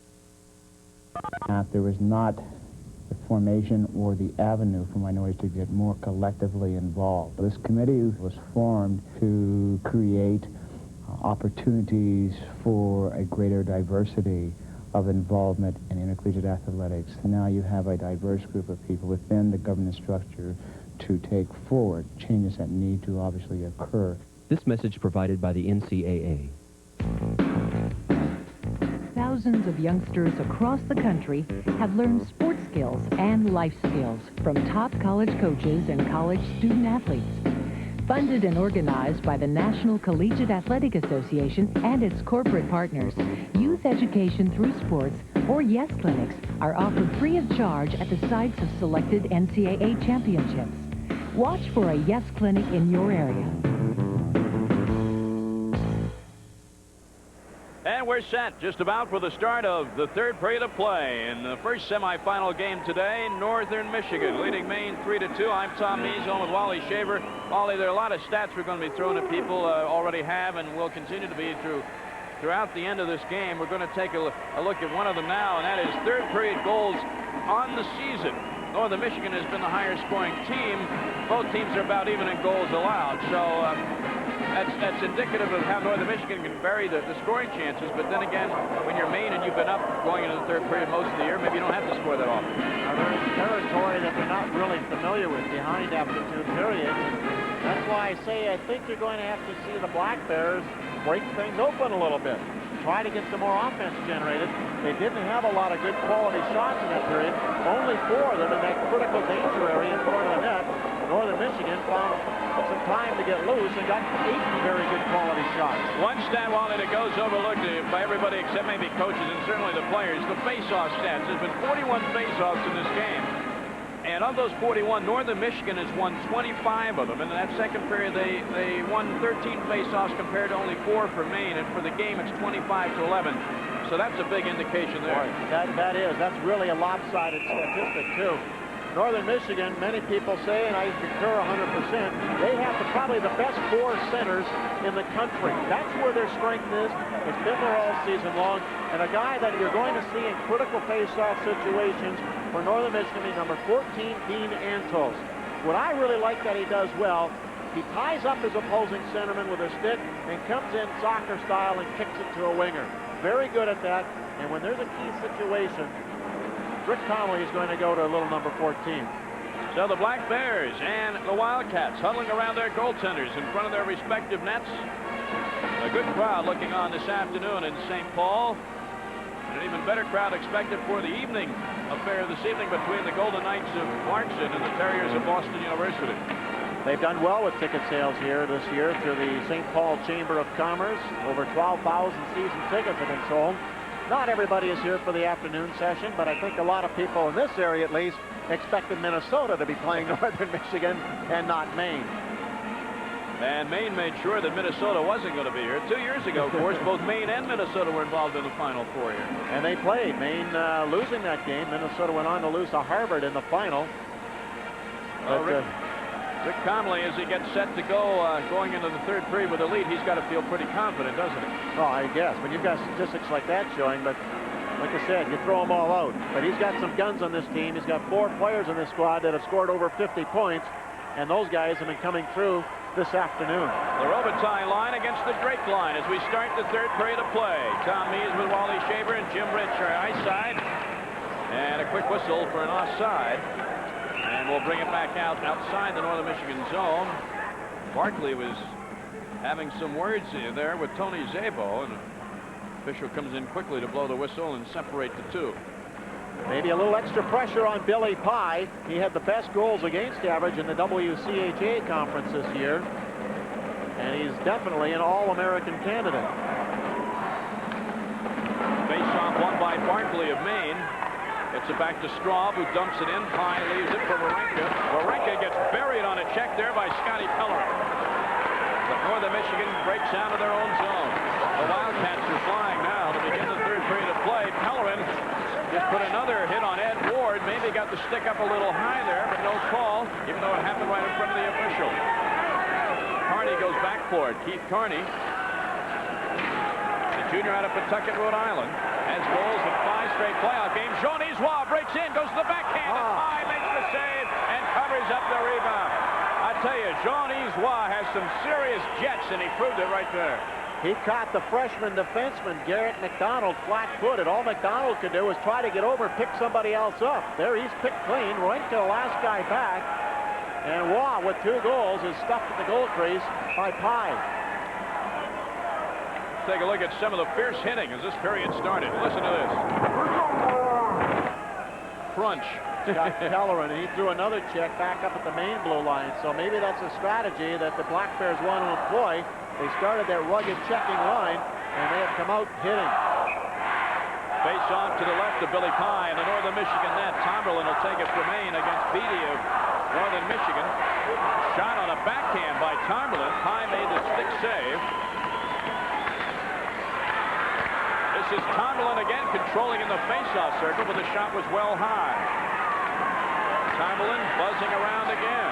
there was not the formation or the avenue for minorities to get more collectively involved. This committee was formed to create opportunities for a greater diversity of involvement in intercollegiate athletics. Now you have a diverse group of people within the governance structure to take forward changes that need to obviously occur. This message provided by the NCAA. Thousands of youngsters across the country have learned sports skills and life skills from top college coaches and college student athletes. Funded and organized by the National Collegiate Athletic Association and its corporate partners, youth education through sports, or YES clinics, are offered free of charge at the sites of selected NCAA championships. Watch for a YES clinic in your area. And we're set just about for the start of the third period of play. In the first semifinal game today, Northern Michigan leading Maine 3-2. I'm Tom Measle with Wally Shaver. Wally, there are a lot of stats we're going to be throwing at people, already have, and will continue to be throughout the end of this game. We're going to take a look at one of them now, and that is third period goals on the season. Northern Michigan has been the higher scoring team. Both teams are about even in goals allowed. So that's indicative of how Northern Michigan can vary the scoring chances. But then again, when you're Maine and you've been up going into the third period most of the year, maybe you don't have to score that often. They're in territory that they're not really familiar with behind after 2 periods. That's why I say I think you're going to have to see the Black Bears break things open a little bit. Try to get some more offense generated. They didn't have a lot of good quality shots in that period. Only 4 of them in that critical danger area in front of the net. Northern Michigan found some time to get loose and got 8 very good quality shots. One stat, Wally, that goes overlooked by everybody except maybe coaches and certainly the players, the face-off stats. There's been 41 face-offs in this game. And of those 41, Northern Michigan has won 25 of them. And in that second period, they won 13 face-offs compared to only 4 for Maine. And for the game, it's 25-11. So that's a big indication there. Boy, that's really a lopsided statistic, too. Northern Michigan, many people say, and I concur 100%, they have probably the best 4 centers in the country. That's where their strength is. It's been there all season long. And a guy that you're going to see in critical face-off situations for Northern Michigan is number 14, Dean Antos. What I really like that he does well, he ties up his opposing centerman with a stick and comes in soccer style and kicks it to a winger. Very good at that. And when there's a key situation, Rick Conley is going to go to little number 14. So the Black Bears and the Wildcats huddling around their goaltenders in front of their respective nets. A good crowd looking on this afternoon in St. Paul. An even better crowd expected for the evening affair this evening between the Golden Knights of Clarkson and the Terriers of Boston University. They've done well with ticket sales here this year through the St. Paul Chamber of Commerce. Over 12,000 season tickets have been sold. Not everybody is here for the afternoon session, but I think a lot of people in this area, at least, expected Minnesota to be playing Northern Michigan and not Maine. And Maine made sure that Minnesota wasn't going to be here. 2 years ago, of course, both Maine and Minnesota were involved in the Final Four here. And they played. Maine losing that game. Minnesota went on to lose to Harvard in the final. Well, Rick Conley, as he gets set to go going into the third period with the lead, he's got to feel pretty confident, doesn't he? Well, I guess. When you've got statistics like that showing, but like I said, you throw them all out. But he's got some guns on this team. He's got 4 players in this squad that have scored over 50 points, and those guys have been coming through this afternoon. The Robitaille line against the Drake line as we start the third period of play. Tom Mees with Wally Shaver and Jim Rich are ice side. And a quick whistle for an offside. And we'll bring it back outside the Northern Michigan zone. Barkley was having some words there with Tony Szabo, and the official comes in quickly to blow the whistle and separate the two. Maybe a little extra pressure on Billy Pye. He had the best goals against average in the WCHA conference this year, and he's definitely an All-American candidate. Face-off won by Barkley of Maine. Gets it back to Straub, who dumps it in. Pye leaves it for Warenka. Warenka gets buried on a check there by Scotty Pellerin. But Northern Michigan breaks out of their own zone. The Wildcats are flying now to begin the third period of play. Pellerin just put another hit on Ed Ward. Maybe got the stick up a little high there, but no call, even though it happened right in front of the official. Carney goes back for it. Keith Carney, the junior out of Pawtucket, Rhode Island, has goals in 5 straight playoff games. Jean Isoire breaks in, goes to the backhand, and Pye makes the save and covers up the rebound. I tell you, Jean Isoire has some serious jets, and he proved it right there. He caught the freshman defenseman, Garrett McDonald, flat-footed. All McDonald could do was try to get over and pick somebody else up. There, he's picked clean. Roenke, the last guy back. And Waugh, with 2 goals, is stuffed at the goal crease by Pye. Take a look at some of the fierce hitting as this period started. Listen to this. Crunch. Scott Pellerin, and he threw another check back up at the Maine blue line. So maybe that's a strategy that the Black Bears want to employ. They started that rugged checking line, and they have come out hitting. Face on to the left of Billy Pye in the Northern Michigan net. Tomberlin will take it from Maine against Beatty of Northern Michigan. Shot on a backhand by Tomberlin. Pye made the stick save. This is Tomberlin again controlling in the face-off circle, but the shot was well high. Tomberlin buzzing around again.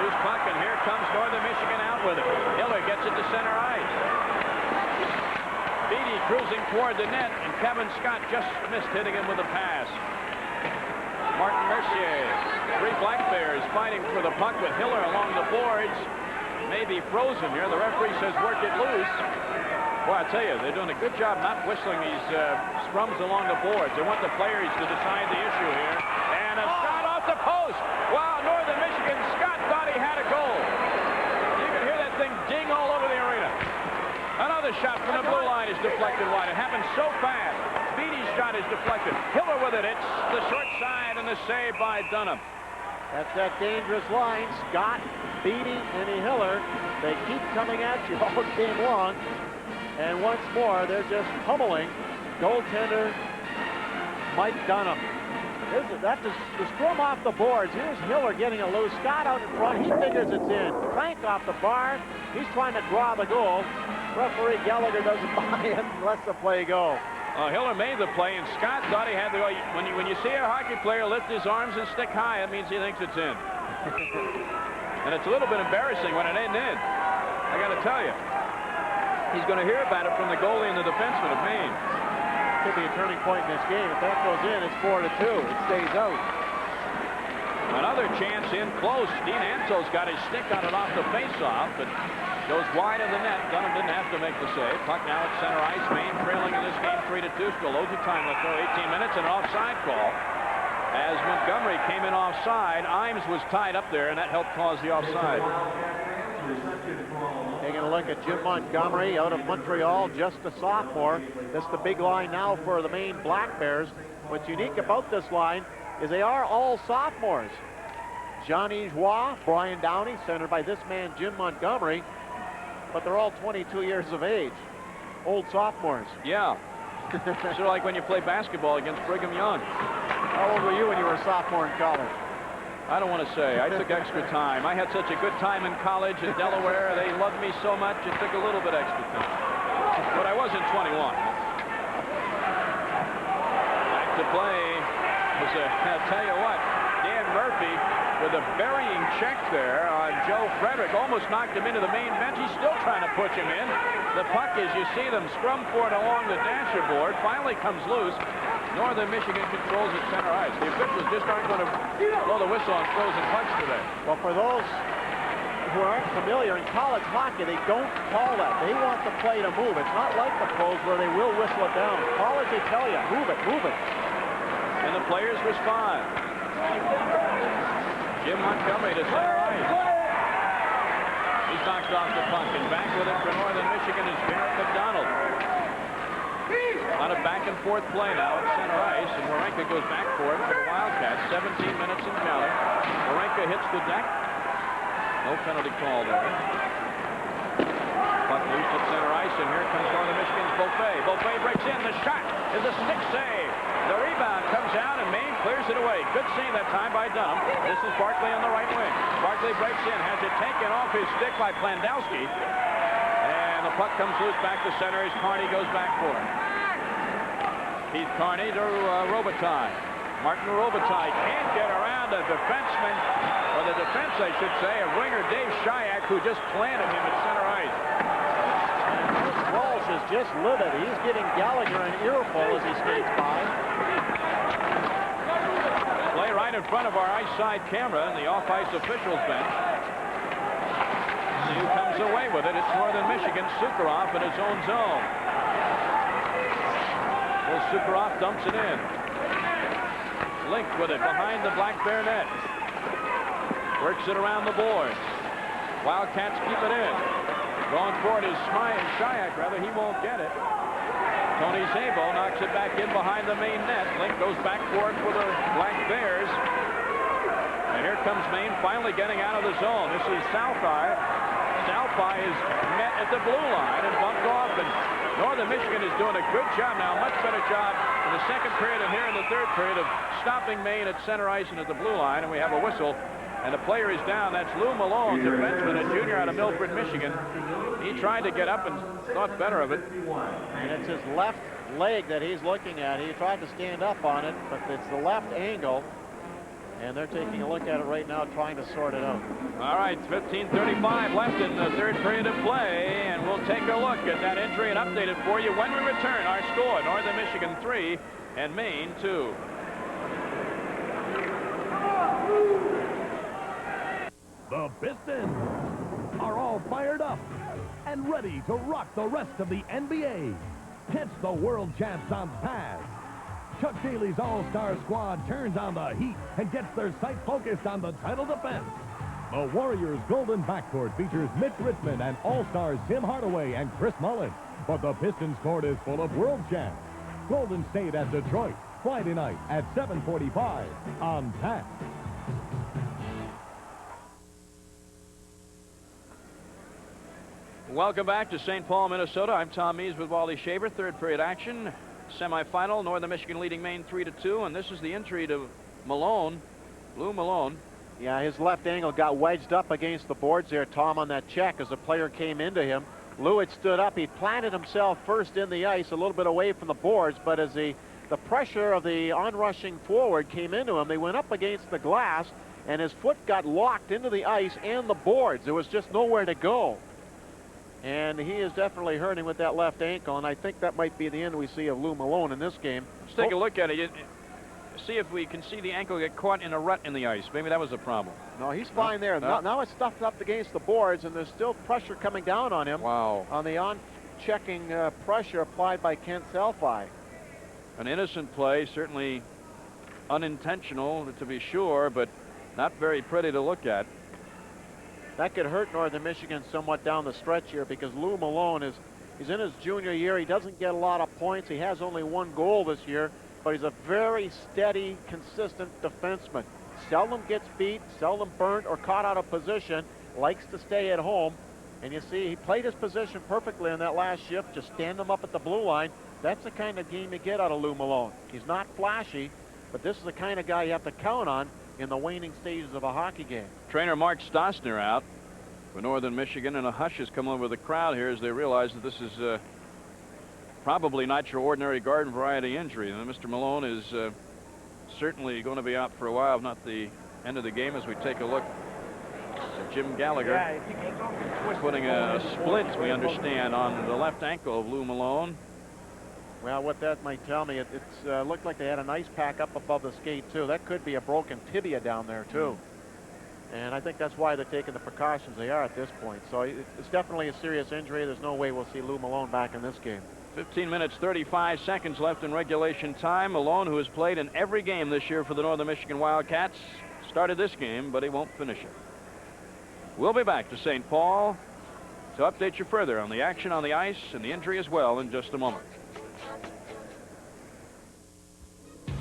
Loose puck, and here comes Northern Michigan out with it. Hiller gets it to center ice. Beatty cruising toward the net, and Kevin Scott just missed hitting him with a pass. Martin Mercier, 3 Black Bears fighting for the puck with Hiller along the boards. Maybe frozen here. The referee says work it loose. Boy, I tell you, they're doing a good job not whistling these scrums along the boards. They want the players to decide the issue here. And a shot off the post. Wow, Northern Michigan, Scott thought he had a goal. You can hear that thing ding all over the arena. Another shot from the blue line is deflected wide. It happened so fast. Beatty's shot is deflected. Hiller with it. It's the short side and the save by Dunham. That's that dangerous line. Scott, Beatty, and Hiller. They keep coming at you all game long. And once more, they're just pummeling goaltender Mike Dunham. That's the scrum off the boards. Here's Hiller getting a loose. Scott out in front. He figures it's in. Crank off the bar. He's trying to draw the goal. Referee Gallagher doesn't buy it and lets the play go. Hiller made the play, and Scott thought he had the goal. When you see a hockey player lift his arms and stick high, it means he thinks it's in. And it's a little bit embarrassing when it ain't in. I got to tell you. He's going to hear about it from the goalie and the defenseman of Maine. Could be a turning point in this game. If that goes in, it's 4-2. It stays out. Another chance in close. Dean Ansel's got his stick on it off the faceoff, but goes wide of the net. Dunham didn't have to make the save. Puck now at center ice. Maine trailing in this game 3-2. Still loads of time left. 18 minutes and an offside call. As Montgomery came in offside, Imes was tied up there, and that helped cause the offside. Taking a look at Jim Montgomery out of Montreal, just a sophomore. That's the big line now for the Maine Black Bears. What's unique about this line is they are all sophomores. Johnny Joie, Brian Downey, centered by this man, Jim Montgomery, but they're all 22 years of age. Old sophomores. Yeah. Sort of like when you play basketball against Brigham Young. How old were you when you were a sophomore in college? I don't want to say. I took extra time. I had such a good time in college in Delaware. They loved me so much, it took a little bit extra time. But I wasn't 21. Back to play. I'll tell you what, Dan Murphy with a burying check there on Joe Frederick. Almost knocked him into the main bench. He's still trying to push him in. The puck, as you see them scrum for it along the dasher board, finally comes loose. Northern Michigan controls at center ice. The officials just aren't going to blow the whistle on frozen pucks today. Well, for those who aren't familiar, in college hockey, they don't call that. They want the play to move. It's not like the pros where they will whistle it down. College, they tell you, move it, move it. And the players respond. Jim Montgomery to center ice. He's knocked off the puck, and back with it for Northern Michigan is Garrett McDonald. On a back-and-forth play now at center ice, and Warenka goes back for it for the Wildcats. 17 minutes and counting. Warenka hits the deck. No penalty call there. Puck loose at center ice, and here comes Northern Michigan's Beaufait. Beaufait breaks in. The shot is a stick save. The rebound comes out, and Maine clears it away. Good save that time by Dunham. This is Barkley on the right wing. Barkley breaks in, has it taken off his stick by Plandowski. And the puck comes loose back to center as Carney goes back for it. Keith Carney to Robitaille. Martin Robitaille can't get around a defenseman, or the defense, I should say, of winger Dave Shayak, who just planted him at center ice. Walsh is just livid. He's getting Gallagher an earful as he skates by. Play right in front of our ice side camera in the off-ice officials bench. See who comes away with it. It's Northern Michigan. Sukharov in his own zone. Well, Sukharov dumps it in. Linked with it behind the Black Bear net. Works it around the boards. Wildcats keep it in. Going for it is Shayak, rather. He won't get it. Tony Szabo knocks it back in behind the Maine net. Link goes back for it for the Black Bears. And here comes Maine finally getting out of the zone. This is Southeye. Southeye is met at the blue line and bumped off. And Northern Michigan is doing a good job now, much better job in the second period and here in the third period of stopping Maine at center ice and at the blue line. And we have a whistle. And the player is down. That's Lou Malone, defenseman, a junior out of Milford, Michigan. He tried to get up and thought better of it. And it's his left leg that he's looking at. He tried to stand up on it, but it's the left angle. And they're taking a look at it right now, trying to sort it out. All right, 15:35 left in the third period of play, and we'll take a look at that injury and update it for you when we return. Our score, Northern Michigan 3 and Maine 2. The Pistons are all fired up and ready to rock the rest of the NBA. It's the world champs on pass. Chuck Daly's all-star squad turns on the heat and gets their sight focused on the title defense. The Warriors' golden backcourt features Mitch Richmond and all-stars Tim Hardaway and Chris Mullin. But the Pistons court is full of world champs. Golden State at Detroit, Friday night at 7:45 on pass. Welcome back to St. Paul, Minnesota. I'm Tom Mees with Wally Shaver. Third period action. Semifinal. Northern Michigan leading Maine 3-2. And this is the entry to Malone. Lou Malone. Yeah, his left ankle got wedged up against the boards there, Tom, on that check as the player came into him. Lou had stood up. He planted himself first in the ice, a little bit away from the boards, but as the pressure of the onrushing forward came into him, they went up against the glass, and his foot got locked into the ice and the boards. There was just nowhere to go. And he is definitely hurting with that left ankle, and I think that might be the end we see of Lou Malone in this game. Let's take a look at it. See if we can see the ankle get caught in a rut in the ice. Maybe that was the problem. No, he's fine there. Now it's stuffed up against the boards, and there's still pressure coming down on him. Wow. On the on-checking pressure applied by Kent Selfie. An innocent play, certainly unintentional to be sure, but not very pretty to look at. That could hurt Northern Michigan somewhat down the stretch here because Lou Malone he's in his junior year. He doesn't get a lot of points. He has only 1 goal this year, but he's a very steady, consistent defenseman. Seldom gets beat, seldom burnt or caught out of position, likes to stay at home. And you see, he played his position perfectly in that last shift, just stand him up at the blue line. That's the kind of game you get out of Lou Malone. He's not flashy, but this is the kind of guy you have to count on in the waning stages of a hockey game. Trainer Mark Stosner out for Northern Michigan, and a hush has come over the crowd here as they realize that this is probably not your ordinary garden variety injury. And Mr. Malone is certainly going to be out for a while, if not the end of the game, as we take a look at Jim Gallagher putting a splint, we understand, on the left ankle of Lou Malone. Well, what that might tell me, it looked like they had an ice pack up above the skate, too. That could be a broken tibia down there, too. And I think that's why they're taking the precautions they are at this point. So it's definitely a serious injury. There's no way we'll see Lou Malone back in this game. 15 minutes, 35 seconds left in regulation time. Malone, who has played in every game this year for the Northern Michigan Wildcats, started this game, but he won't finish it. We'll be back to St. Paul to update you further on the action on the ice and the injury as well in just a moment.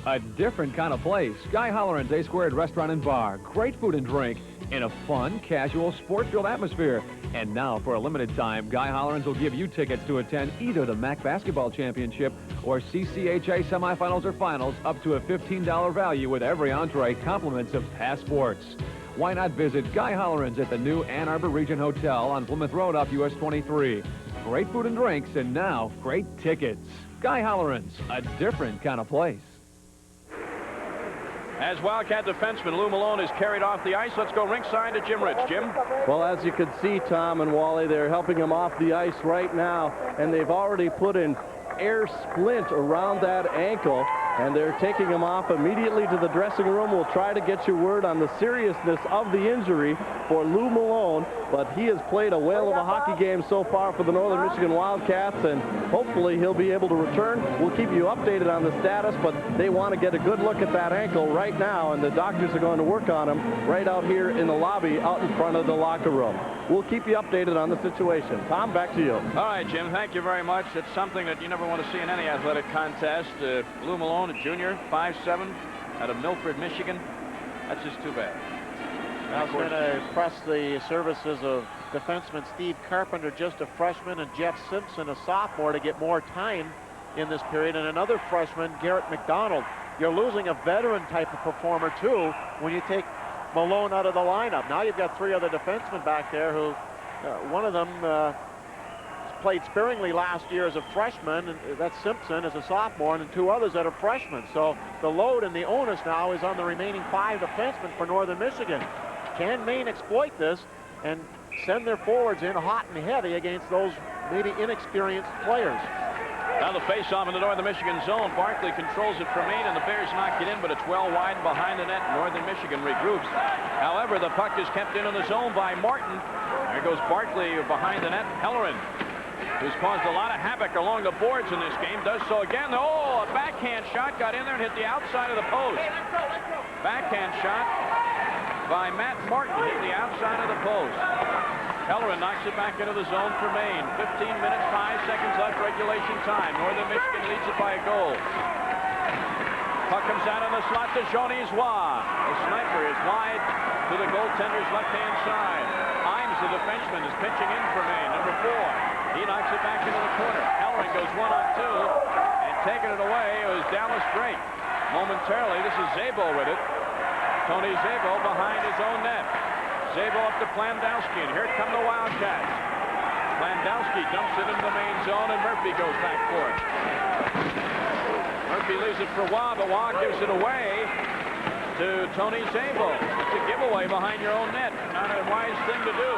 A different kind of place. Guy Holleran's A-Squared Restaurant and Bar. Great food and drink in a fun, casual, sport-filled atmosphere. And now, for a limited time, Guy Holleran's will give you tickets to attend either the MAC Basketball Championship or CCHA semifinals or finals up to a $15 value with every entree, compliments of passports. Why not visit Guy Holleran's at the new Ann Arbor Region Hotel on Plymouth Road off US 23. Great food and drinks, and now, great tickets. Guy Holleran's, a different kind of place. As Wildcat defenseman Lou Malone is carried off the ice, let's go ringside to Jim Rich. Jim? Well, as you can see, Tom and Wally, they're helping him off the ice right now, and they've already put an air splint around that ankle, and they're taking him off immediately to the dressing room. We'll try to get you word on the seriousness of the injury for Lou Malone, but he has played a whale of a hockey game so far for the Northern Michigan Wildcats, and hopefully he'll be able to return. We'll keep you updated on the status, but they want to get a good look at that ankle right now, and the doctors are going to work on him right out here in the lobby out in front of the locker room. We'll keep you updated on the situation. Tom, back to you. All right, Jim, thank you very much. It's something that you never want to see in any athletic contest. Lou Malone, a junior, 5'7", out of Milford, Michigan. That's just too bad. I was going to press the services of defenseman Steve Carpenter, just a freshman, and Jeff Simpson, a sophomore, to get more time in this period, and another freshman, Garrett McDonald. You're losing a veteran type of performer, too, when you take Malone out of the lineup. Now you've got 3 other defensemen back there who, one of them played sparingly last year as a freshman, and that's Simpson as a sophomore, and 2 others that are freshmen. So the load and the onus now is on the remaining 5 defensemen for Northern Michigan. Can Maine exploit this and send their forwards in hot and heavy against those maybe inexperienced players? Now the face-off in the Northern Michigan zone. Barkley controls it for Maine, and the Bears knock it in, but it's well wide behind the net. Northern Michigan regroups. However, the puck is kept in the zone by Martin. There goes Barkley behind the net. Helleran, who's caused a lot of havoc along the boards in this game, does so again. Oh, a backhand shot got in there and hit the outside of the post. Backhand shot by Matt Martin hit the outside of the post. Helleran knocks it back into the zone for Maine. 15 minutes, 5 seconds left regulation time. Northern Michigan leads it by a goal. Puck comes out in the slot to Johnny Zwa. The sniper is wide to the goaltender's left-hand side. Himes, the defenseman, is pitching in for Maine, number 4. He knocks it back into the corner. Ellering goes 1-on-2, and taking it away was Dallas Drake. Momentarily, this is Szabo with it. Tony Szabo behind his own net. Szabo up to Plandowski, and here come the Wildcats. Plandowski dumps it into the main zone, and Murphy goes back for it. Murphy leaves it for Waugh, but Waugh gives it away to Tony Szabo. It's a giveaway behind your own net. Not a wise thing to do.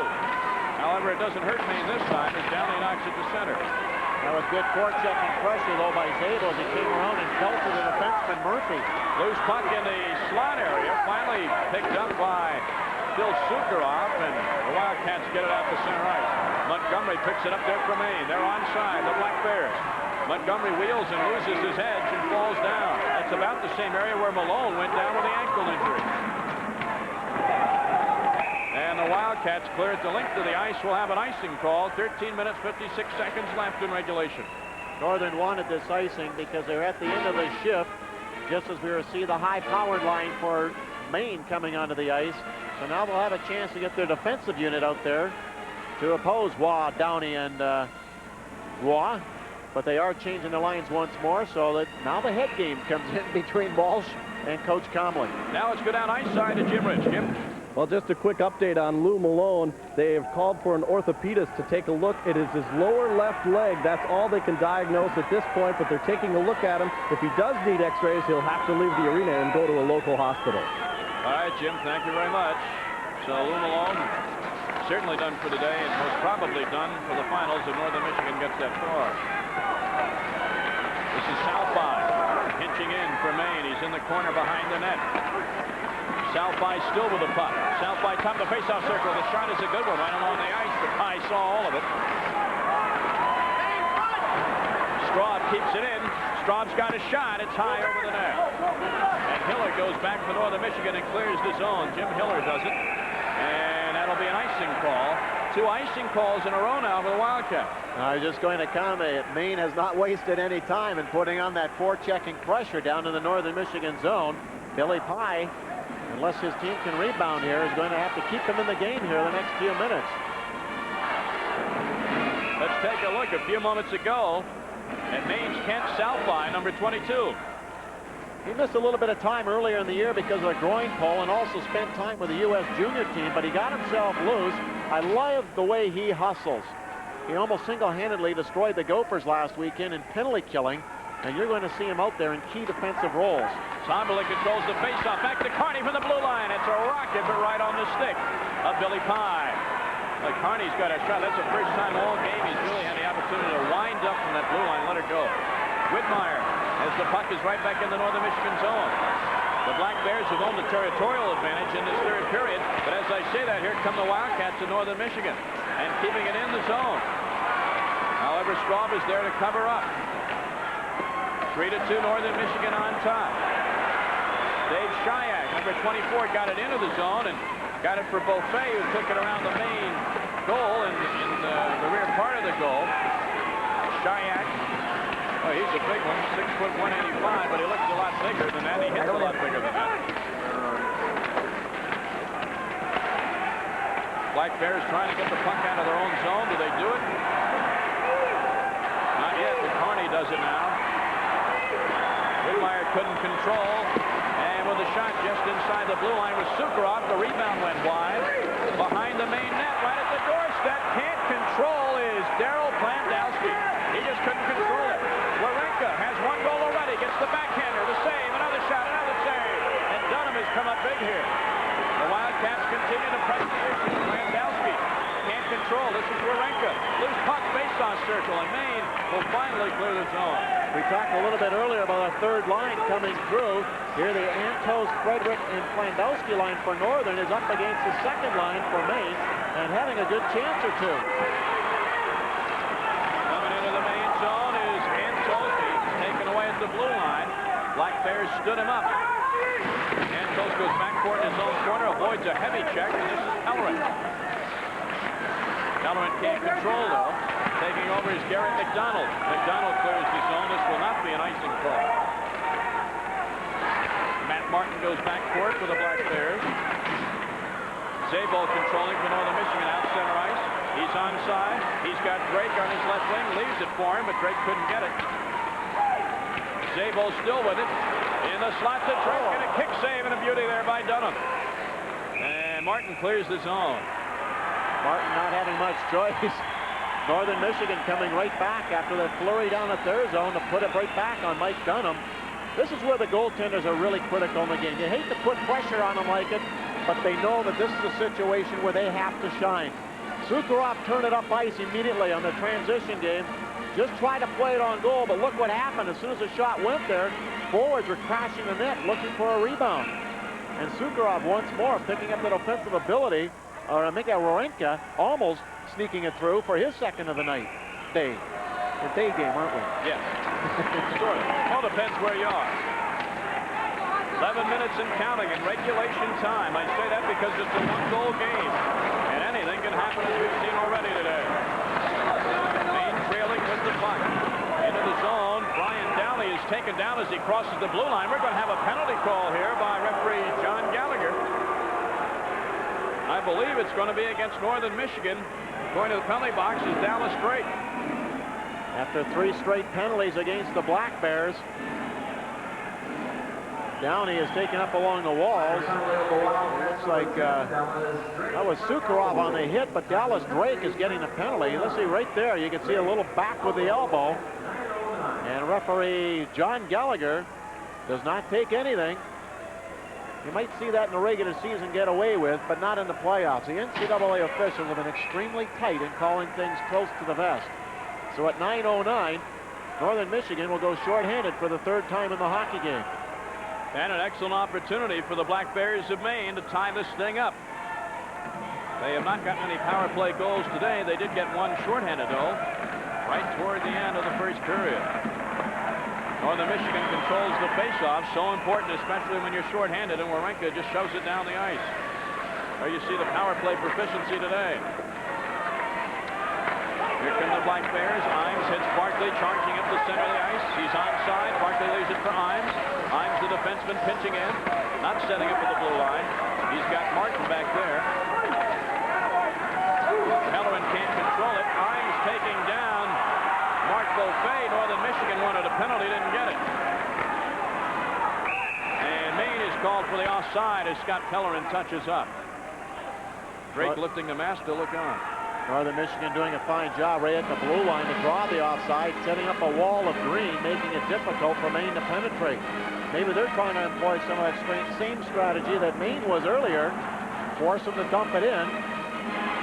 However, it doesn't hurt Maine this time as Downey knocks it to center. That was good forechecking pressure, though, by Szabo as he came around and fell to the defenseman Murphy. Loose puck in the slot area, finally picked up by Phil Sukharov, and the Wildcats get it out to center ice. Montgomery picks it up there for Maine. They're onside, the Black Bears. Montgomery wheels and loses his edge and falls down. That's about the same area where Malone went down with the ankle injury. And the Wildcats clear it the length of the ice. Will have an icing call. 13 minutes, 56 seconds left in regulation. Northern wanted this icing because they're at the end of the shift, just as we were seeing the high-powered line for Maine coming onto the ice. So now they'll have a chance to get their defensive unit out there to oppose Waugh, Downey, and Roy. But they are changing the lines once more, so that now the head game comes in between Walsh and Coach Comley. Now let's go down ice side to Jim Rich. Jim? Well, just a quick update on Lou Malone. They have called for an orthopedist to take a look. It is his lower left leg. That's all they can diagnose at this point, but they're taking a look at him. If he does need x-rays, he'll have to leave the arena and go to a local hospital. All right, Jim, thank you very much. So Lou Malone, certainly done for today, and most probably done for the finals if Northern Michigan gets that far. This is Southby pinching in for Maine. He's in the corner behind the net. Southby still with the puck. Southby top of the faceoff circle. The shot is a good one right along the ice, but Pye saw all of it. Straub keeps it in. Straub's got a shot. It's high over the net. And Hiller goes back for Northern Michigan and clears the zone. Jim Hiller does it. And that'll be an icing call. 2 icing calls in a row now for the Wildcats. I was just going to comment. Maine has not wasted any time in putting on that forechecking pressure down in the Northern Michigan zone. Billy Pye, unless his team can rebound here, is going to have to keep them in the game here the next few minutes. Let's take a look. A few moments ago at Maine's Kent Southby, number 22. He missed a little bit of time earlier in the year because of a groin pull and also spent time with the U.S. junior team, but he got himself loose. I love the way he hustles. He almost single-handedly destroyed the Gophers last weekend in penalty killing, and you're going to see him out there in key defensive roles. Tomberlin controls the faceoff. Back to Carney from the blue line. It's a rocket, but right on the stick of Billy Pye. Like Carney's got a shot. That's the first time all game he's really had the opportunity to wind up from that blue line, let it go. Whitmire, as the puck is right back in the Northern Michigan zone. The Black Bears have owned the territorial advantage in this third period, but as I say that, here come the Wildcats of Northern Michigan and keeping it in the zone. However, Straub is there to cover up. 3-2 Northern Michigan on top. Dave Shayak, number 24, got it into the zone and got it for Beaufait, who took it around the main goal in the rear part of the goal. Shayak, well, he's a big one, 6 foot 185, but he looks a lot bigger than that. He hits a lot bigger than that. Black Bears trying to get the puck out of their own zone. Do they do it? Not yet, but Carney does it now. Whitmire couldn't control, and with a shot just inside the blue line with Sukharov, the rebound went wide. Behind the main net, right at the doorstep, can't control is Darryl Plandowski. He just couldn't control it. Wawrinka has 1 goal already, gets the backhander, the save, another shot, another save. And Dunham has come up big here. The Wildcats continue to press the issue. Plandowski can't control. This is Wawrinka. Loose puck, face-off circle, and Maine will finally clear the zone. We talked a little bit earlier about a third line coming through. Here the Antos, Frederick, and Plandowski line for Northern is up against the second line for Maine and having a good chance or two. Coming into the main zone is Antos. He's taken away at the blue line. Black Bears stood him up. Antos goes back for it in his own corner, avoids a heavy check, and this is Pellerin. Pellerin can't control, though. Taking over is Garrett McDonald. McDonald clears the zone. This will not be an icing call. Matt Martin goes back for it for the Black Bears. Zabel controlling for Northern Michigan out center ice. He's onside. He's got Drake on his left wing. Leaves it for him, but Drake couldn't get it. Zabel still with it. In the slot to Drake, and a kick save and a beauty there by Dunham. And Martin clears the zone. Martin not having much choice. Northern Michigan coming right back after the flurry down at their zone to put it right back on Mike Dunham. This is where the goaltenders are really critical in the game. You hate to put pressure on them like it, but they know that this is a situation where they have to shine. Sukharov turned it up ice immediately on the transition game. Just tried to play it on goal, but look what happened. As soon as the shot went there, forwards were crashing the net looking for a rebound. And Sukharov once more picking up that offensive ability, or Mika Rorenka almost sneaking it through for his second of the night. Day. We're day game, aren't we? Yes. Sort of. All depends where you are. 11 minutes and counting in regulation time. I say that because it's a one-goal game. And anything can happen, as we've seen already today. Maine trailing with the puck. Into the zone. Brian Downey is taken down as he crosses the blue line. We're going to have a penalty call here by referee John Gallagher. I believe it's going to be against Northern Michigan. Going to the penalty box is Dallas Drake. After 3 straight penalties against the Black Bears, Downey is taken up along the walls. It looks like that was Sukharov on the hit, but Dallas Drake is getting a penalty. Let's see right there. You can see a little back with the elbow. And referee John Gallagher does not take anything. You might see that in the regular season get away with, but not in the playoffs. The NCAA officials have been extremely tight in calling things close to the vest. So at 9:09, Northern Michigan will go shorthanded for the 3rd time in the hockey game. And an excellent opportunity for the Black Bears of Maine to tie this thing up. They have not gotten any power play goals today. They did get one shorthanded, though, right toward the end of the first period. Northern Michigan controls the faceoff, so important, especially when you're shorthanded, and Warenka just shoves it down the ice. There you see the power play proficiency today. Here come the Black Bears. Imes hits Barkley, charging up the center of the ice. He's onside. Barkley leaves it for Imes. Imes, the defenseman, pinching in. Not setting up at the blue line. He's got Martin back there. Pellerin can't control it. Imes taking down Mark Beaufait. Northern Michigan wanted a penalty, didn't get it. And Maine is called for the offside as Scott Pellerin touches up. Drake lifting the mask to look on. Northern Michigan doing a fine job right at the blue line to draw the offside, setting up a wall of green, making it difficult for Maine to penetrate. Maybe they're trying to employ some of that same strategy that Maine was earlier. Force them to dump it in.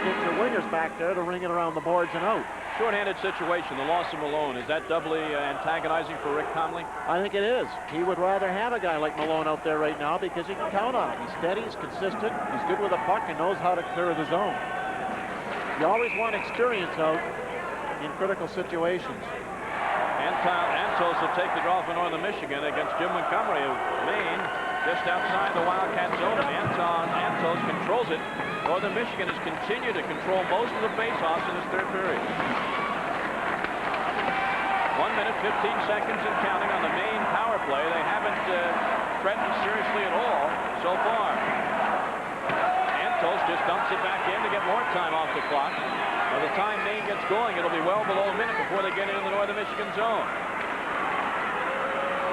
Get your wingers back there to ring it around the boards and out. Short-handed situation, the loss of Malone. Is that doubly antagonizing for Rick Conley? I think it is. He would rather have a guy like Malone out there right now because he can count on him. He's steady, he's consistent, he's good with the puck, and knows how to clear the zone. You always want experience out in critical situations. Antos will take the draw for Northern Michigan against Jim Montgomery of Maine, just outside the Wildcat zone. Antos controls it. Northern Michigan has continued to control most of the faceoffs in this 3rd period. 1 minute, 15 seconds and counting on the Maine power play. They haven't threatened seriously at all so far. Antos just dumps it back in to get more time off the clock. By the time Maine gets going, it'll be well below a minute before they get into the Northern Michigan zone.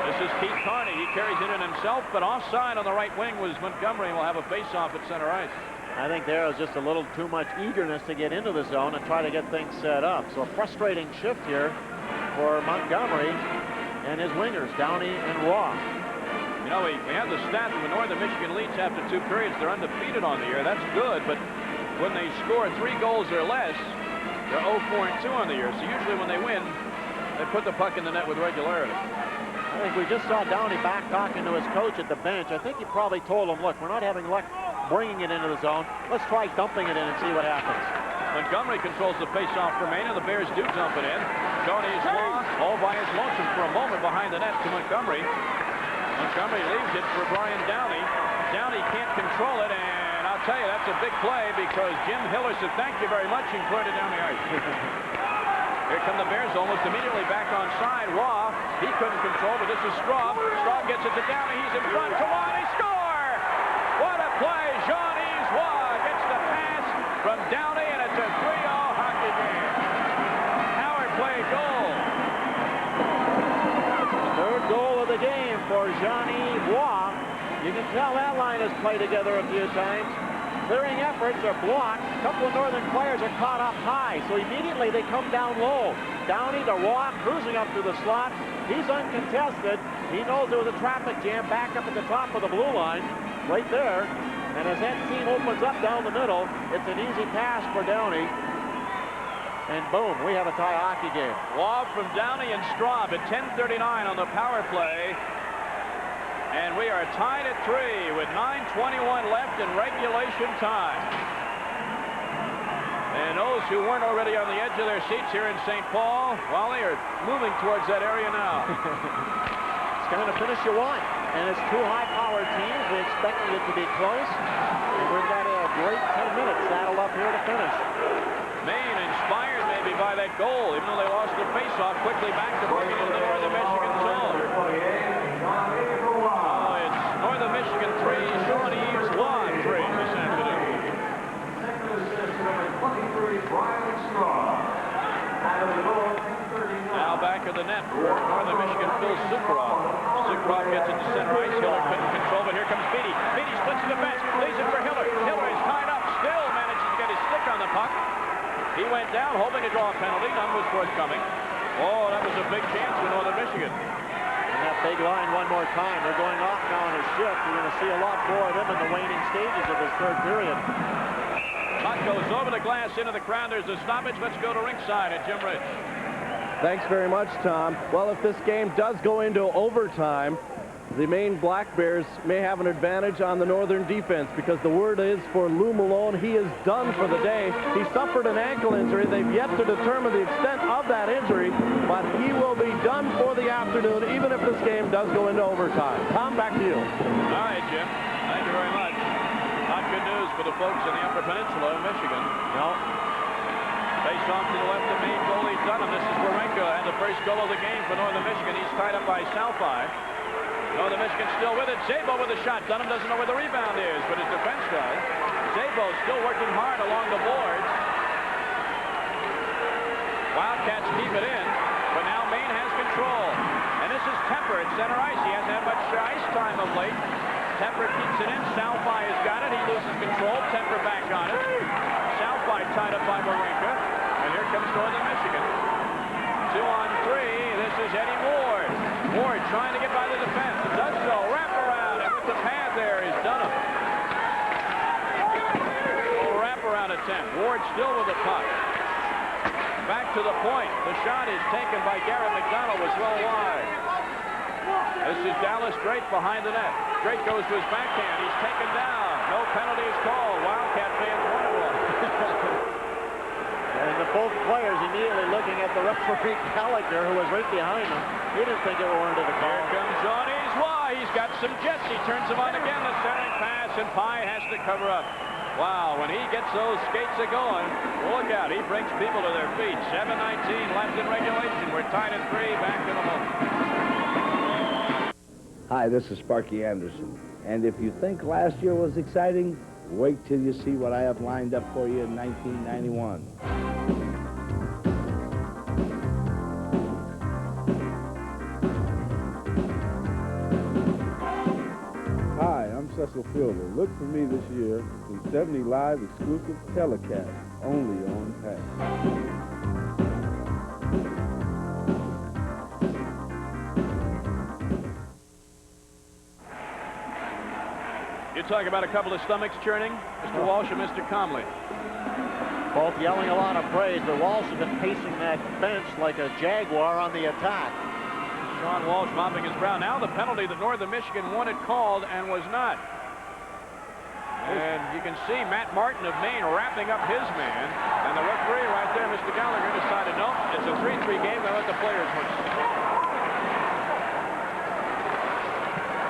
This is Keith Carney. He carries it in himself, but offside on the right wing was Montgomery, and will have a face-off at center ice. I think there was just a little too much eagerness to get into the zone and try to get things set up. So a frustrating shift here for Montgomery and his wingers, Downey and Raw. You know, we have the stat that when Northern Michigan leads after 2 periods, they're undefeated on the year. That's good, but when they score 3 goals or less, they're 0-4-2 on the year. So usually when they win, they put the puck in the net with regularity. I think we just saw Downey back talking to his coach at the bench. I think he probably told him, look, we're not having luck bringing it into the zone. Let's try dumping it in and see what happens. Montgomery controls the face-off for Maine, and the Bears do dump it in. Carney is long, all by his lonesome for a moment behind the net to Montgomery. Montgomery leaves it for Brian Downey. Downey can't control it, and I'll tell you, that's a big play because Jim Hiller said thank you very much and cleared it down the ice. Here come the Bears almost immediately back on side. Raw, he couldn't control, but this is Straub. Straub gets it to Downey. He's in front to Waugh. He score! What a play! Jean-Yves Waugh gets the for Johnny Bois. You can tell that line has played together a few times. Clearing efforts are blocked. A couple of Northern players are caught up high, so immediately they come down low. Downey to Roy, cruising up to the slot. He's uncontested. He knows there was a traffic jam back up at the top of the blue line, right there. And as that seam opens up down the middle, it's an easy pass for Downey. And boom, we have a tie hockey game. Lob from Downey and Straub at 10:39 on the power play. And we are tied at 3 with 9:21 left in regulation time. And those who weren't already on the edge of their seats here in St. Paul, well, they are moving towards that area now. It's kind of the finish you want. And it's two high-powered teams. We expected it to be close. And we've got a great 10 minutes saddled up here to finish. Maine inspired maybe by that goal, even though they lost the face-off, quickly back to bring it into the Northern Michigan zone. Oh, it's Northern Michigan 3, Shawnee's 1, 3 this afternoon. Now back of the net for Northern Michigan, Phil Sukarov. Sukarov gets it to center ice. Hiller couldn't control, but here comes Beatty. Beatty splits the defense, leaves it for Hiller. Hiller is tied up, still manages to get his stick on the puck. He went down, hoping to draw a penalty. None was forthcoming. Oh, that was a big chance for Northern Michigan. And that big line one more time. They're going off now on a shift. You're going to see a lot more of them in the waning stages of this third period. Puck goes over the glass into the crowd. There's a stoppage. Let's go to ringside at Jim Rich. Thanks very much, Tom. Well, if this game does go into overtime, the Maine Black Bears may have an advantage on the Northern defense because the word is for Lou Malone, he is done for the day. He suffered an ankle injury. They've yet to determine the extent of that injury, but he will be done for the afternoon, even if this game does go into overtime. Tom, back to you. All right, Jim. Thank you very much. Not good news for the folks in the Upper Peninsula of Michigan. No. Face off to the left of Maine goalie Dunham. This is Warenka, and the first goal of the game for Northern Michigan. He's tied up by Salphi. Northern Michigan still with it. Szabo with a shot. Dunham doesn't know where the rebound is, but his defense does. Szabo still working hard along the boards. Wildcats keep it in, but now Maine has control. And this is Temper at center ice. He hasn't had much ice time of late. Temper keeps it in. Salphi has got it. He loses control. Temper back on it. Salphi tied up by Warenka. And here comes Northern Michigan. 2 on 3. This is Eddie Ward. Ward trying to get by the defense. It does so. Wrap around. And with the pad there is Dunham. Oh, wrap around attempt. Ward still with the puck. Back to the point. The shot is taken by Garrett McDonald. Was well wide. This is Dallas Drake behind the net. Drake goes to his backhand. He's taken down. No penalty is called. Wildcat fans want it. And both players immediately looking at the referee Gallagher, who was right behind them. He didn't think it warranted a call. Here comes Johnny's why. He's got some jets. He turns them on again. The centering pass, and Pye has to cover up. Wow, when he gets those skates a-going, look out. He brings people to their feet. 7:19 left in regulation. We're tied at 3. Back in a moment. Hi, this is Sparky Anderson. And if you think last year was exciting, wait till you see what I have lined up for you in 1991. Hi, I'm Cecil Fielder. Look for me this year in 70 live exclusive telecasts, only on PAX. You talk about a couple of stomachs churning, Mr. Walsh and Mr. Comley. Both yelling a lot of praise, but Walsh has been pacing that bench like a jaguar on the attack. Sean Walsh mopping his brow. Now the penalty that Northern Michigan wanted called and was not. And you can see Matt Martin of Maine wrapping up his man. And the referee right there, Mr. Gallagher, decided, no, it's a 3-3 game. They'll let the players win.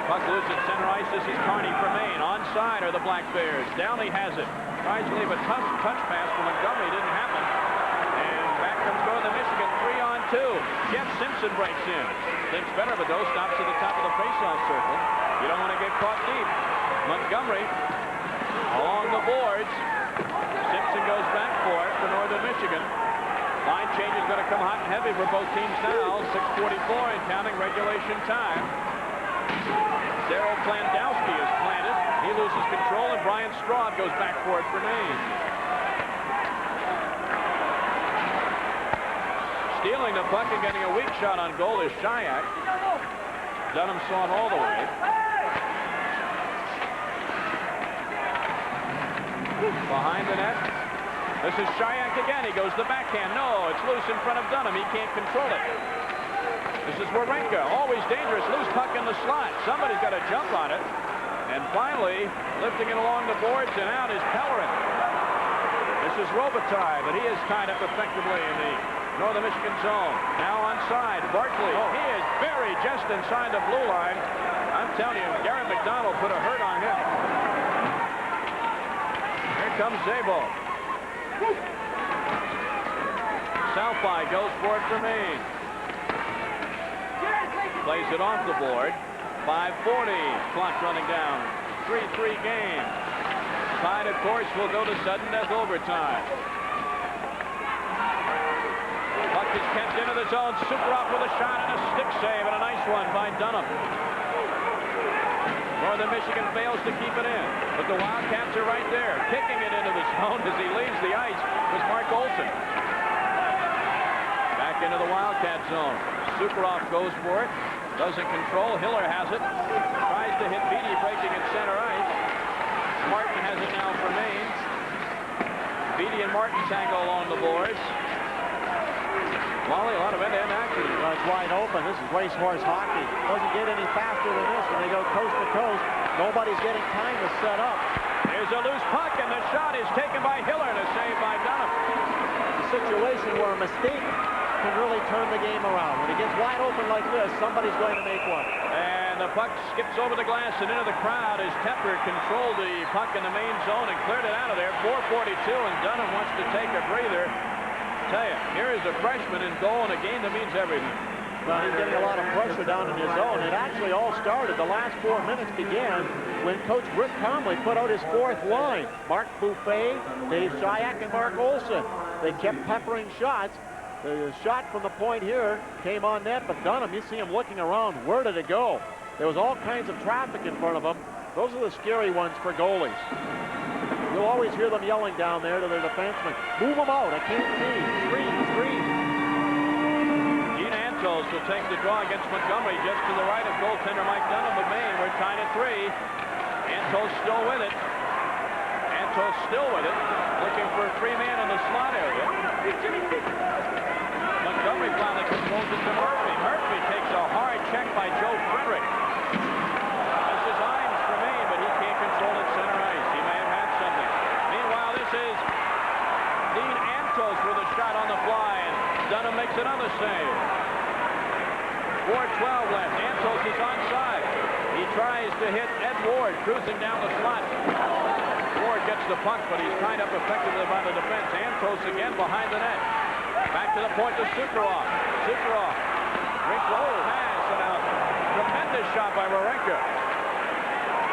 Puck loose at center ice. This is Carney for Maine. Onside are the Black Bears. Downey has it. Tries to leave a touch pass for Montgomery. Didn't happen. And back comes Northern Michigan. 3 on 2. Jeff Simpson breaks in. Thinks better of a dough. Stops at the top of the faceoff circle. You don't want to get caught deep. Montgomery along the boards. Simpson goes back for it for Northern Michigan. Line change is going to come hot and heavy for both teams now. 6:44 and counting regulation time. Daryl Klandowski is planted. He loses control, and Brian Straub goes back for it for Maine. Stealing the puck and getting a weak shot on goal is Shayak. Dunham saw him all the way. Behind the net. This is Shayak again. He goes the backhand. No, it's loose in front of Dunham. He can't control it. This is Warenka. Always dangerous. Loose puck in the slot. Somebody's got to jump on it. And finally, lifting it along the boards and out is Pellerin. This is Robitaille, but he is tied up effectively in the Northern Michigan zone. Now onside, Barkley. He is buried just inside the blue line. I'm telling you, Garrett McDonald put a hurt on him. Here comes Zabo. Southby goes for it for Maine. Plays it off the board. 5:40. Clock running down. 3-3 game. Tide, of course, will go to sudden death overtime. Puck is kept into the zone. Superoff with a shot and a stick save, and a nice one by Dunham. Northern Michigan fails to keep it in, but the Wildcats are right there, kicking it into the zone as he leaves the ice was Mark Olson. Back into the Wildcat zone. Superoff goes for it. Doesn't control. Hiller has it. Tries to hit Beatty, breaking at center ice. Martin has it now for Maine. Beatty and Martin tango along the boards. Wally, a lot of end-to-end action. Well, it's wide open. This is racehorse hockey. Doesn't get any faster than this when they go coast to coast. Nobody's getting time to set up. There's a loose puck, and the shot is taken by Hiller and a save by Dunham. A situation where a mistake can really turn the game around. When it gets wide open like this, somebody's going to make one. And the puck skips over the glass and into the crowd as Tepper controlled the puck in the main zone and cleared it out of there. 4:42, and Dunham wants to take a breather. Tell you, here is a freshman in goal in a game that means everything. Well, he's getting a lot of pressure down in his zone. It actually all started. The last 4 minutes began when Coach Rick Comley put out his fourth line. Mark Buffet, Dave Shayak, and Mark Olson. They kept peppering shots. The shot from the point here came on net, but Dunham, you see him looking around. Where did it go? There was all kinds of traffic in front of him. Those are the scary ones for goalies. You'll always hear them yelling down there to their defensemen. Move them out. I can't see. Screen. Dean Antos will take the draw against Montgomery just to the right of goaltender Mike Dunham of Maine. We're tied at 3. Antos still with it. Looking for a free man in the slot area. Montgomery finally controls it to Murphy. Murphy takes a hard check by Joe Frederick. This is Imes for Maine, but he can't control it center ice. He may have had something. Meanwhile, this is Dean Antos with a shot on the fly, and Dunham makes another save. 4:12 left. Antos is onside. He tries to hit Ed Ward, cruising down the slot. Ward gets the puck, but he's tied up effectively by the defense. Antos again behind the net. Back to the point to Sukarov. Rinkle pass, and a tremendous shot by Warenka.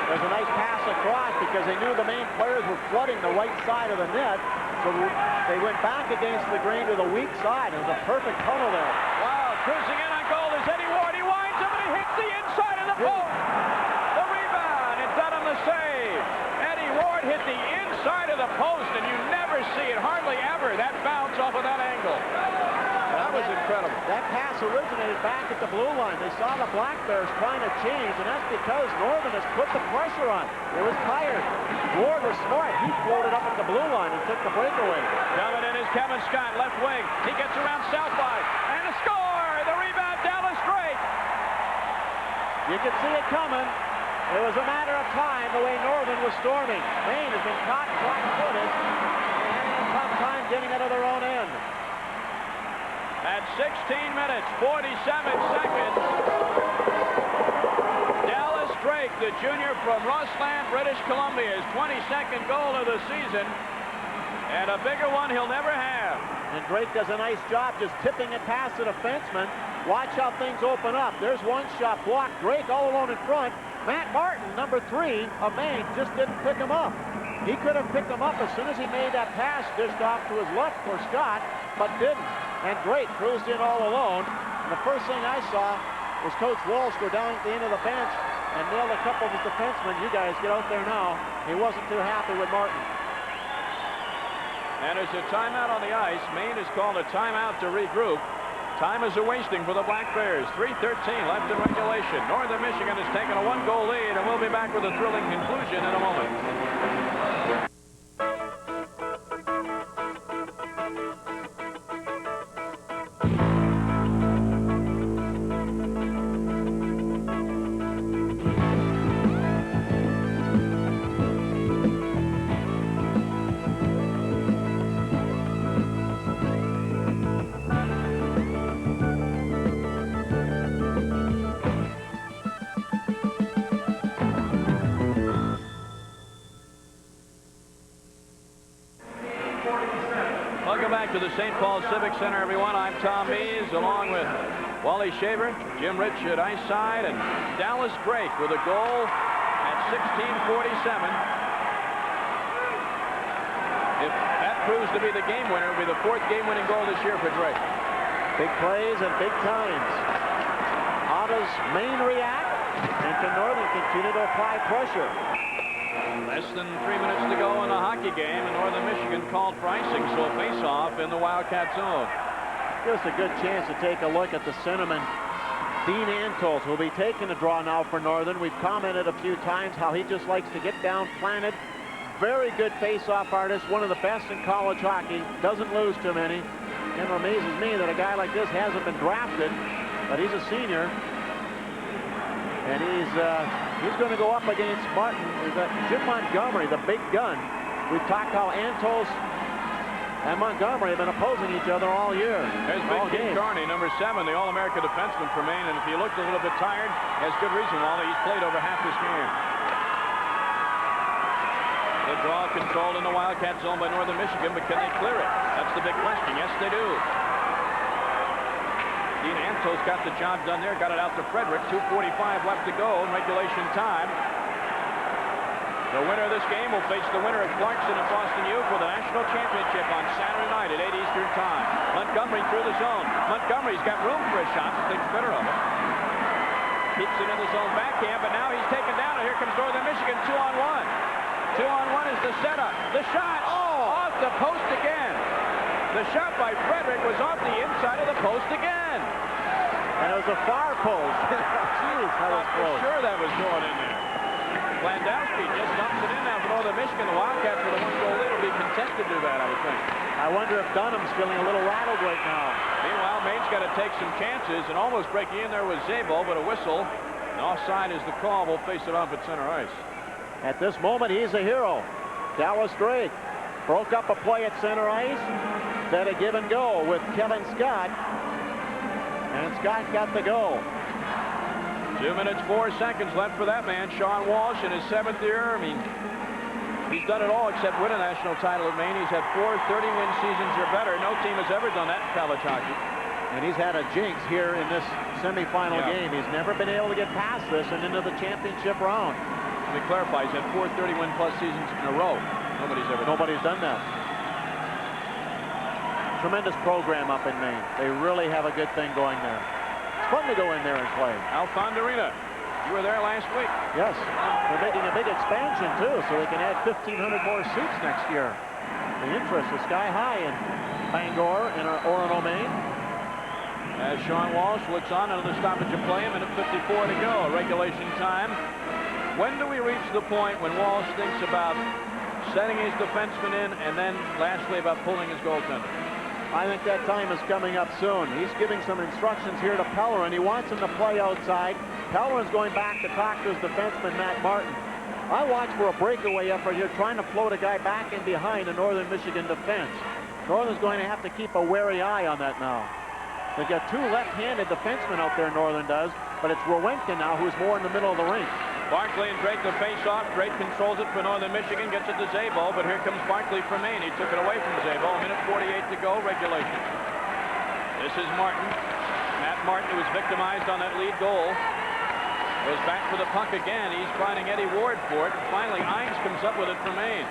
There's a nice pass across because they knew the Maine players were flooding the right side of the net. So they went back against the grain to the weak side. It was a perfect tunnel there. Wow, cruising in on goal is Eddie Ward. He winds up and he hits the inside of the post. The rebound, and Dunham the save. Eddie Ward hit the inside of the post, and you never see it, hardly ever, that bounce off of that angle. That was incredible. That pass originated back at the blue line. They saw the Black Bears trying to change, and that's because Northern has put the pressure on. It was tired. Ward was smart. He floated up at the blue line and took the breakaway. Coming in is Kevin Scott, left wing. He gets around Southby, and a score! The rebound, Dallas Drake. You could see it coming. It was a matter of time the way Northern was storming. Maine has been caught flat-footed. They're having a tough time getting out of their own end. At 16 minutes, 47 seconds, Dallas Drake, the junior from Rossland, British Columbia, his 22nd goal of the season, and a bigger one he'll never have. And Drake does a nice job just tipping it past the defenseman. Watch how things open up. There's one shot blocked. Drake all alone in front. Matt Martin, number 3 of Maine, just didn't pick him up. He could have picked him up as soon as he made that pass, dished off to his left for Scott, but didn't. And Drake cruised in all alone. And the first thing I saw was Coach Walsh go down at the end of the bench and nailed a couple of his defensemen. You guys get out there now. He wasn't too happy with Martin. And there's a timeout on the ice. Maine has called a timeout to regroup. Time is a-wasting for the Black Bears. 3:13 left in regulation. Northern Michigan has taken a one-goal lead, and we'll be back with a thrilling conclusion in a moment. To the St. Paul Civic Center, everyone. I'm Tom Mees, along with Wally Shaver, Jim Rich at ice side, and Dallas Drake with a goal at 16:47. If that proves to be the game winner, it'll be the 4th game-winning goal this year for Drake. Big plays and big times. How does Maine react? And can Northern continue to apply pressure? Less than 3 minutes to go in the hockey game, and Northern Michigan called for icing, so a face-off in the Wildcat zone. Just a good chance to take a look at the centerman, Dean Antols, who'll be taking a draw now for Northern. We've commented a few times how he just likes to get down planted. Very good face-off artist, one of the best in college hockey. Doesn't lose too many. And it amazes me that a guy like this hasn't been drafted, but he's a senior. And he's going to go up against Martin. We've got Jim Montgomery, the big gun. We've talked how Antos and Montgomery have been opposing each other all year. There's Big Keith Carney, number 7, the All-America defenseman for Maine. And if he looked a little bit tired, has good reason, Wally. He's played over half this game. The draw controlled in the Wildcat zone by Northern Michigan, but can they clear it? That's the big question. Yes, they do. Dean Antos got the job done there, got it out to Frederick. 2:45 left to go in regulation time. The winner of this game will face the winner of Clarkson and Boston U for the national championship on Saturday night at 8 Eastern time. Montgomery through the zone. Montgomery's got room for a shot, but thinks better of it. Keeps it in the zone backhand, but now he's taken down, and here comes Northern Michigan 2-on-1. 2-on-1 is the setup. The shot, off the post again. The shot by Frederick was off the inside of the post again. And it was a far post. Jeez, that was close. Sure that was going in there. Landowski just dumps it in now for Northern Michigan. The Wildcats with a one-goal lead will be content to do that, I would think. I wonder if Dunham's feeling a little rattled right now. Meanwhile, Maine's got to take some chances, and almost breaking in there was Zabel, but a whistle. And offside is the call. We'll face it off at center ice. At this moment, he's a hero. Dallas Drake broke up a play at center ice. Then a give and go with Kevin Scott. And Scott got the goal. 2 minutes, 4 seconds left for that man, Sean Walsh, in his 7th year. I mean, he's done it all except win a national title at Maine. He's had 4 30-win seasons or better. No team has ever done that in college hockey. And he's had a jinx here in this semifinal game. He's never been able to get past this and into the championship round. Let me clarify, he's had 4 30-win-plus seasons in a row. Nobody's done that. Tremendous program up in Maine. They really have a good thing going there. It's fun to go in there and play. Alfonderina, you were there last week. Yes. They're making a big expansion, too, so they can add 1,500 more seats next year. The interest is sky high in Bangor and Orono, Maine. As Sean Walsh looks on another stoppage of play, a minute 54 to go, regulation time. When do we reach the point when Walsh thinks about setting his defenseman in, and then lastly about pulling his goaltender? I think that time is coming up soon. He's giving some instructions here to Pellerin. He wants him to play outside. Pellerin's going back to talk to his defenseman, Matt Martin. I watch for a breakaway effort here, trying to float a guy back in behind the Northern Michigan defense. Northern's going to have to keep a wary eye on that now. They've got 2 left-handed defensemen out there, Northern does, but it's Rowenka now who's more in the middle of the rink. Barkley and Drake the face-off. Drake controls it for Northern Michigan, gets it to Zabel, but here comes Barkley from Maine. He took it away from Zabel. A minute 48 to go, regulation. This is Martin. Matt Martin, who was victimized on that lead goal, goes back for the puck again. He's finding Eddie Ward for it. And finally, Ines comes up with it for Maine.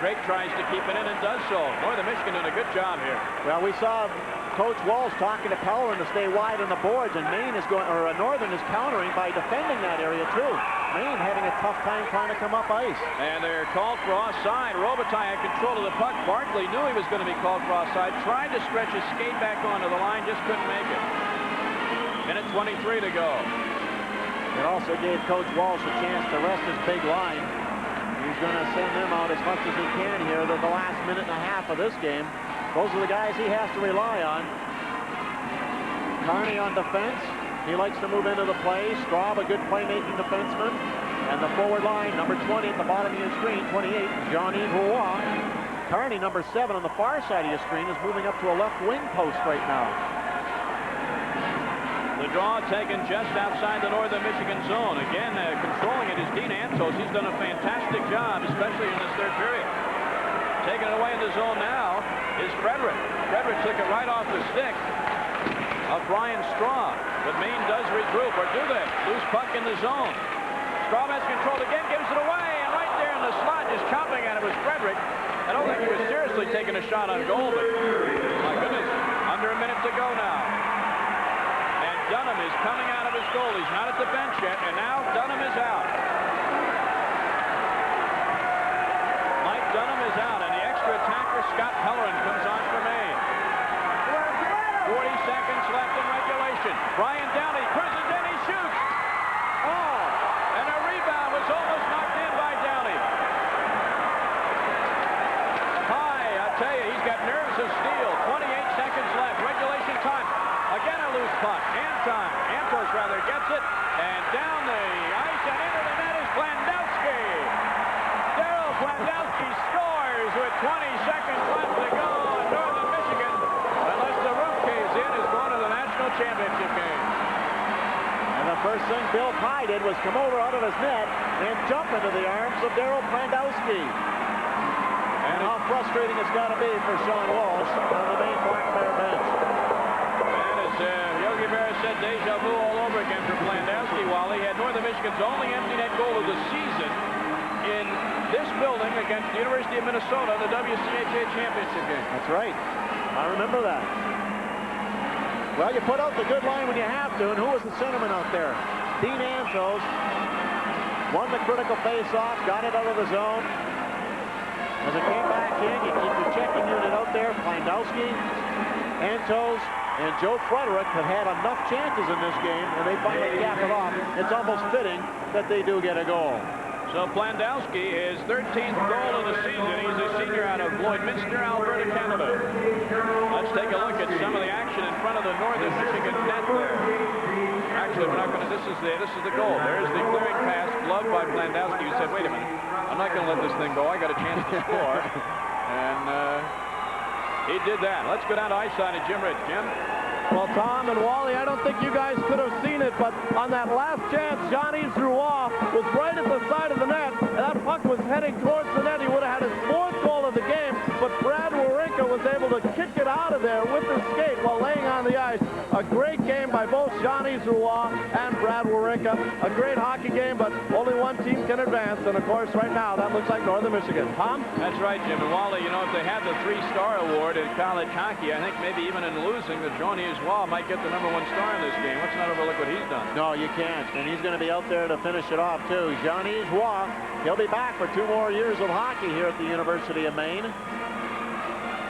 Drake tries to keep it in and does so. Northern Michigan doing a good job here. Well, we saw Coach Walsh talking to Pellerin to stay wide on the boards, and Maine is going, or Northern is countering by defending that area too. Maine having a tough time trying to come up ice. And they're called for offside. Robitaille had control of the puck. Barkley knew he was going to be called for offside. Tried to stretch his skate back onto the line, just couldn't make it. Minute 23 to go. It also gave Coach Walsh a chance to rest his big line. He's going to send them out as much as he can here the last minute and a half of this game. Those are the guys he has to rely on. Carney on defense. He likes to move into the play. Straub, a good playmaking defenseman. And the forward line, number 20 at the bottom of your screen, 28, Jean-Yves Roy. Carney, number 7 on the far side of your screen, is moving up to a left wing post right now. The draw taken just outside the northern Michigan zone. Again, controlling it is Dean Antos. He's done a fantastic job, especially in this third period. Taking it away in the zone now is Frederick. Frederick took it right off the stick of Brian Straub. But Maine does regroup, or do they? Loose puck in the zone. Straub has control again, gives it away, and right there in the slot, just chopping at it was Frederick. I don't think he was seriously taking a shot on goal, but my goodness, under a minute to go now. And Dunham is coming out of his goal. He's not at the bench yet, and now Dunham is out. Mike Dunham is out, and the extra attacker, Scott Pellerin, comes on for Maine. 40 seconds left in regulation. Brian Downey cruises in, he shoots. Oh, and a rebound was almost knocked in by Downey. I tell you, he's got nerves of steel. 28 seconds left, regulation time. Again a loose puck, Antos rather gets it, and down the ice and into the net is Blandowski. Daryl Blandowski scores with 20 seconds left to go in Northern Michigan. Unless the roof caves in, is going to the national championship game. And the first thing Bill Pye did was come over out of his net and jump into the arms of Daryl Blandowski. And how frustrating it's got to be for Sean Walsh on the Maine Black Bear bench. And as Yogi Berra said, deja vu all over again for Blandowski. While he had Northern Michigan's only empty net goal of the season in this building against the University of Minnesota in the WCHA championship game. That's right. I remember that. Well, you put out the good line when you have to, and who was the centerman out there? Dean Antos won the critical face-off, got it out of the zone. As it came back in, you keep your checking unit out there. Blandowski, Antos, and Joe Frederick have had enough chances in this game, and they finally cap it off. It's almost fitting that they do get a goal. So Blandowski, his 13th goal of the season. He's a senior out of Lloydminster, Alberta, Canada. Let's take a look at some of the action in front of the Northern Michigan net there. Actually, we're not going to. This is the goal. There's the clearing pass, gloved by Blandowski, who said, "Wait a minute, I'm not going to let this thing go. I got a chance to score," and he did that. Let's go down to ice side and Jim Rich. Jim. Well, Tom and Wally, I don't think you guys could have seen it, but on that last chance, Jean-Yves Roy was right at the side of the net, and that puck was heading towards the net. He would have had his 4th goal of the game, but Brad Wawrinka was able to kick it out of there with his skate while laying on the ice. A great game by both Jean-Yves Roy and Brad Wawrinka. A great hockey game, but only one team can advance, and of course, right now, that looks like Northern Michigan. Tom? That's right, Jim. And Wally, you know, if they had the 3-star award in college hockey, I think maybe even in losing, that Jean-Yves Roy might get the #1 star in this game. Let's not overlook what he's done. No, you can't. And he's going to be out there to finish it off, too. Jean-Yves Roy, he'll be back for 2 more years of hockey here at the University of Maine.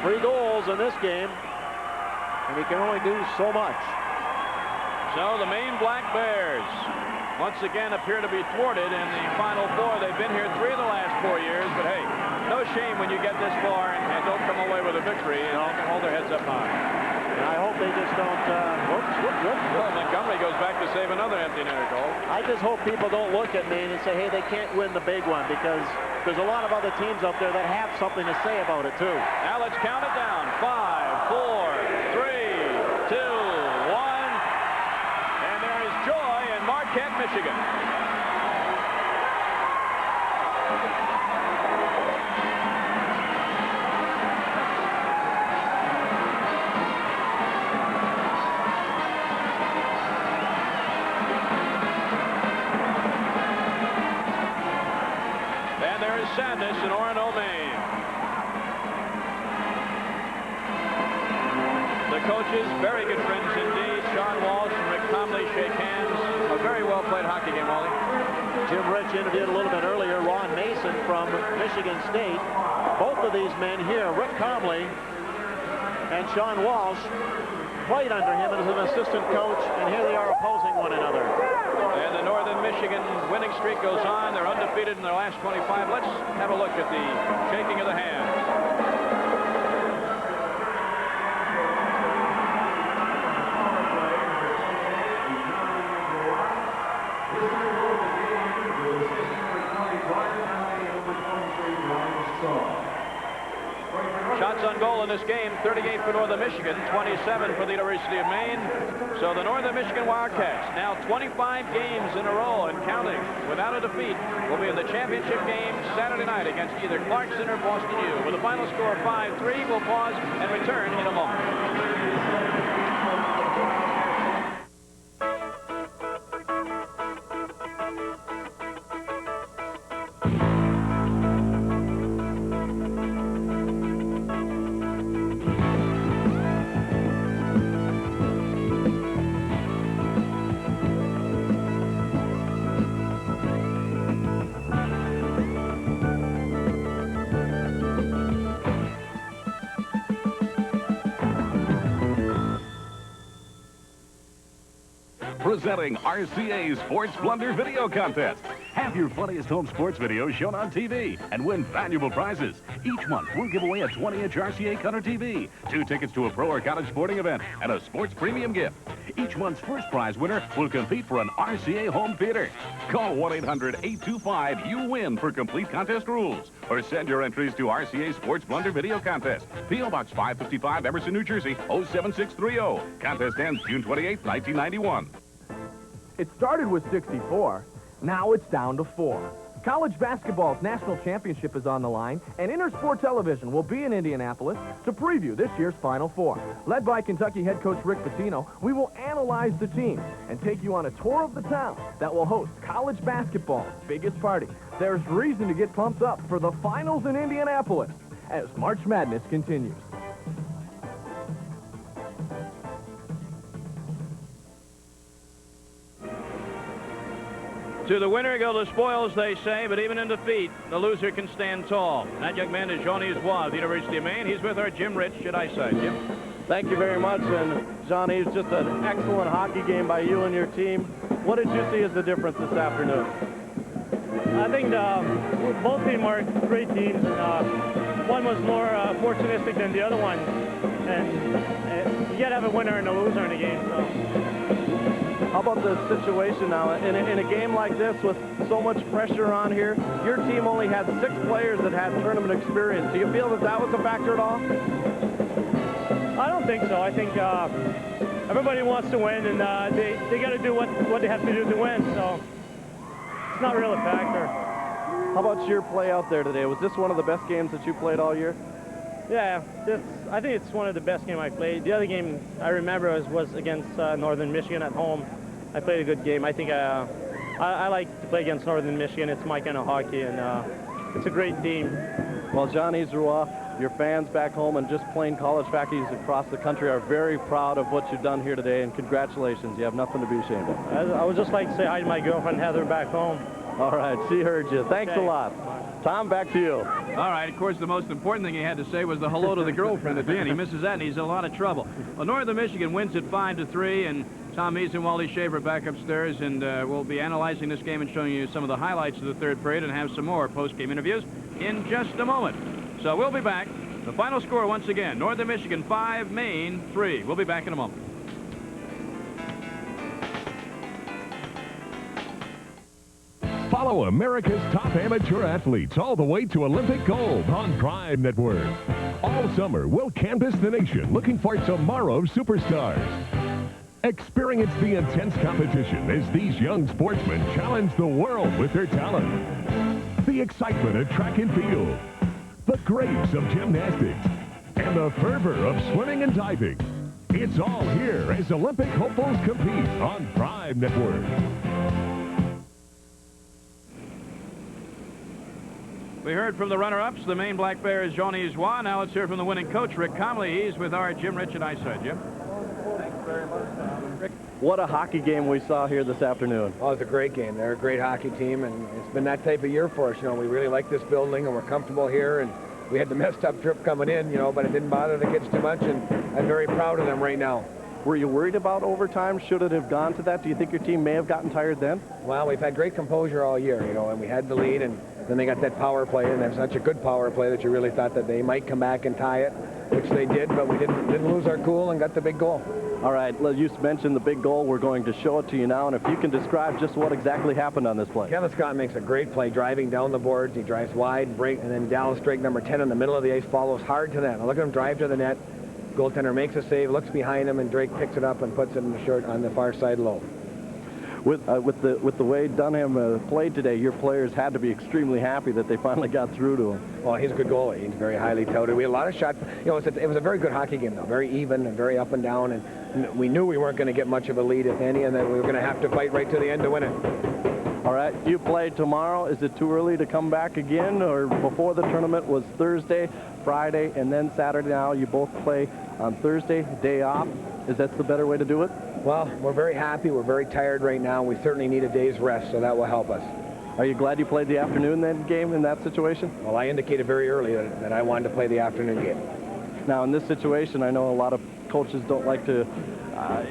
3 goals in this game, and he can only do so much. So the Maine Black Bears once again appear to be thwarted in the Final Four. They've been here 3 of the last 4 years, but hey, no shame when you get this far and don't come away with a victory and they can hold their heads up high. And I hope they just don't, Well, Montgomery goes back to save another empty netter goal. I just hope people don't look at Maine and say, hey, they can't win the big one, because there's a lot of other teams out there that have something to say about it, too. Now let's count it down. 5, 4, 3, 2, 1. And there is joy in Marquette, Michigan. Sadness in Orono, Maine. The coaches, very good friends indeed. Sean Walsh and Rick Comley shake hands. A very well-played hockey game, Wally. Jim Rich interviewed a little bit earlier Ron Mason from Michigan State. Both of these men here, Rick Comley and Sean Walsh, played under him as an assistant coach, and here they are opposing one another. And the Northern Michigan winning streak goes on. They're undefeated in their last 25. Let's have a look at the shaking of the hands. Shots on goal in this game, 38 for Northern Michigan, 27 for the University of Maine. So the Northern Michigan Wildcats, now 25 games in a row and counting without a defeat, will be in the championship game Saturday night against either Clarkson or Boston U. With a final score of 5-3, we'll pause and return in a moment. Presenting RCA's Sports Blunder Video Contest. Have your funniest home sports videos shown on TV and win valuable prizes. Each month, we'll give away a 20-inch RCA Color TV, 2 tickets to a pro or college sporting event, and a sports premium gift. Each month's first prize winner will compete for an RCA home theater. Call 1-800-825-YOU-WIN for complete contest rules, or send your entries to RCA Sports Blunder Video Contest, P.O. Box 555, Emerson, New Jersey, 07630. Contest ends June 28, 1991. It started with 64. Now it's down to 4. College basketball's national championship is on the line, and Intersport Television will be in Indianapolis to preview this year's Final Four. Led by Kentucky head coach Rick Pitino, we will analyze the teams and take you on a tour of the town that will host college basketball's biggest party. There's reason to get pumped up for the finals in Indianapolis as March Madness continues. To the winner go the spoils, they say, but even in defeat, the loser can stand tall. That young man is Johnny Zwa of the University of Maine. He's with our Jim Rich, should I say. Jim? Thank you very much, and Johnny, it's just an excellent hockey game by you and your team. What did you see as the difference this afternoon? I think both teams are great teams, and one was more opportunistic than the other one. And you got to have a winner and a loser in the game. So. How about the situation now? In a game like this with so much pressure on here, your team only had 6 players that had tournament experience. Do you feel that that was a factor at all? I don't think so. I think everybody wants to win, and they got to do what they have to do to win. So it's not really a factor. How about your play out there today? Was this one of the best games that you played all year? Yeah, I think it's one of the best games I played. The other game I remember was against Northern Michigan at home. I played a good game. I think I like to play against Northern Michigan. It's my kind of hockey, and it's a great team. Well, Johnny Zwa, your fans back home and just plain college fackies across the country are very proud of what you've done here today, and congratulations. You have nothing to be ashamed of. I would just like to say hi to my girlfriend, Heather, back home. All right, she heard you. Thanks a lot. Tom, back to you. All right, of course, the most important thing he had to say was the hello to the girlfriend at the end. He misses that, and he's in a lot of trouble. Well, Northern Michigan wins it 5-3, and Tom Mees and Wally Shaver back upstairs, and we'll be analyzing this game and showing you some of the highlights of the third period and have some more post-game interviews in just a moment. So we'll be back. The final score once again, Northern Michigan 5, Maine 3. We'll be back in a moment. Follow America's top amateur athletes all the way to Olympic gold on Prime Network. All summer, we'll canvass the nation looking for tomorrow's superstars. Experience the intense competition as these young sportsmen challenge the world with their talent. The excitement of track and field, the grace of gymnastics, and the fervor of swimming and diving. It's all here as Olympic hopefuls compete on Prime Network. We heard from the runner-ups, the Maine Black Bears, Jean Isois. Now let's hear from the winning coach, Rick Comley. He's with our Jim Rich at Eyesight. Jim? Thanks very much, Rick. What a hockey game we saw here this afternoon. Oh, it's a great game. They're a great hockey team, and it's been that type of year for us. You know, we really like this building, and we're comfortable here, and we had the messed up trip coming in, you know, but it didn't bother the kids too much, and I'm very proud of them right now. Were you worried about overtime? Should it have gone to that? Do you think your team may have gotten tired then? Well, we've had great composure all year, you know, and we had the lead, and then they got that power play, and that's such a good power play that you really thought that they might come back and tie it, which they did, but we didn't lose our cool and got the big goal. All right, you mentioned the big goal. We're going to show it to you now, and if you can describe just what exactly happened on this play. Kevin Scott makes a great play driving down the boards. He drives wide, break, and then Dallas Drake, number 10 in the middle of the ice, follows hard to that. Now look at him drive to the net. Goaltender makes a save, looks behind him, and Drake picks it up and puts it in the short on the far side low. With the way Dunham played today, your players had to be extremely happy that they finally got through to him. Well, he's a good goalie. He's very highly touted. We had a lot of shots. You know, it was a very good hockey game, though. Very even and very up and down. And we knew we weren't going to get much of a lead, if any, and that we were going to have to fight right to the end to win it. All right, you play tomorrow. Is it too early to come back again? Or before the tournament was Thursday, Friday, and then Saturday. Now you both play on Thursday, day off. Is that the better way to do it? Well, we're very happy. We're very tired right now. We certainly need a day's rest, so that will help us. Are you glad you played the afternoon game in that situation? Well, I indicated very early that I wanted to play the afternoon game. Now, in this situation, I know a lot of coaches don't like to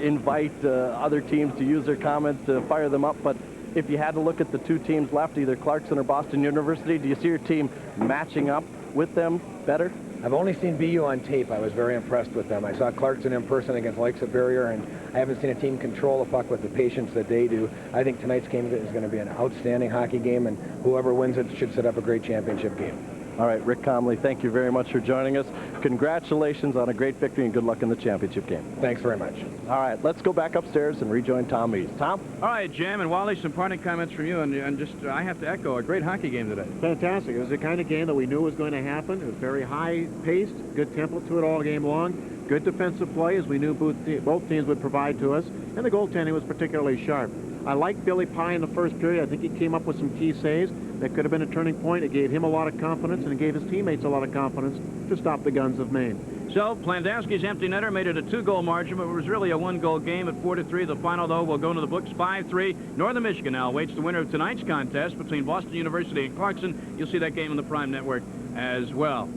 invite other teams to use their comments to fire them up, but if you had to look at the two teams left, either Clarkson or Boston University, do you see your team matching up with them better? I've only seen BU on tape. I was very impressed with them. I saw Clarkson in person against Lake Superior, and I haven't seen a team control the puck with the patience that they do. I think tonight's game is going to be an outstanding hockey game, and whoever wins it should set up a great championship game. All right, Rick Comley, thank you very much for joining us. Congratulations on a great victory and good luck in the championship game. Thanks very much. All right, let's go back upstairs and rejoin Tom Mees. Tom? All right, Jim and Wally, some parting comments from you, and just I have to echo, a great hockey game today. Fantastic. It was the kind of game that we knew was going to happen. It was very high-paced, good tempo to it all game long, good defensive play, as we knew both teams would provide to us, and the goaltending was particularly sharp. I liked Billy Pye in the first period. I think he came up with some key saves. That could have been a turning point. It gave him a lot of confidence, and it gave his teammates a lot of confidence to stop the guns of Maine. So, Plandowski's empty netter made it a 2-goal margin, but it was really a 1-goal game at 4-3. The final, though, will go into the books 5-3. Northern Michigan now awaits the winner of tonight's contest between Boston University and Clarkson. You'll see that game on the Prime Network as well.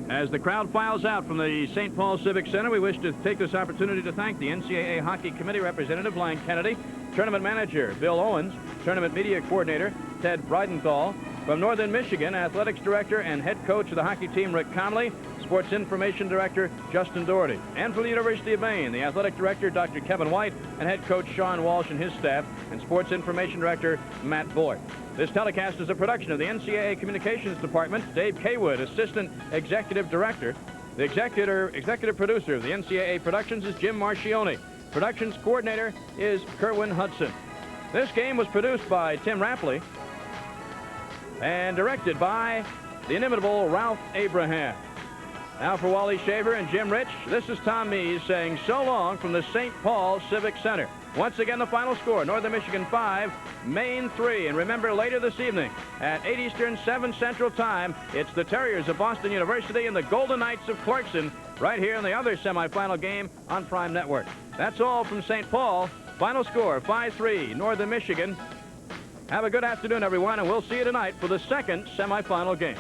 As the crowd files out from the St. Paul Civic Center, we wish to take this opportunity to thank the NCAA Hockey Committee Representative Blaine Kennedy, Tournament Manager Bill Owens, Tournament Media Coordinator Ted Breidenthal, from Northern Michigan, Athletics Director and Head Coach of the hockey team Rick Comley, Sports Information Director Justin Doherty, and from the University of Maine, the Athletic Director Dr. Kevin White, and Head Coach Sean Walsh and his staff, and Sports Information Director Matt Boyd. This telecast is a production of the NCAA Communications Department. Dave Kaywood, Assistant Executive Director. The executive producer of the NCAA Productions is Jim Marchione. Productions Coordinator is Kerwin Hudson. This game was produced by Tim Rapley and directed by the inimitable Ralph Abraham. Now for Wally Shaver and Jim Rich, this is Tom Mees saying so long from the St. Paul Civic Center. Once again, the final score, Northern Michigan 5, Maine 3. And remember, later this evening at 8 Eastern, 7 Central Time, it's the Terriers of Boston University and the Golden Knights of Clarkson right here in the other semifinal game on Prime Network. That's all from St. Paul. Final score, 5-3, Northern Michigan. Have a good afternoon, everyone, and we'll see you tonight for the second semifinal game.